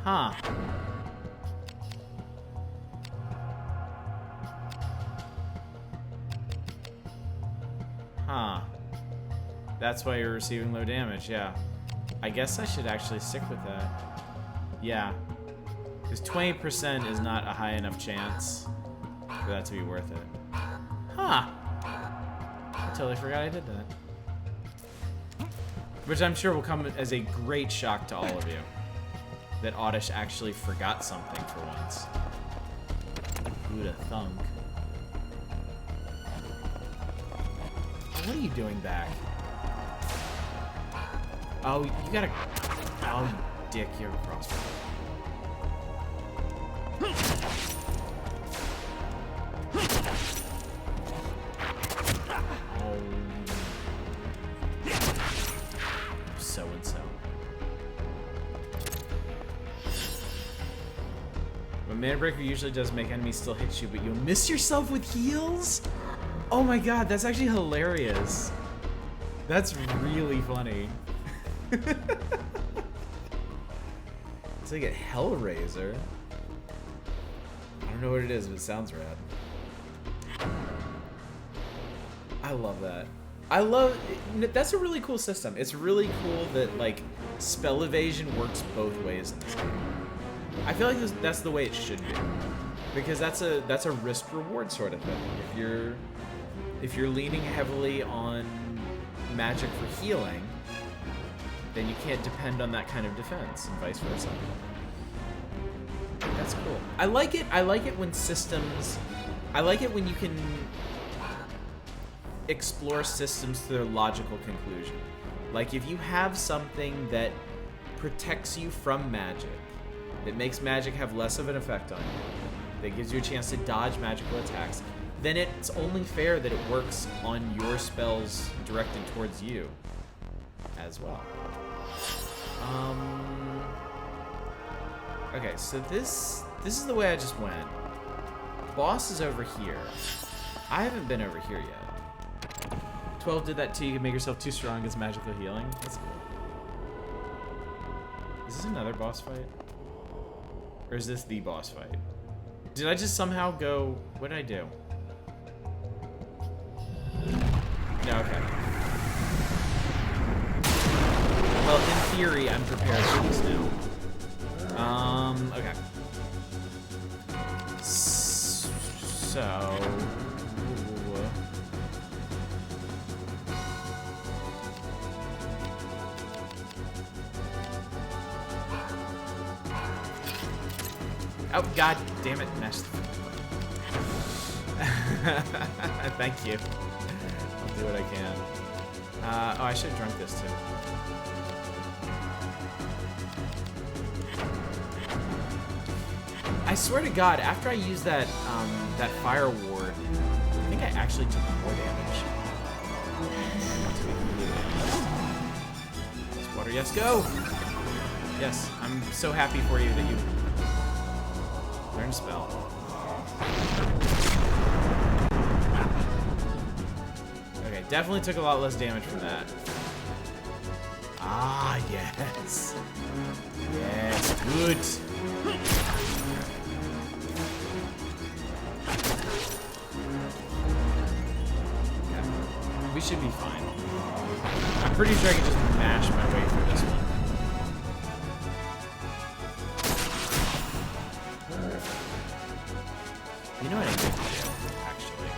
Huh. Huh. That's why you're receiving low damage, yeah. I guess I should actually stick with that. Yeah. Because 20% is not a high enough chance for that to be worth it. Huh. I totally forgot I did that. Which I'm sure will come as a great shock to all of you. That Oddish actually forgot something for once. Who'da thunk? What are you doing back? Oh, you gotta... Oh, you dick, you're a crossbow. Oh. So-and-so. But Mana Breaker usually does make enemies still hit you, but you'll miss yourself with heals? Oh my god, that's actually hilarious. That's really funny. It's like a Hellraiser. I don't know what it is, but it sounds rad. I love that. That's a really cool system. It's really cool that like spell evasion works both ways in this game. I feel like that's the way it should be, because that's a risk reward sort of thing. If you're leaning heavily on magic for healing, then you can't depend on that kind of defense, and vice versa. That's cool. I like it when systems... I like it when you can explore systems to their logical conclusion. Like, if you have something that protects you from magic, that makes magic have less of an effect on you, that gives you a chance to dodge magical attacks, then it's only fair that it works on your spells directed towards you as well. Okay, so this is the way I just went. Boss is over here. I haven't been over here yet. 12 did that too. You can make yourself too strong against magical healing. That's cool. Is this another boss fight? Or is this the boss fight? Did I just somehow go... What did I do? No, okay. Well, in theory, I'm prepared for this now. Okay. So... Oh, god damn it, messed. Thank you. I'll do what I can. Oh, I should have drunk this too. I swear to God, after I used that that fire ward, I think I actually took more damage. Yes, water, yes, go! Yes, I'm so happy for you that you learned spell. Okay, definitely took a lot less damage from that. Ah, yes. Yes, good. We should be fine. I'm pretty sure I can just mash my way through this one. You know what I need to do, actually?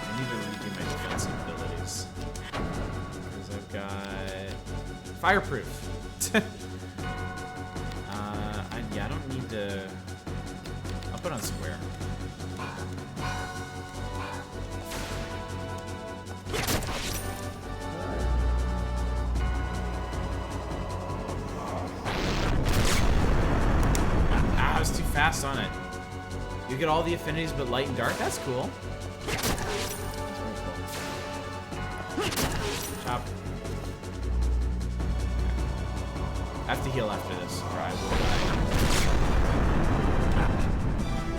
I need to redo my defensive abilities. Because I've got... Fireproof! Yeah, I don't need to... I'll put on square. Fast on it. You get all the affinities but light and dark? That's cool. Chop. I have to heal after this, or I will die.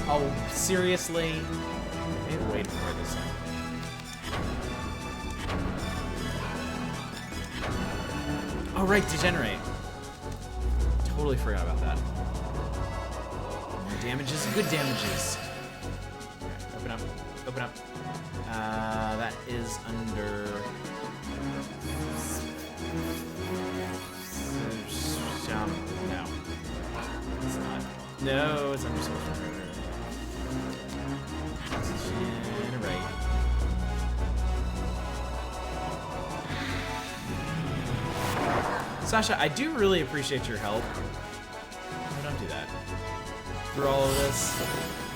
Oh, seriously? Maybe wait for it this time. Oh, right, degenerate. Totally forgot about that. Damages, good damages. Open up, open up. That is under... No. It's not. No, it's under social. Right. Sasha, I do really appreciate your help. Oh, don't do that. Through all of this.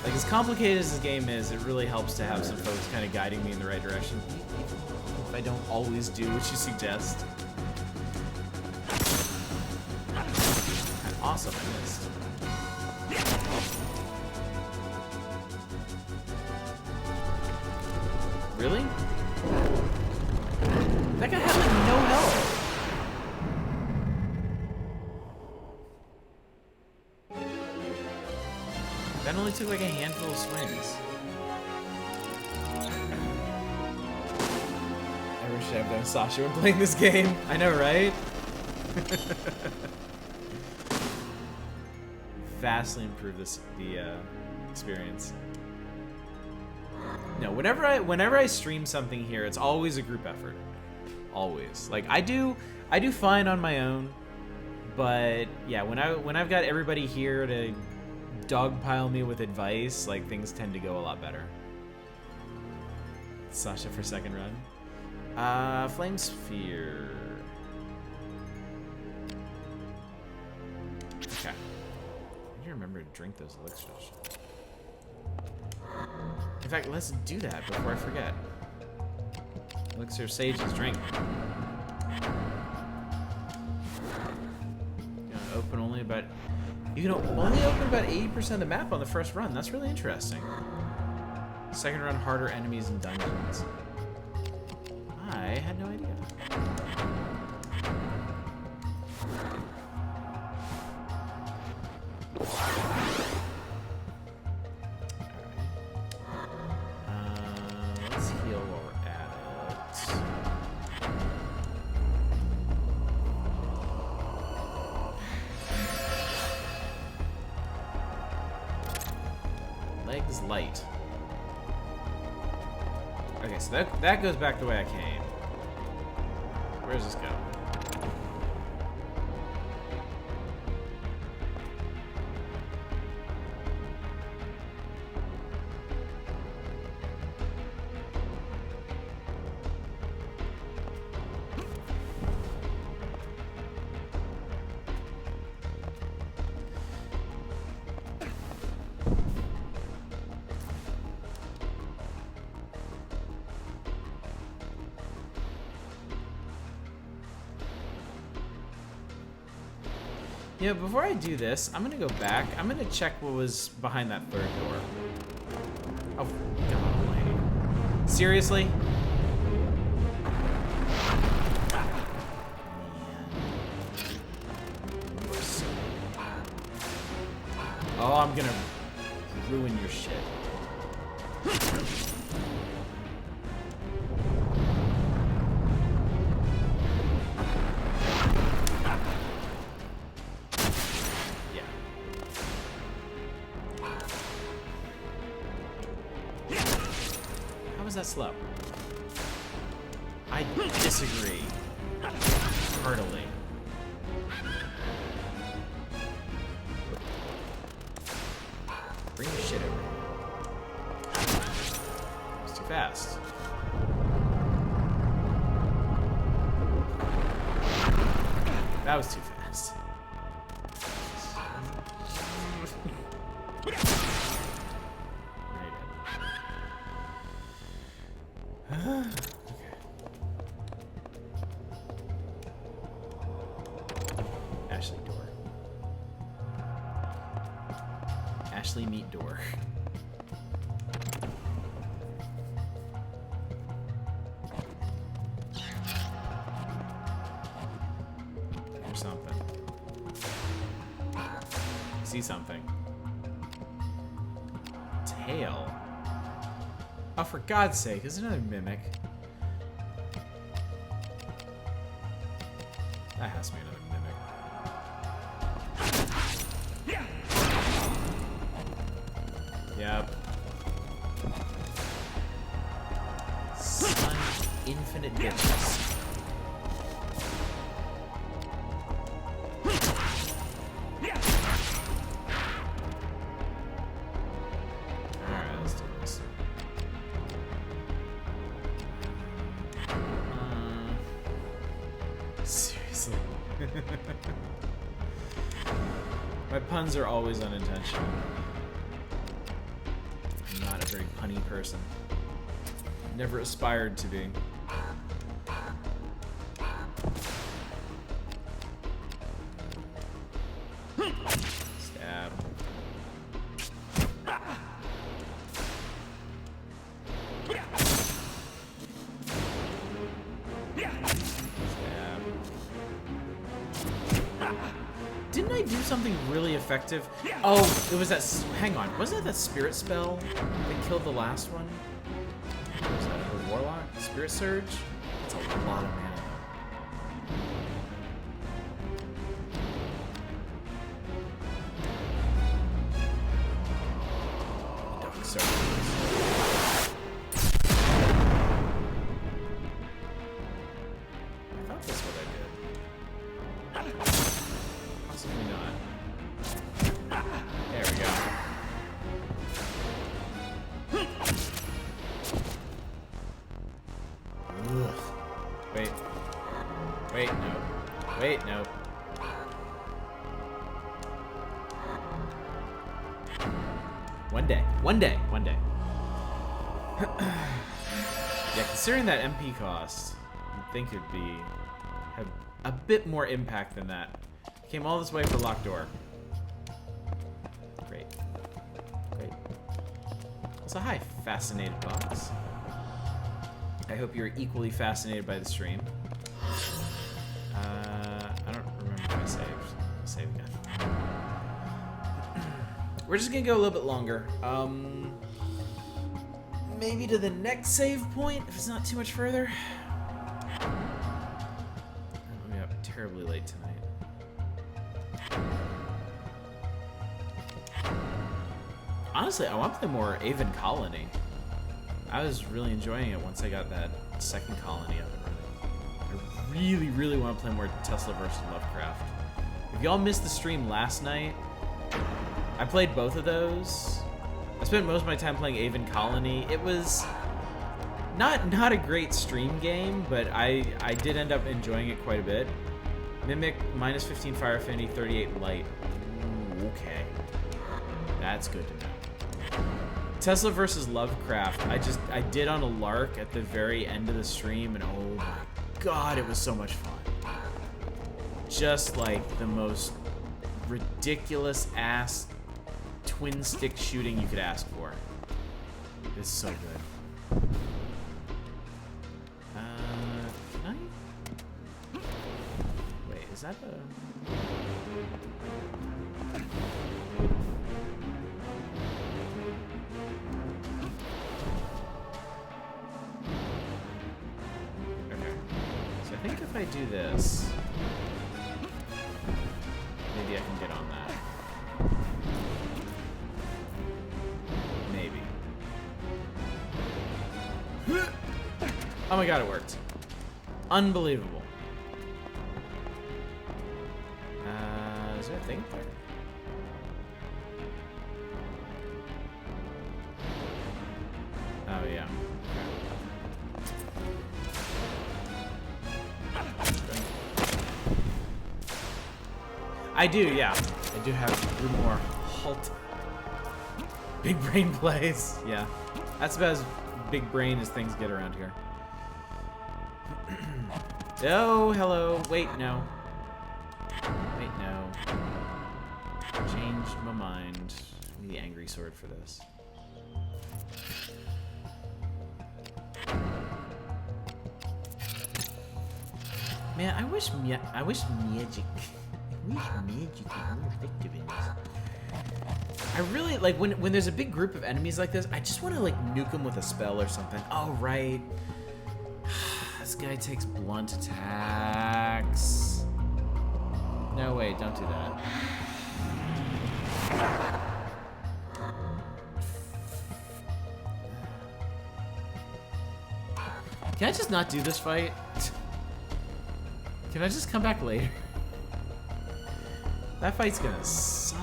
Like, as complicated as this game is, it really helps to have some folks kind of guiding me in the right direction. If I don't always do what you suggest. Awesome, I missed. Really? That guy had like no health. That only took like a handful of swings. I wish I had known Sasha when playing this game. I know, right? Vastly improve the experience. No, whenever I stream something here, it's always a group effort. Always. Like I do fine on my own, but yeah, when I've got everybody here to dogpile me with advice, like things tend to go a lot better. Sasha for second run. Flame Sphere. Okay. I need to remember to drink those elixirs. In fact, let's do that before I forget. Elixir Sage's drink. Open only about... You can only open about 80% of the map on the first run. That's really interesting. Second run, harder enemies and dungeons. I had no idea. Let's heal while we're at it. Legs light. Okay, so that goes back the way I came. Where's this go? Yeah, before I do this, I'm gonna go back. I'm gonna check what was behind that third door. Oh, God almighty. Seriously? Oh, I'm gonna ruin your shit. That slow? I disagree heartily. Bring your shit over here. It's too fast. That was too fast. Ashley door. Ashley meet door. Or something. See something. Tail. Oh, for God's sake, is another mimic? That has to be another mimic. Yep. Son, infinite bitches. Alright, let's do this. Seriously. My puns are always unintentional. I'm not a very punny person. Never aspired to be. Stab. Didn't I do something really effective? Oh, it was that. Hang on, wasn't it that spirit spell that killed the last one? Was that a warlock? Spirit surge? That's a lot of mana. Dark circles. I thought that's what I did. Possibly not. There we go. Ugh. Wait. Wait, no. Wait, no. One day. One day. One day. Yeah, considering that MP cost, you'd think it'd have a bit more impact than that. Came all this way for locked door. Great. Great. Also, hi, fascinated box. I hope you're equally fascinated by the stream. I don't remember if I saved. I'll save again. We're just gonna go a little bit longer. Maybe to the next save point, if it's not too much further. I'll be up terribly late tonight. Honestly, I want to play more Aven Colony. I was really enjoying it once I got that second colony up and running. I really, really want to play more Tesla vs. Lovecraft. If y'all missed the stream last night, I played both of those. I spent most of my time playing Avon Colony. It was not a great stream game, but I did end up enjoying it quite a bit. Mimic, minus 15 fire affinity, 38 light. Ooh, okay. That's good to know. Tesla versus Lovecraft, I did on a lark at the very end of the stream, and oh my god, it was so much fun. Just like the most ridiculous ass twin stick shooting you could ask for. It's so good. Can I? Wait, is that the? Okay. So I think if I do this, maybe I can get on that. Maybe. Oh my god, it worked. Unbelievable. Is there a thing there? Oh, yeah. Okay. I do, yeah. I do have room more halt. Big brain plays. Yeah. That's about as big brain as things get around here. Oh, hello. Wait, no. Wait, no. Changed my mind. I need the angry sword for this. Man, I wish magic was more effective in this. I really like when there's a big group of enemies like this. I just want to like nuke them with a spell or something. Oh right, this guy takes blunt attacks. No wait, don't do that. Can I just not do this fight? Can I just come back later? That fight's gonna suck.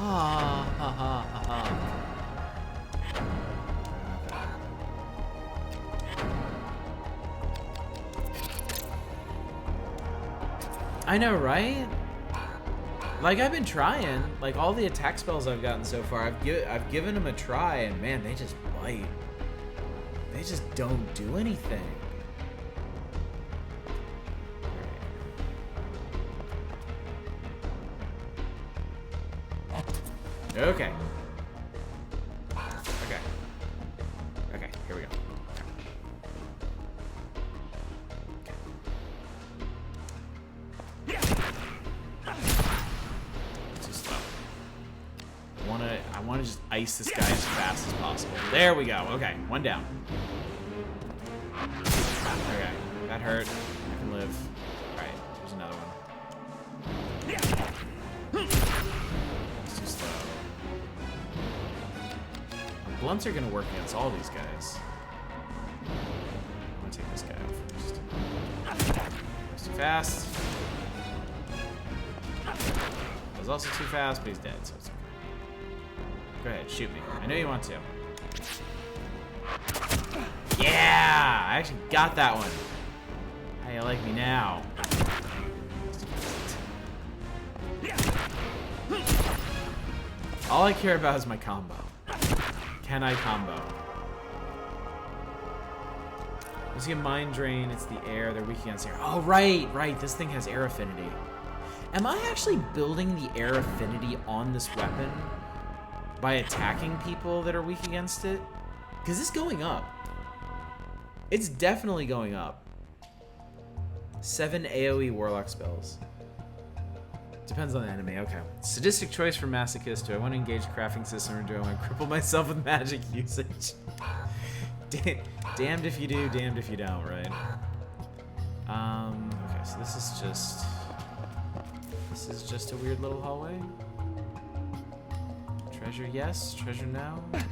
I know, right? Like, I've been trying. Like, all the attack spells I've gotten so far, I've given them a try, and man, they just bite. They just don't do anything. Okay. Okay. Okay, here we go. Too slow. I wanna just ice this guy as fast as possible. There we go. Okay, one down. Okay, that hurt. I can live. Alright, there's another one. Blunts are gonna work against all these guys. I'm gonna take this guy out first. He's too fast. I was also too fast, but he's dead, so it's okay. Go ahead, shoot me. I know you want to. Yeah! I actually got that one. How you like me now? All I care about is my combo. Can I combo? Let's get Mind Drain. It's the air. They're weak against air. Oh, right, right. This thing has air affinity. Am I actually building the air affinity on this weapon by attacking people that are weak against it? Because it's going up. It's definitely going up. 7 AoE Warlock spells. Depends on the enemy, okay. Sadistic choice for Masochist. Do I want to engage crafting system or do I want to cripple myself with magic usage? Damned if you do, damned if you don't, right? Okay, so this is just a weird little hallway. Treasure yes, treasure no. Treasure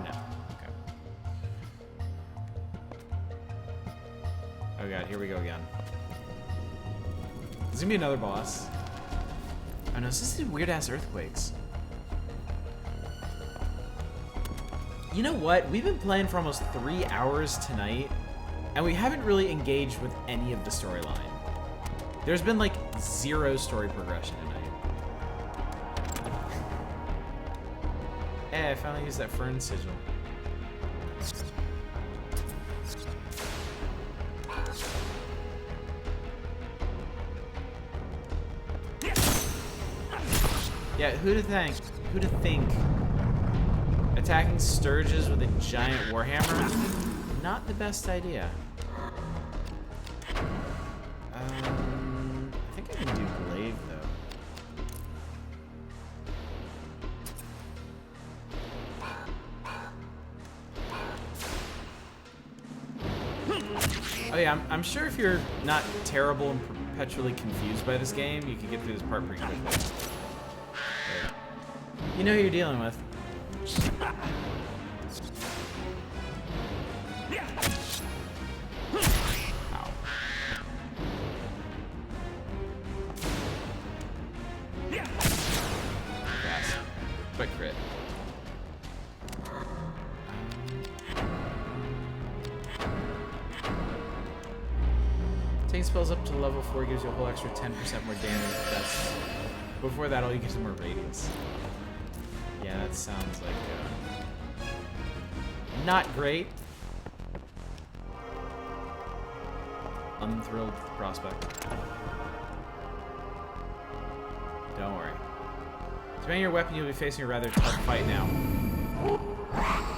no, okay. Oh god, here we go again. There's gonna be another boss. Oh no, this is weird ass earthquakes. You know what? We've been playing for almost 3 hours tonight, and we haven't really engaged with any of the storyline. There's been like 0 story progression tonight. Hey, I finally used that fern sigil. Yeah, who'da think? Attacking Sturges with a giant warhammer? Not the best idea. I think I can do glaive though. Oh yeah, I'm sure if you're not terrible and perpetually confused by this game, you can get through this part pretty quickly. You know who you're dealing with. Ow. Fast. Quick crit. Taking spells up to level 4 gives you a whole extra 10% more damage. That's before that, all you get is more radius. Yeah, that sounds like not great. Unthrilled with the prospect. Don't worry. Depending on your weapon, you'll be facing a rather tough fight now.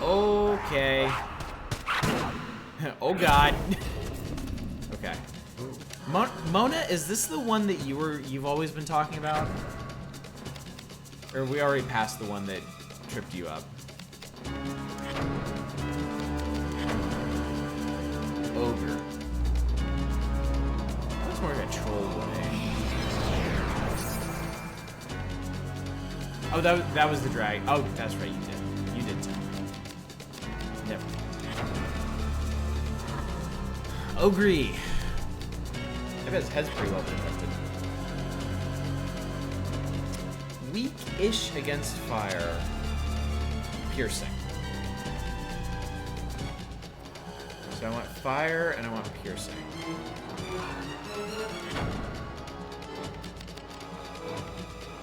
Okay. Oh god. Okay. Mona, is this the one that you've always been talking about? Or we already passed the one that tripped you up? Ogre. That's more like a troll way. Oh, that was the drag. Oh, that's right, you did. You did tell me. Never mind. Ogre. I bet his head's pretty well protected. Weak-ish against fire. Piercing. So I want fire and I want piercing.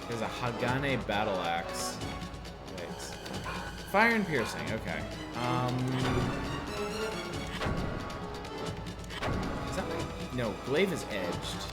There's a Hagane battle axe. Wait. Fire and piercing, okay. Is that like... No, glaive is edged.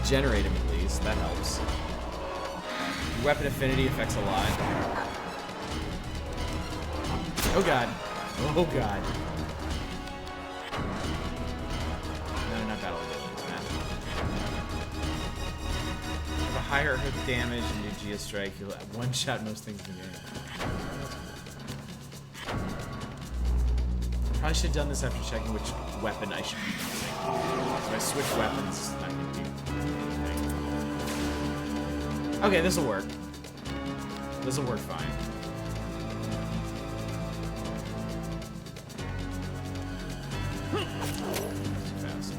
Generate him at least. That helps. Weapon affinity affects a lot. Oh god. Oh god. No, not battle abilities, man. With a higher hook damage and your Gia strike, you'll one-shot most things in the game. Probably should have done this after checking which weapon I should be using. So I switch weapons. I can do. Okay, this'll work. This'll work fine. Too fast.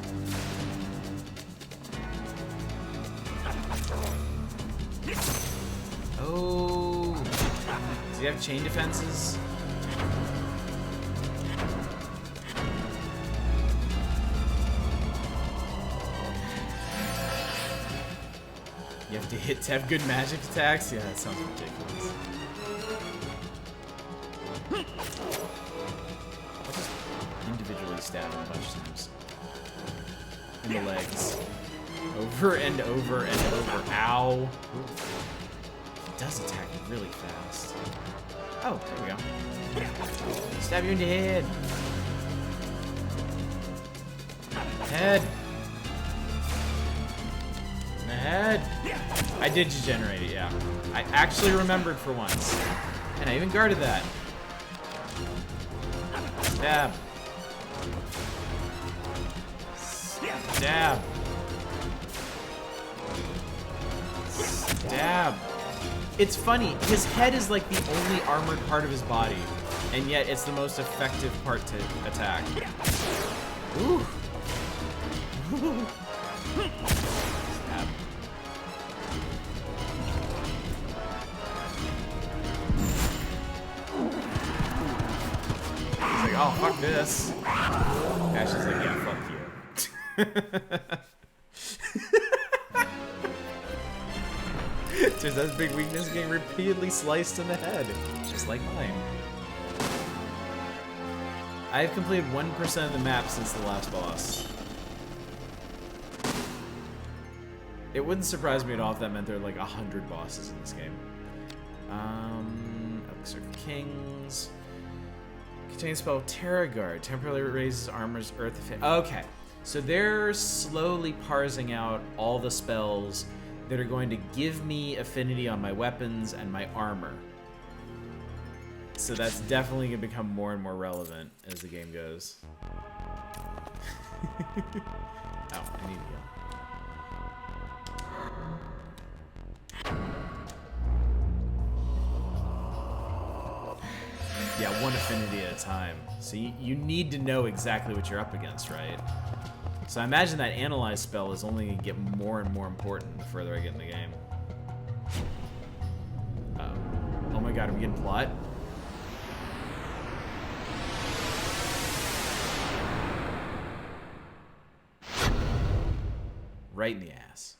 Oh. Does he have chain defenses? You have to hit to have good magic attacks? Yeah, that sounds ridiculous. I'll just individually stab him a bunch of times. In the legs. Over and over and over. Ow. does attack really fast. Oh, there we go. Stab you in the head. Head. In the head. I did degenerate it, yeah. I actually remembered for once. And I even guarded that. Stab. Stab. Stab. It's funny, his head is like the only armored part of his body, and yet it's the most effective part to attack. Ooh. Stab. He's like, oh, fuck this. Ash is like, yeah, fuck you. Turns out his big weakness getting repeatedly sliced in the head, just like mine. I have completed 1% of the map since the last boss. It wouldn't surprise me at all if that meant there are like 100 bosses in this game. Elixir of Kings. Contains spell Terra Guard. Temporarily raises armor's earth effect. Okay, so they're slowly parsing out all the spells that are going to give me affinity on my weapons and my armor. So that's definitely going to become more and more relevant as the game goes. Oh, I need to heal. Yeah, one affinity at a time. So you need to know exactly what you're up against, right? So I imagine that Analyze spell is only going to get more and more important the further I get in the game. Uh-oh. Oh my god, are we getting plot? Right in the ass.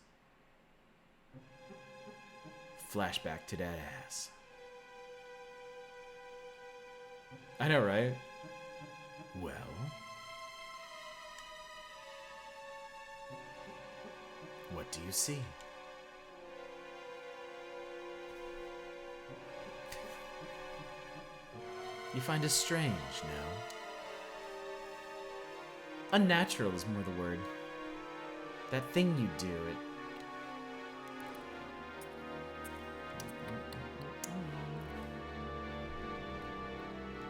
Flashback to that ass. I know, right? Well... what do you see? You find us strange, no? Unnatural is more the word. That thing you do, it...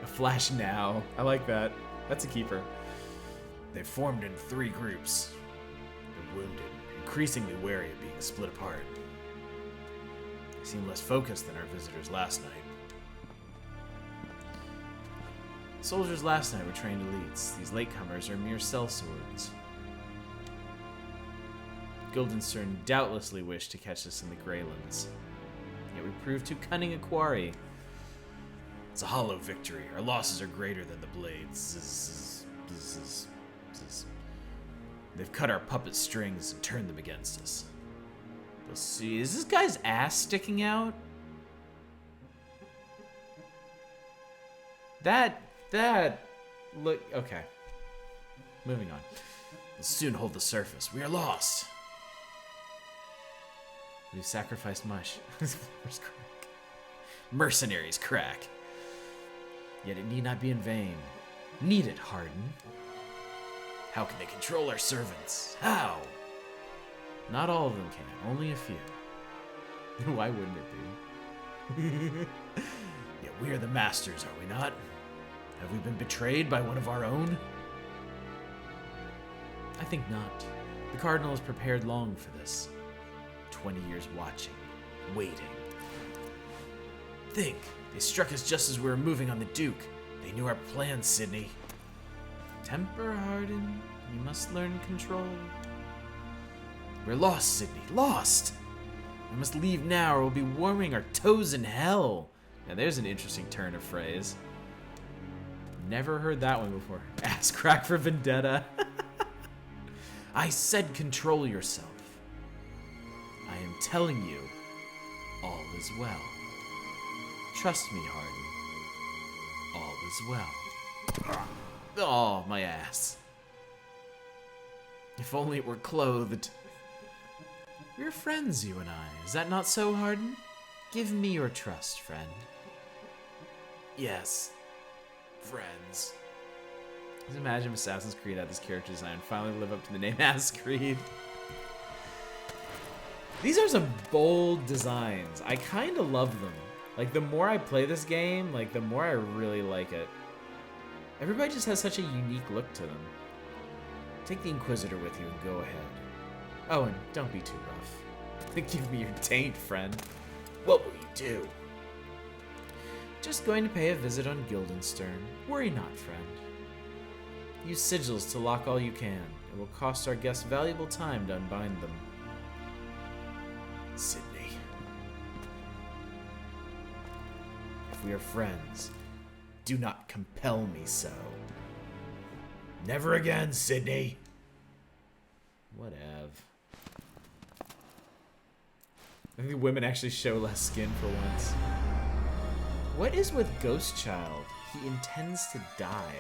A flash now. I like that. That's a keeper. They formed in 3 groups. The wounded, increasingly wary of being split apart. They seem less focused than our visitors last night. The soldiers last night were trained elites. These latecomers are mere sellswords. Guildenstern doubtlessly wished to catch us in the Greylands. Yet we proved too cunning a quarry. It's a hollow victory. Our losses are greater than the blades. They've cut our puppet strings and turned them against us. We'll see. Is this guy's ass sticking out? That, look, okay. Moving on. We'll soon hold the surface. We are lost. We've sacrificed much. Mercenaries crack. Yet it need not be in vain. Need it, Harden. How can they control our servants? How? Not all of them can, only a few. Why wouldn't it be? Yet we are the masters, are we not? Have we been betrayed by one of our own? I think not. The Cardinal has prepared long for this. 20 years watching, waiting. Think, they struck us just as we were moving on the Duke. They knew our plans, Sydney. Temper, Harden. You must learn control. We're lost, Sydney. Lost! We must leave now or we'll be warming our toes in hell. Now there's an interesting turn of phrase. Never heard that one before. Ass crack for vendetta. I said control yourself. I am telling you, all is well. Trust me, Harden. All is well. Oh, my ass. If only it were clothed. We're friends, you and I. Is that not so, Harden? Give me your trust, friend. Yes, friends. Just imagine if Assassin's Creed had this character design and finally live up to the name Assassin's Creed. These are some bold designs. I kind of love them. Like, the more I play this game, like, the more I really like it. Everybody just has such a unique look to them. Take the Inquisitor with you and go ahead. Oh, and don't be too rough. Give me your taint, friend. What will you do? Just going to pay a visit on Guildenstern. Worry not, friend. Use sigils to lock all you can. It will cost our guests valuable time to unbind them. Sydney. If we are friends, do not compel me so. Never again, Sydney. Whatever. I think women actually show less skin for once. What is with Ghost Child? He intends to die.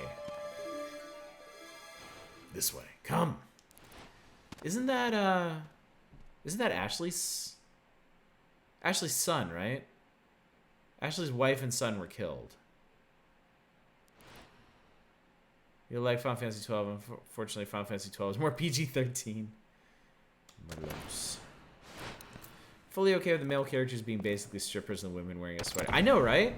This way. Come. Isn't that Ashley's son, right? Ashley's wife and son were killed. You like Final Fantasy 12. Unfortunately, Final Fantasy 12 is more PG-13. Malos. Fully okay with the male characters being basically strippers and the women wearing a sweater. I know, right?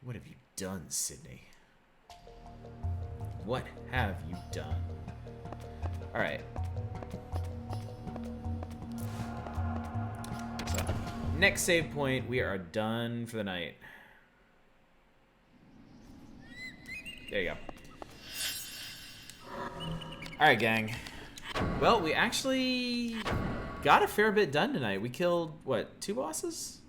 What have you done, Sydney? What have you done? Alright. So, next save point, we are done for the night. There you go. Alright, gang. Well, we actually got a fair bit done tonight. We killed, what, 2 bosses?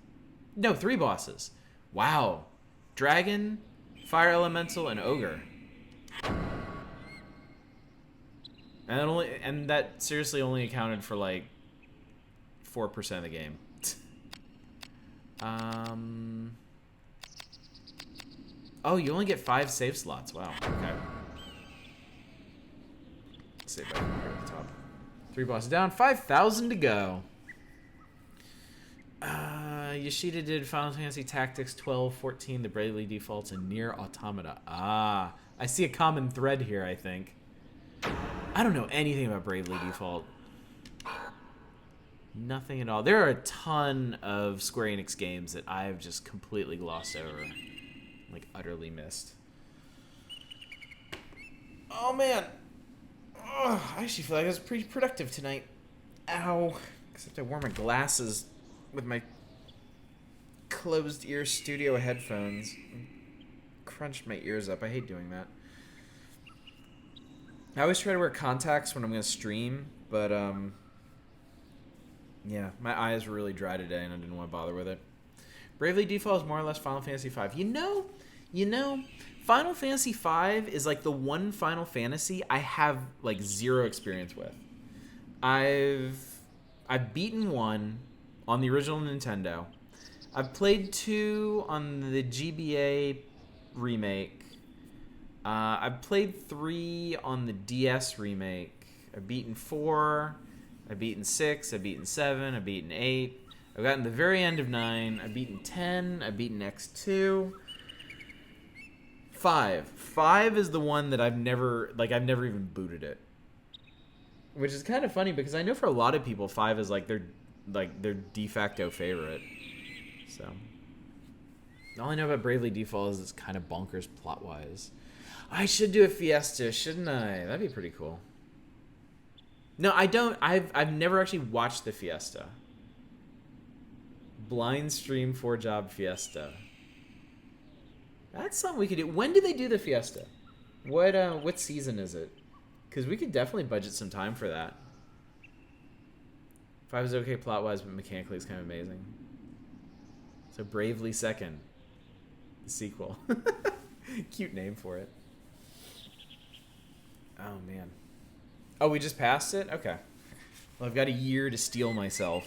No, 3 bosses. Wow. Dragon, Fire Elemental, and Ogre. And that seriously only accounted for like 4% of the game. Oh, you only get 5 save slots. Wow. Okay. Let's see if I can get at the top. 3 bosses down. 5,000 to go. Yoshida did Final Fantasy Tactics 12, 14, the Bravely Defaults, and Nier Automata. Ah, I see a common thread here, I think. I don't know anything about Bravely Default. Nothing at all. There are a ton of Square Enix games that I've just completely glossed over. Like, utterly missed. Oh, man. Ugh, I actually feel like I was pretty productive tonight. Ow. Except I wore my glasses with my closed ear studio headphones. Crunched my ears up. I hate doing that. I always try to wear contacts when I'm going to stream, but, yeah, my eyes were really dry today and I didn't want to bother with it. Bravely Default is more or less Final Fantasy V. You know, Final Fantasy V is like the one Final Fantasy I have like 0 experience with. I've beaten 1 on the original Nintendo. I've played 2 on the GBA remake. I've played 3 on the DS remake. I've beaten 4. I've beaten 6. I've beaten 7. I've beaten 8. I've gotten to the very end of 9. I've beaten 10. I've beaten X2. 5. 5 is the one that I've never even booted it. Which is kind of funny because I know for a lot of people 5 is like their de facto favorite. So all I know about Bravely Default is it's kind of bonkers plot-wise. I should do a Fiesta, shouldn't I? That'd be pretty cool. No, I don't. I've never actually watched the Fiesta. Blind stream 4-job Fiesta. That's something we could do. When do they do the Fiesta? What season is it? Because we could definitely budget some time for that. 5 is okay plot-wise, but mechanically it's kind of amazing. So Bravely Second. The sequel. Cute name for it. Oh, man. Oh, we just passed it? Okay. Well, I've got a year to steel myself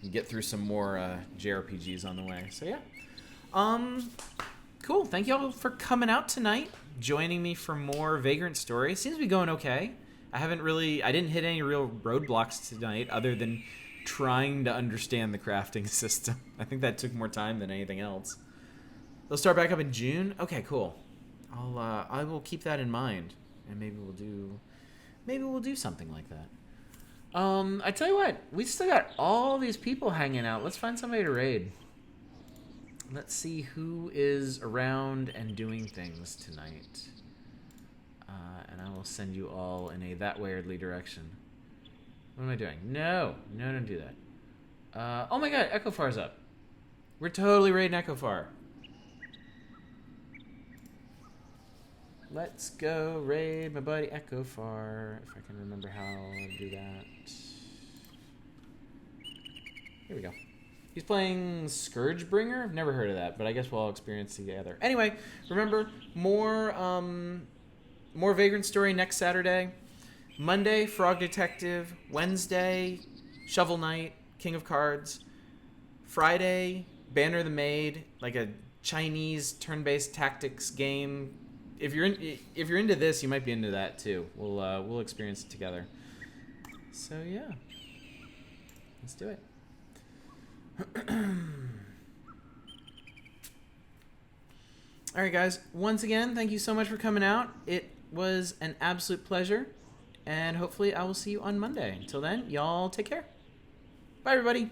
and get through some more JRPGs on the way. So, yeah. Cool. Thank y'all for coming out tonight, joining me for more Vagrant Story. Seems to be going okay. I didn't hit any real roadblocks tonight other than trying to understand the crafting system. I think that took more time than anything else. They'll start back up in June. Okay, cool. I will keep that in mind, and maybe we'll do something like that. I tell you what, we still got all these people hanging out. Let's find somebody to raid. Let's see who is around and doing things tonight. And I will send you all in a that weirdly direction. What am I doing? No, don't do that. Oh my god, Echofar's up. We're totally raiding Echofar. Let's go raid my buddy Echofar. If I can remember how to do that. Here we go. He's playing Scourgebringer. I've never heard of that, but I guess we'll all experience together. Anyway, remember, more Vagrant Story next Saturday. Monday, Frog Detective. Wednesday, Shovel Knight, King of Cards. Friday, Banner the Maid, like a Chinese turn-based tactics game. If you're into this, you might be into that too. We'll experience it together. So yeah, let's do it. All right, guys. Once again, thank you so much for coming out. It was an absolute pleasure, and hopefully I will see you on Monday. Until then, y'all take care. Bye, everybody.